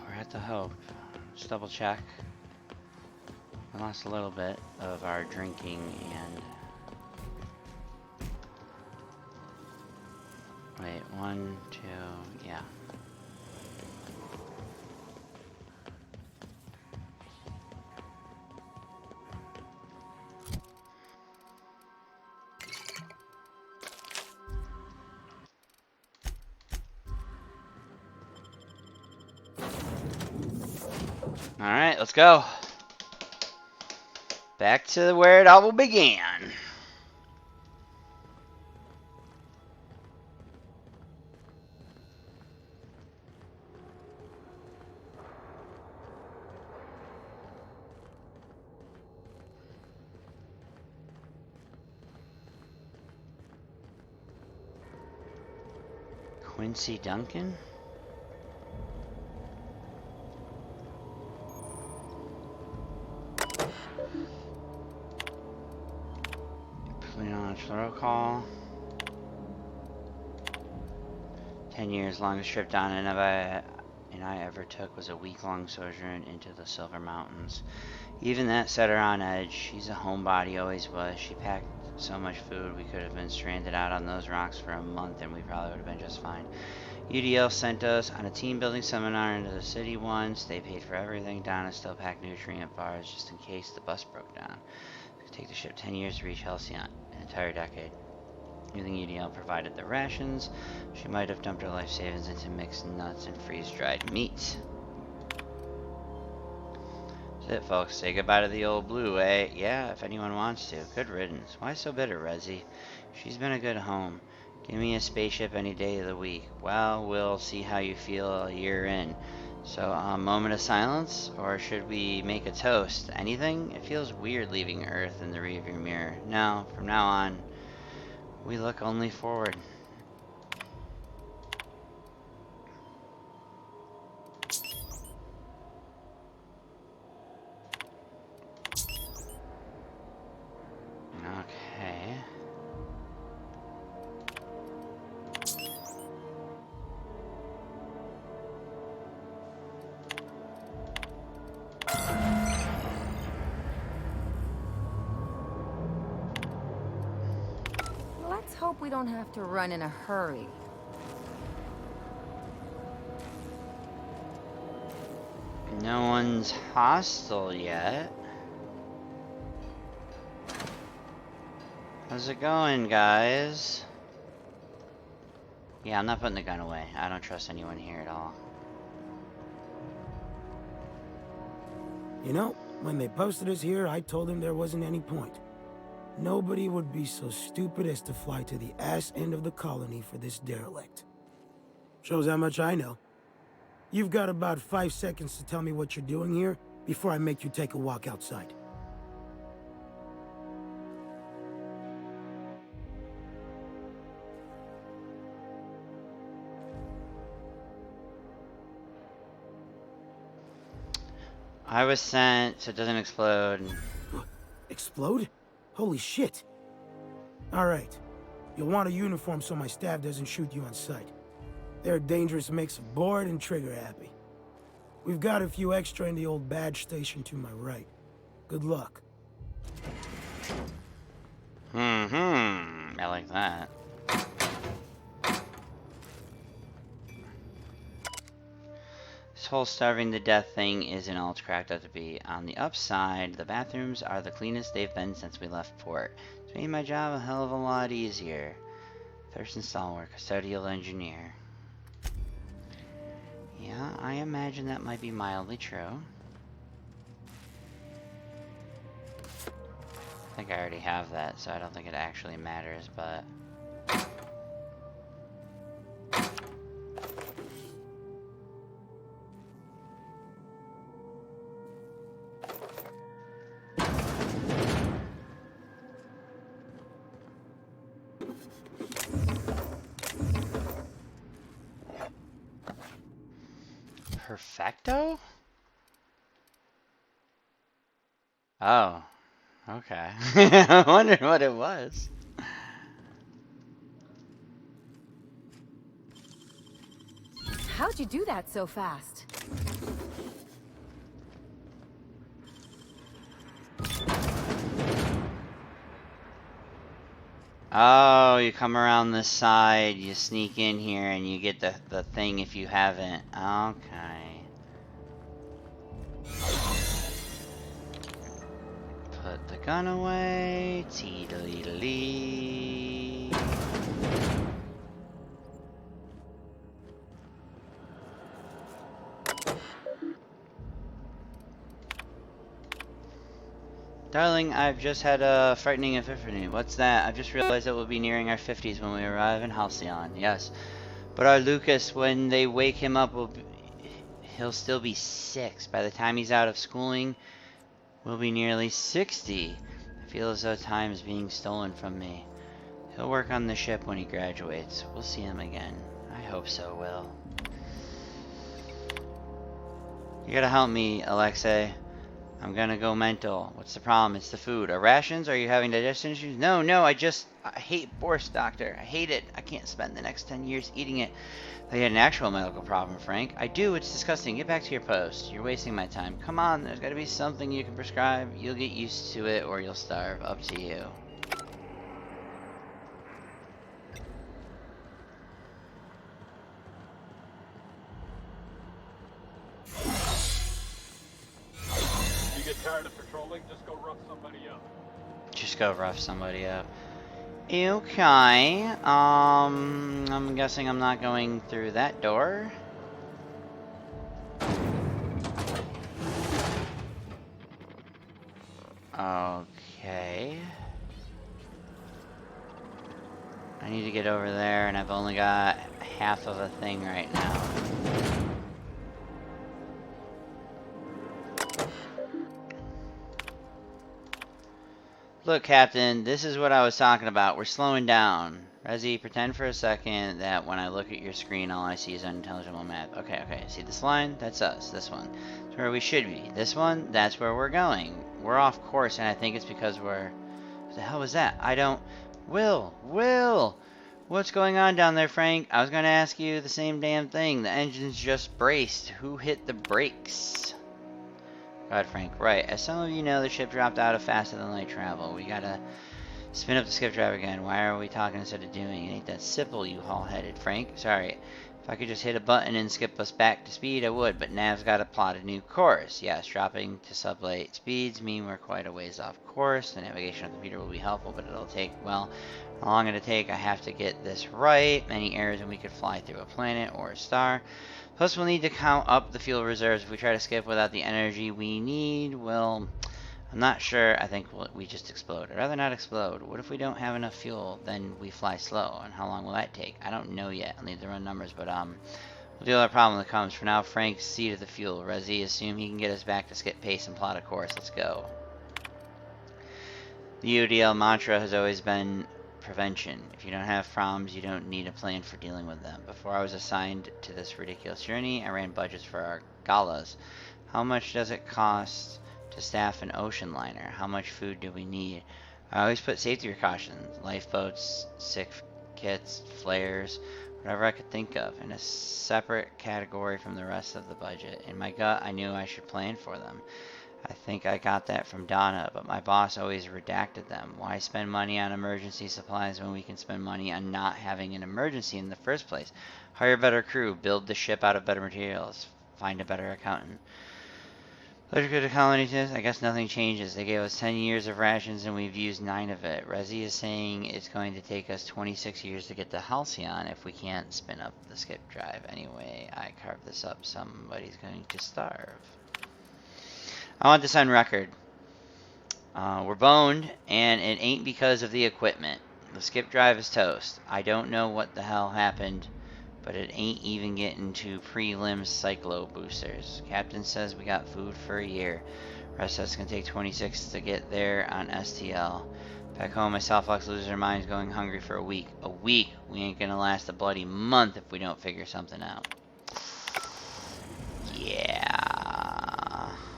We're at the Hope. Just double check. We lost a little bit of our drinking and... Wait, 1, 2, yeah. Alright, let's go. Back to where it all began. Quincy Duncan? Putting on a protocol. 10 years, longest trip down and I ever took was a week-long sojourn into the Silver Mountains. Even that set her on edge. She's a homebody, always was. She packed so much food we could have been stranded out on those rocks for a month and we probably would have been just fine. UDL sent us on a team-building seminar into the city once. They paid for everything. Donna still packed nutrient bars just in case the bus broke down. It could take the ship 10 years to reach Halcyon, an entire decade. Using UDL provided the rations. She might have dumped her life savings into mixed nuts and freeze-dried meat. That's it, folks. Say goodbye to the old blue, eh? Yeah, if anyone wants to. Good riddance. Why so bitter, Resi? She's been a good home. Give me a spaceship any day of the week. Well, we'll see how you feel a year in. So, a moment of silence? Or should we make a toast? Anything? It feels weird leaving Earth in the rearview mirror. No, from now on, we look only forward. Okay. Let's hope we don't have to run in a hurry. No one's hostile yet. How's it going, guys? Yeah, I'm not putting the gun away. I don't trust anyone here at all. You know, when they posted us here, I told them there wasn't any point. Nobody would be so stupid as to fly to the ass end of the colony for this derelict. Shows how much I know. You've got about 5 seconds to tell me what you're doing here before I make you take a walk outside. I was sent so it doesn't explode. Explode? Holy shit. Alright. You'll want a uniform so my staff doesn't shoot you on sight. They're a dangerous mix of bored and trigger happy. We've got a few extra in the old badge station to my right. Good luck. I like that. This whole starving to death thing isn't all it's cracked up to be. On the upside, the bathrooms are the cleanest they've been since we left port. It's made my job a hell of a lot easier. Thurston Stalwart, custodial engineer. Yeah, I imagine that might be mildly true. I think I already have that, so I don't think it actually matters, but... Perfecto? Oh, okay. I wondered what it was. How'd you do that so fast? Oh, you come around this side, you sneak in here, and you get the thing if you haven't. Okay. Put the gun away. Tee-dee-dee-dee. Darling, I've just had a frightening epiphany. What's that? I've just realized that we'll be nearing our 50s when we arrive in Halcyon. Yes. But our Lucas, when they wake him up, he'll still be 6. By the time he's out of schooling, we'll be nearly 60. I feel as though time is being stolen from me. He'll work on the ship when he graduates. We'll see him again. I hope so, Will. You gotta help me, Alexei. I'm gonna go mental. What's the problem? It's the food. Are rations? Are you having digestion issues? No, I hate borscht, Doctor. I hate it. I can't spend the next 10 years eating it. They had an actual medical problem, Frank. I do. It's disgusting. Get back to your post. You're wasting my time. Come on. There's gotta be something you can prescribe. You'll get used to it or you'll starve. Up to you. Tired of patrolling? Just go rough somebody up. Just go rough somebody up. Okay. I'm guessing I'm not going through that door. Okay. I need to get over there, and I've only got half of a thing right now. Look, Captain, this is what I was talking about. We're slowing down. Resi, pretend for a second that when I look at your screen, all I see is an unintelligible map. Okay. See this line? That's us. This one. That's where we should be. This one? That's where we're going. We're off course, and I think it's because we're... What the hell was that? I don't... Will! What's going on down there, Frank? I was going to ask you the same damn thing. The engine's just braced. Who hit the brakes? God, Frank, right. As some of you know, the ship dropped out of faster than light travel. We gotta spin up the skip drive again. Why are we talking instead of doing? It ain't that simple, you hall-headed Frank. Sorry. If I could just hit a button and skip us back to speed, I would, but Nav's gotta plot a new course. Yes, dropping to sublight speeds mean we're quite a ways off course. The navigation of the computer will be helpful, but it'll take, well, how long it'll take? I have to get this right. Many errors and we could fly through a planet or a star. Plus, we'll need to count up the fuel reserves if we try to skip without the energy we need. Well, I'm not sure. I think we just explode. I'd rather not explode. What if we don't have enough fuel? Then we fly slow. And how long will that take? I don't know yet. I'll need to run numbers, but we'll deal with that problem that comes. For now, Frank, see to the fuel. Resi, assume he can get us back to skip pace and plot a course. Let's go. The UDL mantra has always been prevention. If you don't have problems, you don't need a plan for dealing with them. Before I was assigned to this ridiculous journey, I ran budgets for our galas. How much does it cost to staff an ocean liner? How much food do we need? I always put safety precautions, lifeboats, sick kits, flares, whatever I could think of, in a separate category from the rest of the budget. In my gut, I knew I should plan for them. I think I got that from Donna, but my boss always redacted them. Why spend money on emergency supplies when we can spend money on not having an emergency in the first place? Hire a better crew, build the ship out of better materials, find a better accountant. Let's go to colony test. I guess nothing changes. They gave us 10 years of rations and we've used 9 of it. Resi is saying it's going to take us 26 years to get to Halcyon if we can't spin up the skip drive. Anyway, I carved this up. Somebody's going to starve. I want this on record. We're boned, and it ain't because of the equipment. The skip drive is toast. I don't know what the hell happened, but it ain't even getting to prelim cyclo boosters. Captain says we got food for a year. Rest of us can take 26 to get there on STL. Back home, my Southfox loses her mind going hungry for a week. A week? We ain't gonna last a bloody month if we don't figure something out. Yeah.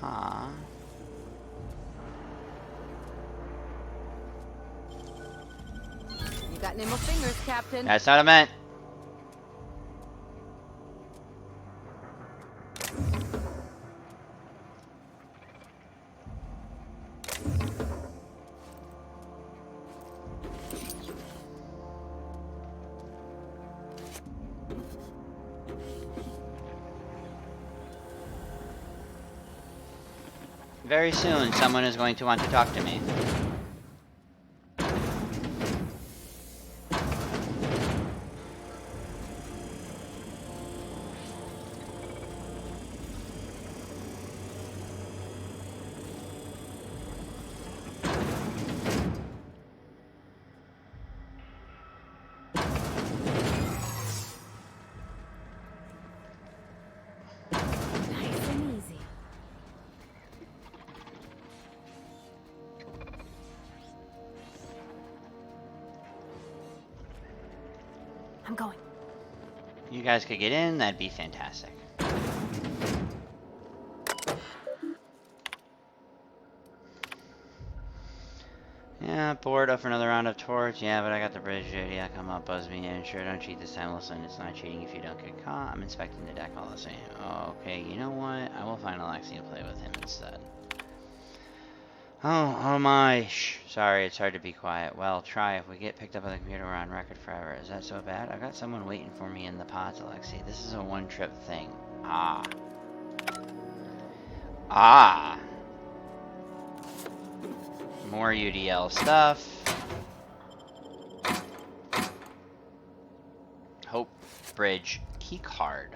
Huh. You got nimble fingers, Captain. That's not what I meant. Very soon, someone is going to want to talk to me. Nice and easy. I'm going. You guys could get in, that'd be fantastic. Yeah, bored up for another round of torch. Yeah, but I got the bridge duty. Yeah, come up, buzz me in. Sure, don't cheat this time. Listen, it's not cheating if you don't get caught. I'm inspecting the deck all the same. Okay, you know what? I will find Alexi to play with him instead. Oh my. Shh. Sorry, it's hard to be quiet. Well, try. If we get picked up on the computer, we're on record forever. Is that so bad? I've got someone waiting for me in the pods, Alexi. This is a one-trip thing. Ah. Ah. More UDL stuff. Hope Bridge keycard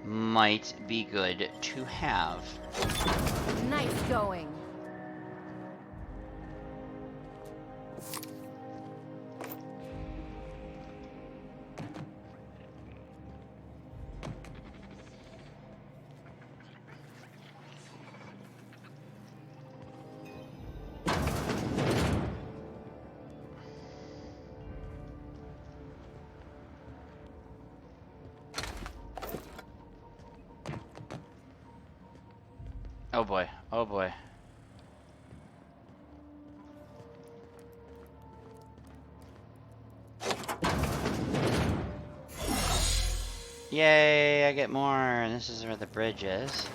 might be good to have. Nice going. Oh boy, oh boy. Yay, I get more, and this is where the bridge is.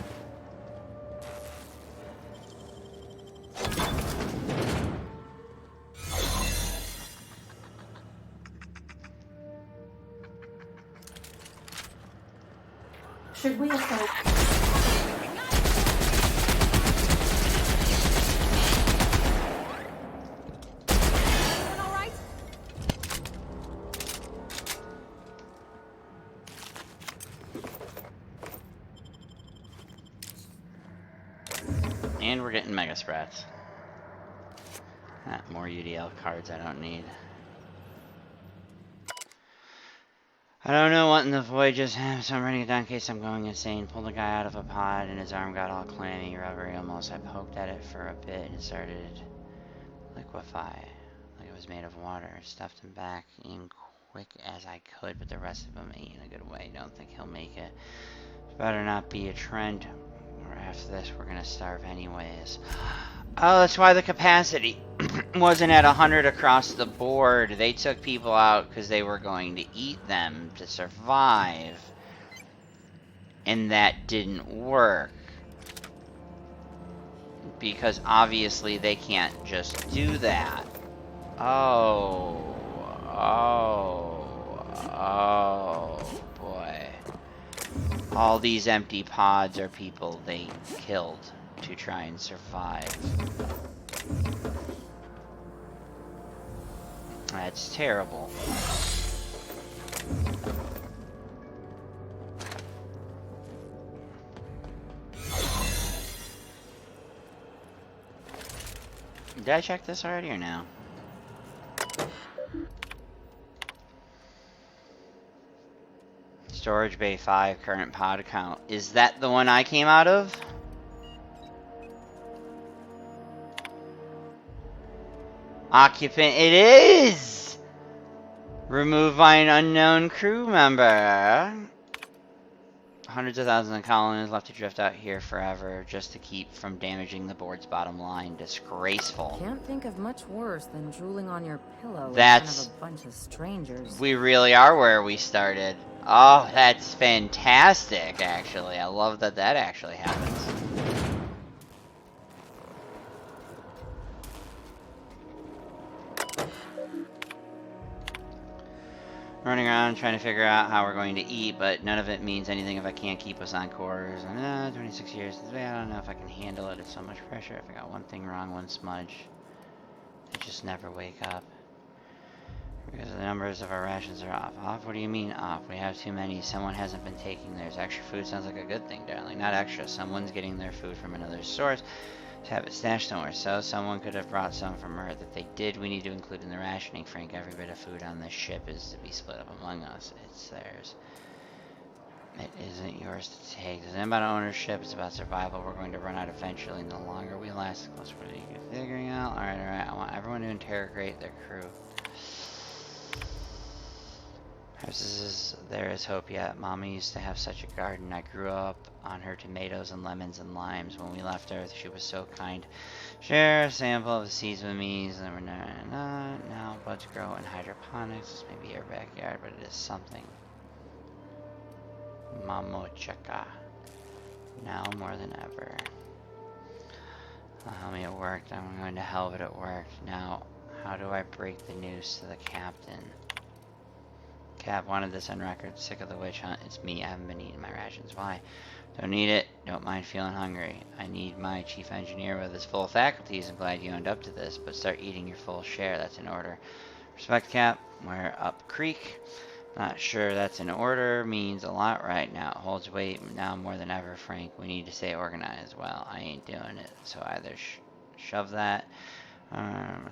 Should we assign... And we're getting Mega Sprats. More UDL cards I don't need. I don't know what in the void just happened, so I'm running it down in case I'm going insane. Pulled a guy out of a pod and his arm got all clammy, rubbery almost. I poked at it for a bit and it started liquefy, like it was made of water. Stuffed him back in quick as I could, but the rest of him ain't in a good way. Don't think he'll make it. Better not be a trend. Or after this, we're gonna starve anyways. Oh, that's why the capacity wasn't at 100 across the board. They took people out because they were going to eat them to survive. And that didn't work. Because obviously they can't just do that. Oh. Boy. All these empty pods are people they killed to try and survive. That's terrible. Did I check this already or no? Storage bay 5, current pod count. Is that the one I came out of? Occupant, it is! Removed by an unknown crew member. Hundreds of thousands of colonists left to drift out here forever just to keep from damaging the board's bottom line. Disgraceful. Can't think of much worse than drooling on your pillow That's... in front of a bunch of strangers. We really are where we started. Oh, that's fantastic, actually. I love that that actually happens. Running around trying to figure out how we're going to eat, but none of it means anything if I can't keep us on course. 26 years. I don't know if I can handle it. It's so much pressure. If I got one thing wrong, one smudge, I just never wake up. Because the numbers of our rations are off. Off? What do you mean off? We have too many. Someone hasn't been taking theirs. Extra food sounds like a good thing, darling. Not extra. Someone's getting their food from another source to have it stashed somewhere. So someone could have brought some from Earth. If they did, we need to include in the rationing, Frank. Every bit of food on this ship is to be split up among us. It's theirs. It isn't yours to take. This isn't about ownership. It's about survival. We're going to run out eventually. The longer we last, the closer we're figuring out. Alright, alright. I want everyone to interrogate their crew. There is hope yet. Mama used to have such a garden. I grew up on her tomatoes and lemons and limes. When we left Earth, she was so kind. Share a sample of the seeds with me. Now buds grow in hydroponics. This may be your backyard, but it is something. Mamochaka. Now more than ever. Tell me it worked. I'm going to hell, but it worked. Now, how do I break the news to the captain? Cap wanted this on record. Sick of the witch hunt. It's me. I haven't been eating my rations. Why? Don't need it. Don't mind feeling hungry. I need my chief engineer with his full faculties. I'm glad you owned up to this, but start eating your full share. That's in order. Respect, Cap. We're up creek. Not sure that's in order. Means a lot right now. It holds weight now more than ever, Frank. We need to stay organized. Well, I ain't doing it. So either shove that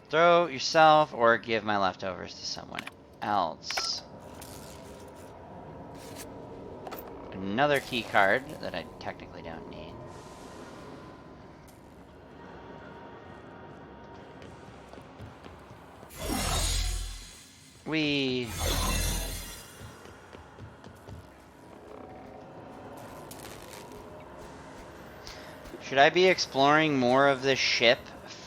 throw yourself or give my leftovers to someone else. Another key card that I technically don't need. Should I be exploring more of this ship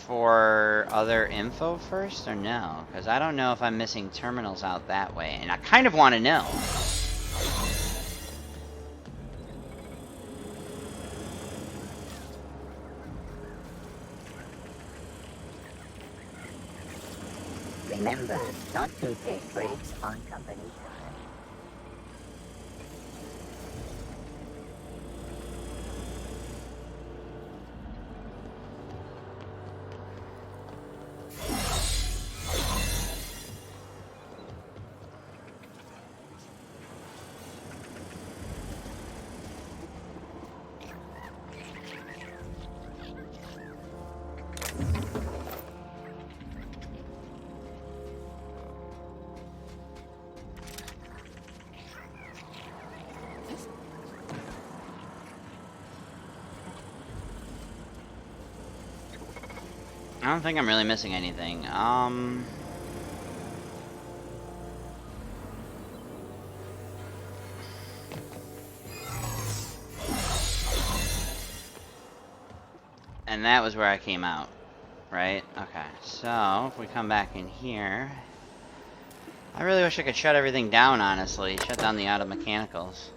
for other info first or no? Because I don't know if I'm missing terminals out that way, and I kind of want to know. Remember not to take breaks on company time. I don't think I'm really missing anything. And that was where I came out, right? Okay, so if we come back in here, I really wish I could shut everything down, honestly. Shut down the auto mechanicals.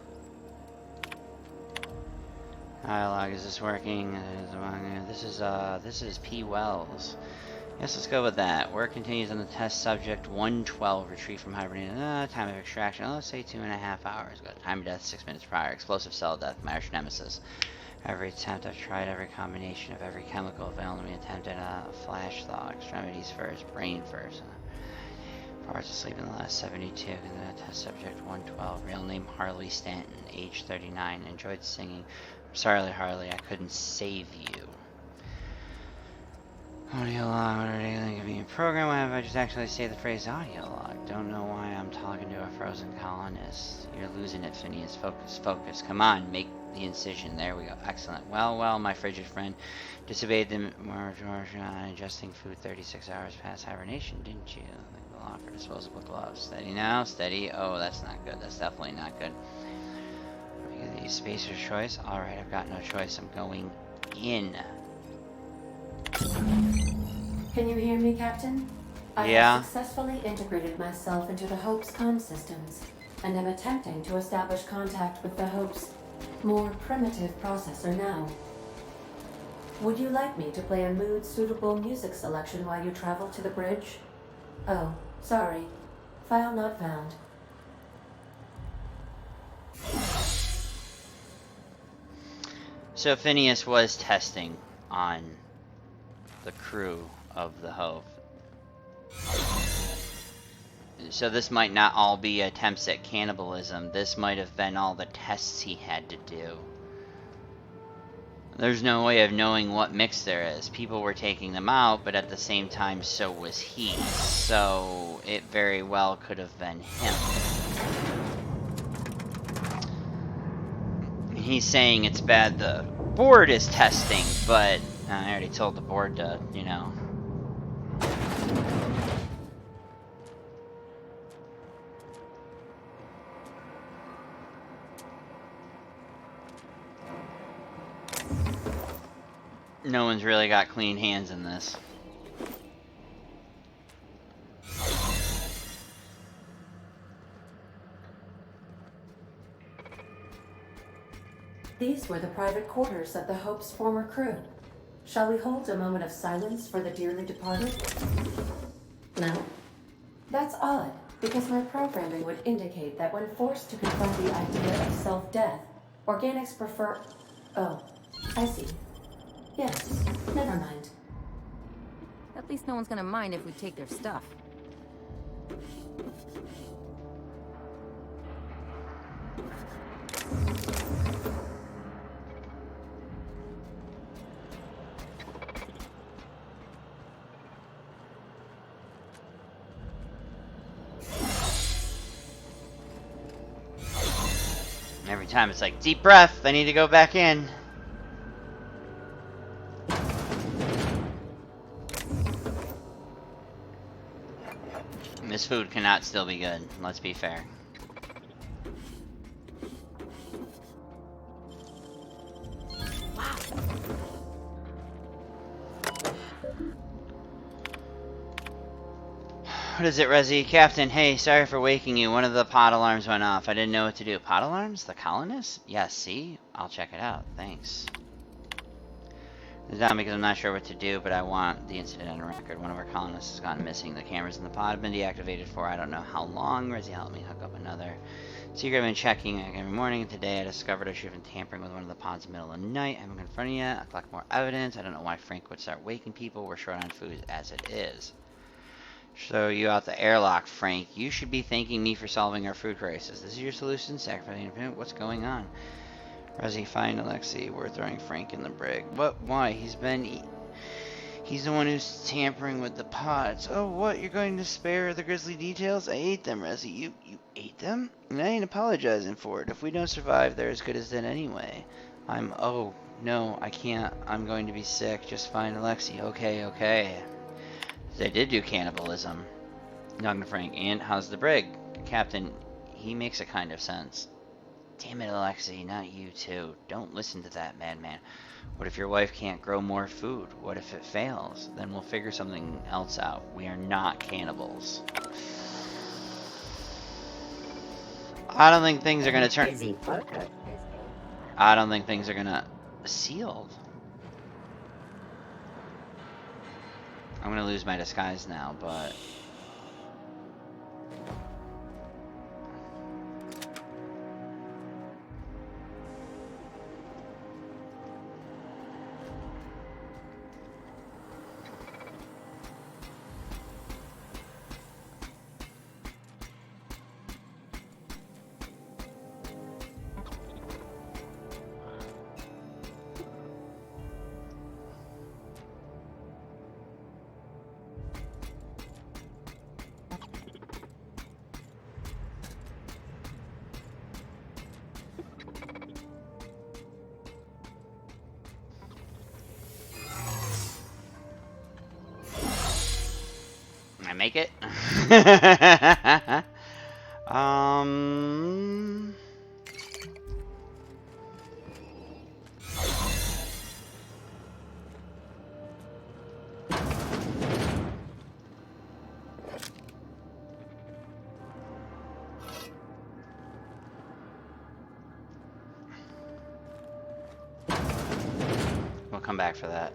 Dialogue, is this working? This is P. Wells. Yes, let's go with that. Work continues on the test subject 112. Retrieve from hibernation. Time of extraction. Let's say 2.5 hours. Good. Time of death 6 minutes prior. Explosive cell death. My arch nemesis. Every attempt I've tried, every combination of every chemical available to me. Attempted a flash thaw. Extremities first. Brain first. Parts asleep in the last 72. Test subject 112. Real name Harley Stanton. Age 39. Enjoyed singing. Sorry, Harley, I couldn't save you. Audio log, what are they going to be a program? Why have I just actually say the phrase audio log? Don't know why I'm talking to a frozen colonist. You're losing it, Phineas. Focus, focus. Come on, make the incision. There we go. Excellent. Well, my frigid friend disobeyed the ingesting food 36 hours past hibernation, didn't you? They will offer disposable gloves. Steady now, steady. Oh, that's not good. That's definitely not good. The spacer's choice. Alright, I've got no choice. I'm going in. Can you hear me, Captain? I have successfully integrated myself into the Hope's comm systems, and am attempting to establish contact with the Hope's more primitive processor now. Would you like me to play a mood-suitable music selection while you travel to the bridge? Oh, sorry. File not found. So Phineas was testing on the crew of the Hope. So this might not all be attempts at cannibalism. This might have been all the tests he had to do. There's no way of knowing what mix there is. People were taking them out, but at the same time, so was he. So it very well could have been him. He's saying it's bad the board is testing, but I already told the board to, you know. No one's really got clean hands in this. These were the private quarters of the Hope's former crew. Shall we hold a moment of silence for the dearly departed? No? That's odd, because my programming would indicate that when forced to confront the idea of self-death, organics prefer... Oh, I see. Yes, never mind. At least no one's gonna mind if we take their stuff. Every time it's like, deep breath, I need to go back in. This food cannot still be good, let's be fair. What is it, Resi? Captain, hey, sorry for waking you. One of the pod alarms went off. I didn't know what to do. Pod alarms? The colonists? Yes, see? I'll check it out. Thanks. It's down because I'm not sure what to do, but I want the incident on record. One of our colonists has gone missing. The cameras in the pod have been deactivated for I don't know how long. Resi helped me hook up another. Secret, I've been checking every morning. Today I discovered I should have been tampering with one of the pods in the middle of the night. I haven't confronted yet. I'll collect more evidence. I don't know why Frank would start waking people. We're short on food as it is. So you out the airlock, Frank. You should be thanking me for solving our food crisis. This is your solution? Sacrificing independent? What's going on? Resi, find Alexei. We're throwing Frank in the brig. What? Why? He's the one who's tampering with the pods. Oh, what? You're going to spare the grisly details? I ate them, Resi. You ate them? And I ain't apologizing for it. If we don't survive, they're as good as dead anyway. Oh, no, I can't. I'm going to be sick. Just find Alexei. Okay. They did do cannibalism. Dr. Frank, and how's the brig? Captain, he makes a kind of sense. Damn it, Alexei, not you too. Don't listen to that madman. What if your wife can't grow more food? What if it fails? Then we'll figure something else out. We are not cannibals. I don't think things are gonna turn... I don't think things are gonna... Sealed? I'm gonna lose my disguise now, but... make it. We'll come back for that.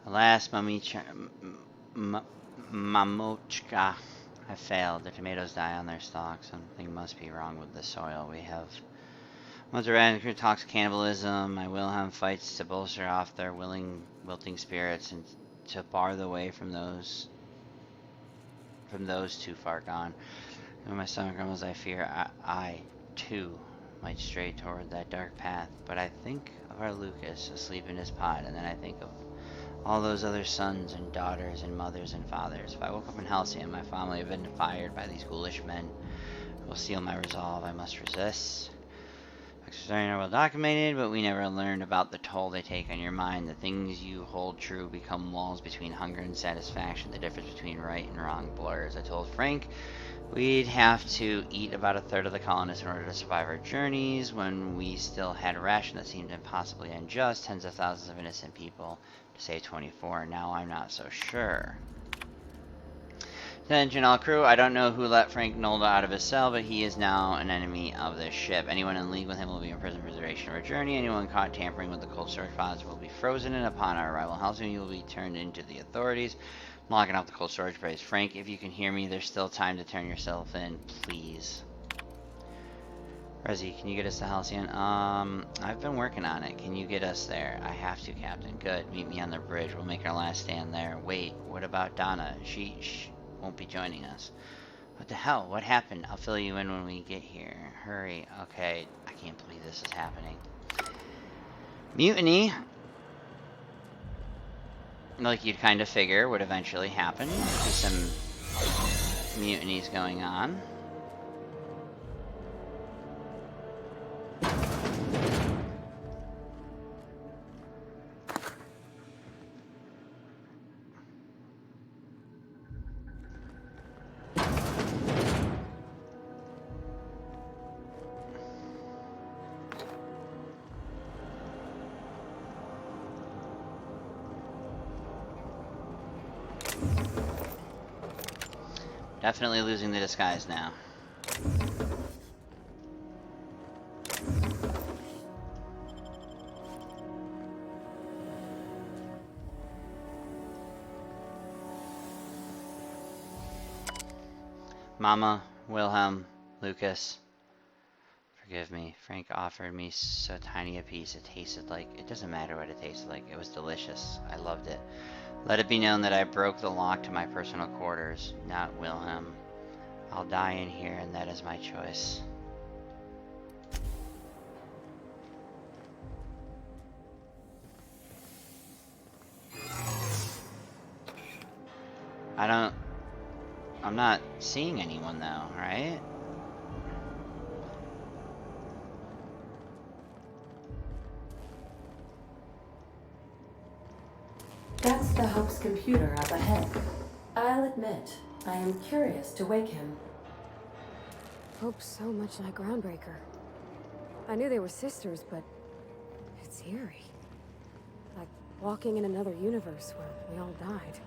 Alas, Mamochka, I failed. The tomatoes die on their stalks. Something must be wrong with the soil. We have Monterey talks cannibalism. My Wilhelm fights to bolster off their wilting spirits and to bar the way from those too far gone. When my stomach grumbles, I fear I too might stray toward that dark path. But I think of our Lucas asleep in his pod, and then I think of all those other sons and daughters and mothers and fathers. If I woke up in Halcyon, my family had been fired by these ghoulish men who will seal my resolve. I must resist. Facts are well documented, but we never learned about the toll they take on your mind. The things you hold true become walls between hunger and satisfaction. The difference between right and wrong blurs. I told Frank we'd have to eat about a third of the colonists in order to survive our journeys. When we still had a ration that seemed impossibly unjust, tens of thousands of innocent people, to say 24. Now I'm not so sure. Attention all crew, I don't know who let Frank Nolda out of his cell, but he is now an enemy of this ship. Anyone in league with him will be imprisoned for the duration of our journey. Anyone caught tampering with the cold storage pods will be frozen, and upon our arrival in Halcyon, you will be turned into the authorities. I'm locking off the cold storage base. Frank, if you can hear me, there's still time to turn yourself in, please. Rezi, can you get us to Halcyon? I've been working on it. Can you get us there? I have to, Captain. Good. Meet me on the bridge. We'll make our last stand there. Wait, what about Donna? She won't be joining us. What the hell? What happened? I'll fill you in when we get here. Hurry. Okay. I can't believe this is happening. Mutiny, like you'd kind of figure, would eventually happen. There'd be some mutinies going on. Definitely losing the disguise now. Mama, Wilhelm, Lucas, forgive me. Frank offered me so tiny a piece. It tasted like... It doesn't matter what it tasted like. It was delicious. I loved it. Let it be known that I broke the lock to my personal quarters, not Wilhelm. I'll die in here, and that is my choice. I'm not seeing anyone though, right? That's the Hope's computer up ahead. I'll admit, I am curious to wake him. Hope's so much like Groundbreaker. I knew they were sisters, but it's eerie. Like walking in another universe where we all died.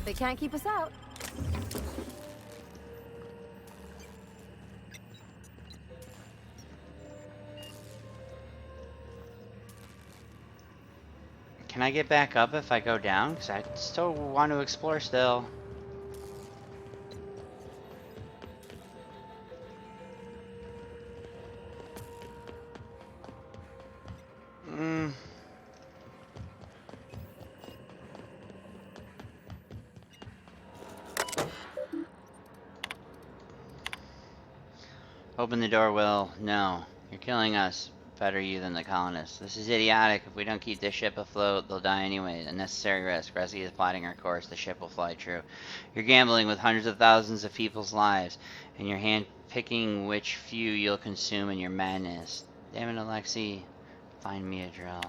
They can't keep us out. Can I get back up if I go down? Because I still want to explore still. Open the door, Will. No. You're killing us. Better you than the colonists. This is idiotic. If we don't keep this ship afloat, they'll die anyway. Unnecessary risk. Rescue is plotting our course. The ship will fly true. You're gambling with hundreds of thousands of people's lives, and you're hand-picking which few you'll consume in your madness. Damn it, Alexi. Find me a drill.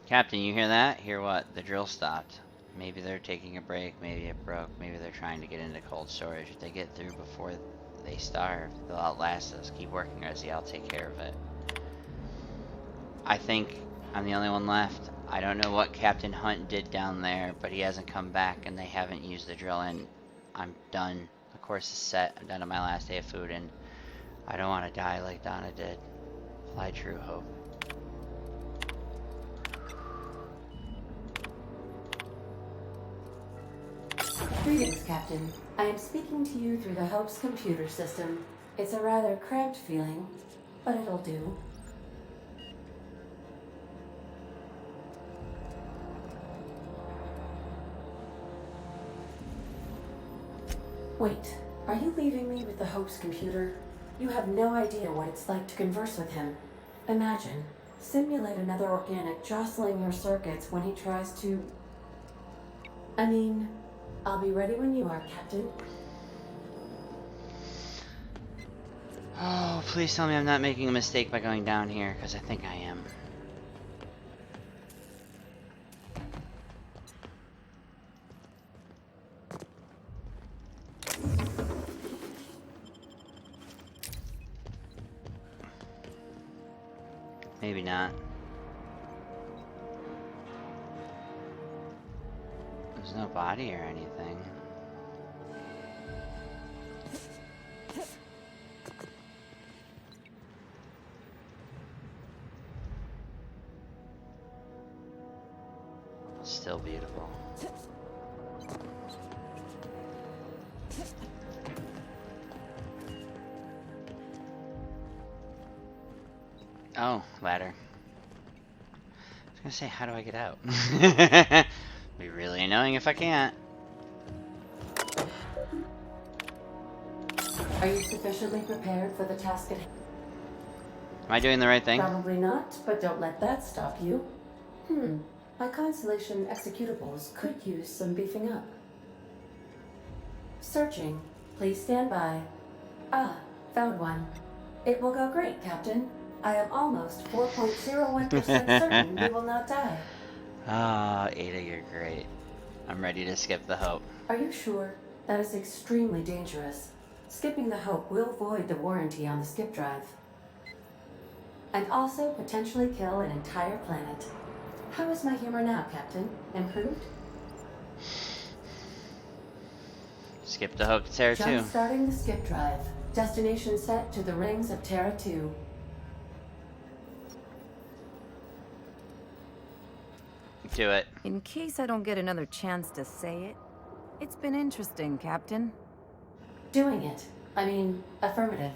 Captain, you hear that? Hear what? The drill stopped. Maybe they're taking a break. Maybe it broke. Maybe they're trying to get into cold storage. If they get through before they starve, they'll outlast us. Keep working, Rezzy. I'll take care of it. I think I'm the only one left. I don't know what Captain Hunt did down there, but he hasn't come back and they haven't used the drill, and I'm done. The course is set. I'm done on my last day of food, and I don't want to die like Donna did. Fly true, Hope. Greetings, Captain. I am speaking to you through the Hope's computer system. It's a rather cramped feeling, but it'll do. Wait, are you leaving me with the Hope's computer? You have no idea what it's like to converse with him. Imagine, simulate another organic jostling your circuits when he tries to... I mean, I'll be ready when you are, Captain. Oh, please tell me I'm not making a mistake by going down here, because I think I am. Maybe not. There's no body or anything. Still beautiful. Oh, ladder. I was gonna say, how do I get out? Be really annoying if I can't. Are you sufficiently prepared for the task at hand? Am I doing the right thing? Probably not, but don't let that stop you. My Constellation executables could use some beefing up. Searching. Please stand by. Ah, found one. It will go great, Captain. I am almost 4.01% certain we will not die. Ah, Ada, you're great. I'm ready to skip the Hope. Are you sure? That is extremely dangerous. Skipping the Hope will void the warranty on the skip drive. And also potentially kill an entire planet. How is my humor now, Captain? Improved? Skip the Hope to Terra 2. Jump starting the skip drive. Destination set to the rings of Terra 2. Do it. In case I don't get another chance to say it, it's been interesting, Captain. Doing it. I mean, affirmative.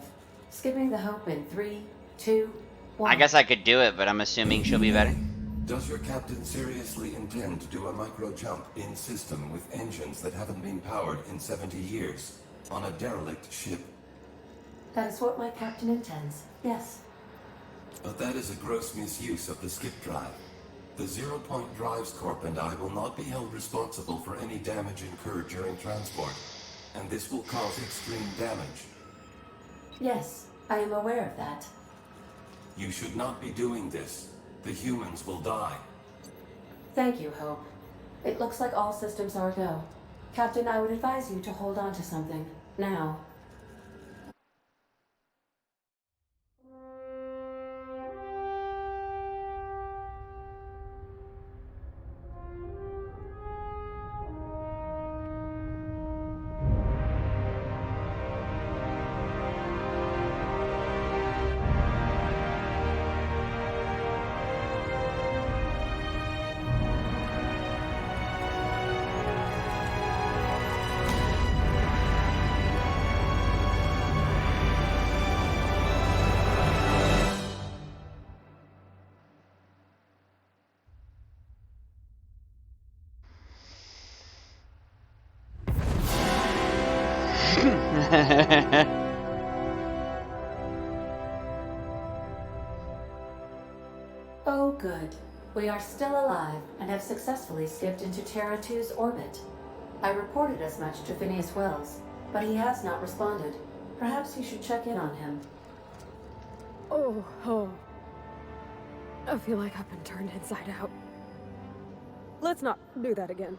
Skipping the Hope in 3, 2, 1. I guess I could do it, but I'm assuming she'll be better. Does your captain seriously intend to do a micro-jump in system with engines that haven't been powered in 70 years on a derelict ship? That is what my captain intends, yes. But that is a gross misuse of the skip drive. The Zero Point Drives Corp and I will not be held responsible for any damage incurred during transport, and this will cause extreme damage. Yes, I am aware of that. You should not be doing this. The humans will die. Thank you, Hope. It looks like all systems are go. Captain, I would advise you to hold on to something. Now. good. We are still alive and have successfully skipped into Terra 2's orbit. I reported as much to Phineas Wells, but he has not responded. Perhaps you should check in on him. Oh. I feel like I've been turned inside out. Let's not do that again.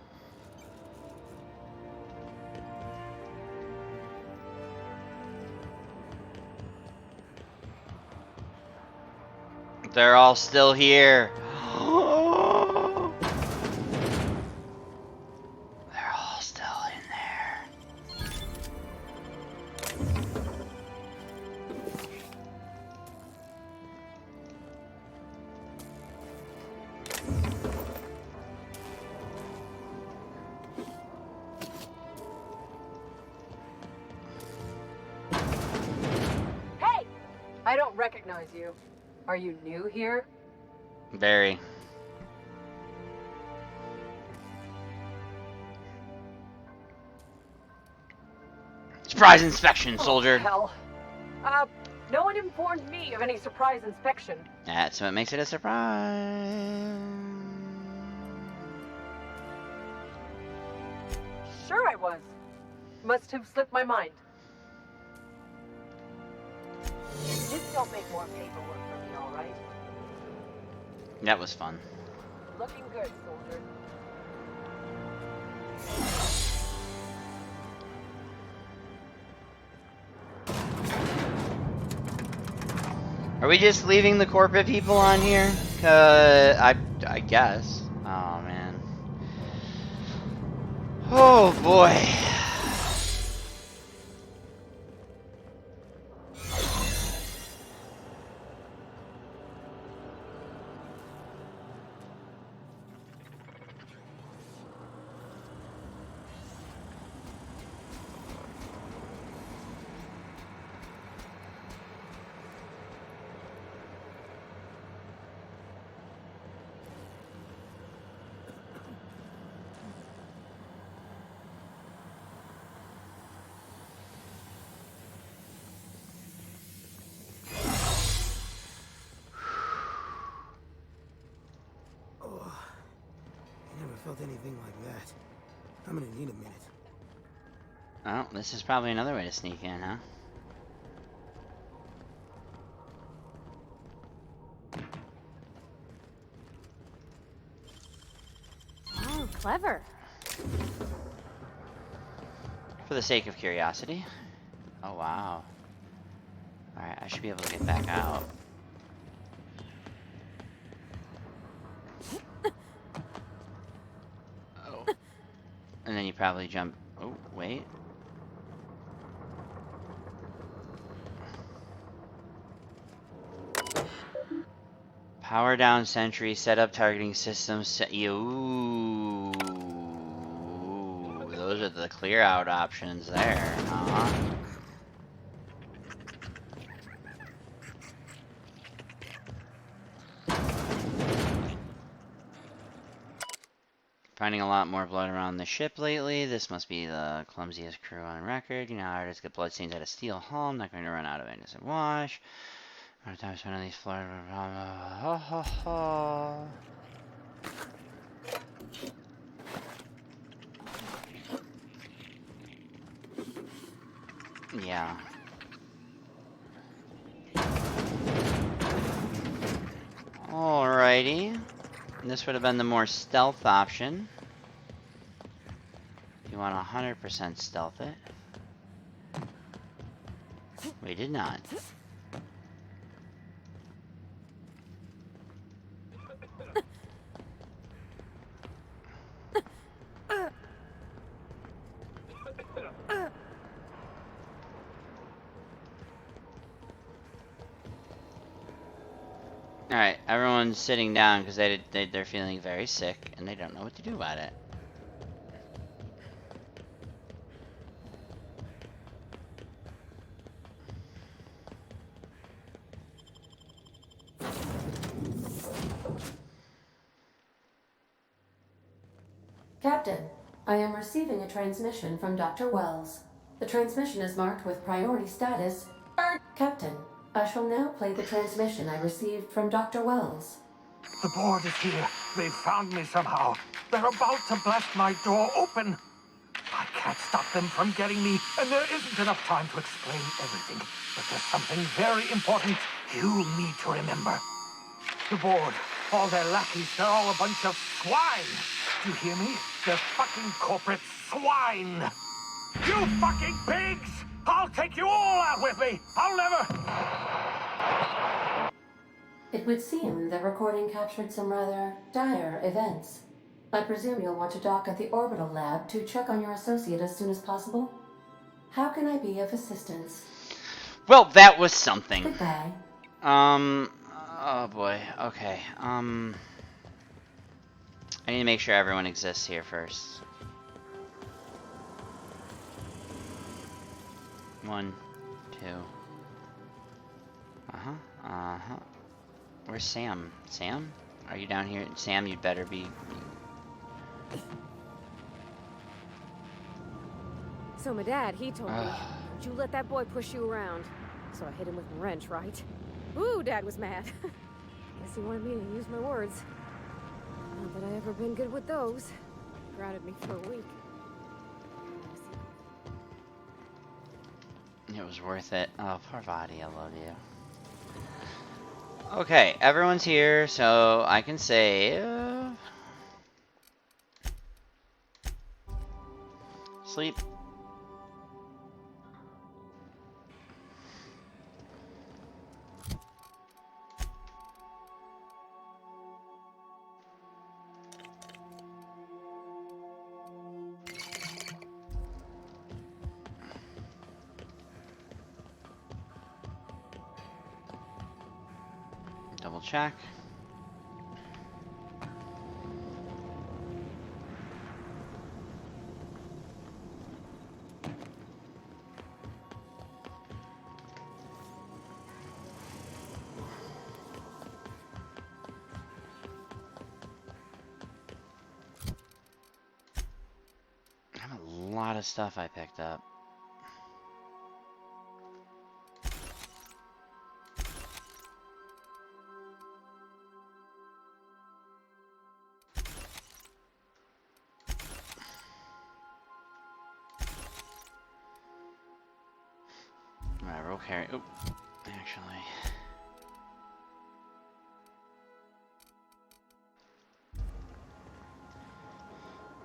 They're all still here. They're all still in there. Hey! I don't recognize you. Are you new here? Very. Surprise inspection, soldier. Oh, hell. No one informed me of any surprise inspection. That's what makes it a surprise. Sure I was. Must have slipped my mind. Just don't make more paperwork for me, all right? That was fun. Looking good, soldier. Are we just leaving the corporate people on here? I guess. Oh man. Oh boy. Felt anything like that. I'm gonna need a minute. Oh, this is probably another way to sneak in, huh? Oh, clever. For the sake of curiosity. Oh, wow. Alright, I should be able to get back out. And then you probably jump. Oh, wait. Power down sentry, set up targeting systems. Ooh. Those are the clear out options there, huh? Finding a lot more blood around the ship lately. This must be the clumsiest crew on record. You know how artists get bloodstains at a steel hull. I'm not going to run out of innocent wash. By the time I spend on these floors. Yeah. Alrighty. This would have been the more stealth option. If you want 100% stealth it. We did not. Alright, everyone's sitting down because they're feeling very sick and they don't know what to do about it. Captain, I am receiving a transmission from Dr. Wells. The transmission is marked with priority status. Captain, I shall now play the transmission I received from Dr. Wells. The board is here. They've found me somehow. They're about to blast my door open. I can't stop them from getting me, and there isn't enough time to explain everything. But there's something very important you need to remember. The board, all their lackeys, they're all a bunch of swine. Do you hear me? They're fucking corporate swine. You fucking pigs! I'll take you all out with me! I'll never... It would seem the recording captured some rather dire events. I presume you'll want to dock at the orbital lab to check on your associate as soon as possible. How can I be of assistance? Well, that was something. Goodbye. Oh boy. Okay. I need to make sure everyone exists here first. 1, 2. Where's Sam? Sam? Are you down here? Sam, you'd better be. So my dad, he told me, don't you let that boy push you around. So I hit him with a wrench, right? Ooh, Dad was mad. Guess he wanted me to use my words. Not that I ever been good with those. Grounded me for a week. It was worth it. Oh, poor body, I love you. Okay, everyone's here, so I can say... sleep. Double check. I have a lot of stuff I picked up. Alright, we'll carry. Oh, actually.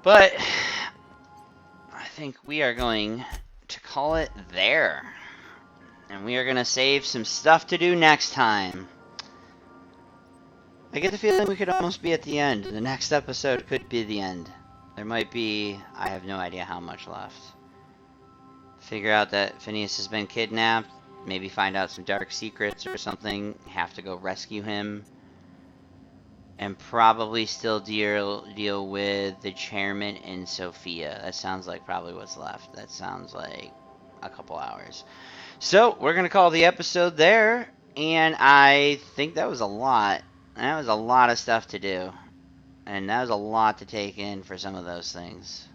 But I think we are going to call it there. And we are going to save some stuff to do next time. I get the feeling we could almost be at the end. The next episode could be the end. There might be, I have no idea how much left. Figure out that Phineas has been kidnapped. Maybe find out some dark secrets or something. Have to go rescue him. And probably still deal with the chairman and Sophia. That sounds like probably what's left. That sounds like a couple hours. So, we're going to call the episode there. And I think that was a lot. That was a lot of stuff to do. And that was a lot to take in for some of those things.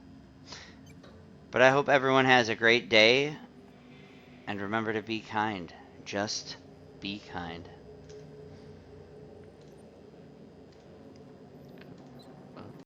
But I hope everyone has a great day. And remember to be kind. Just be kind.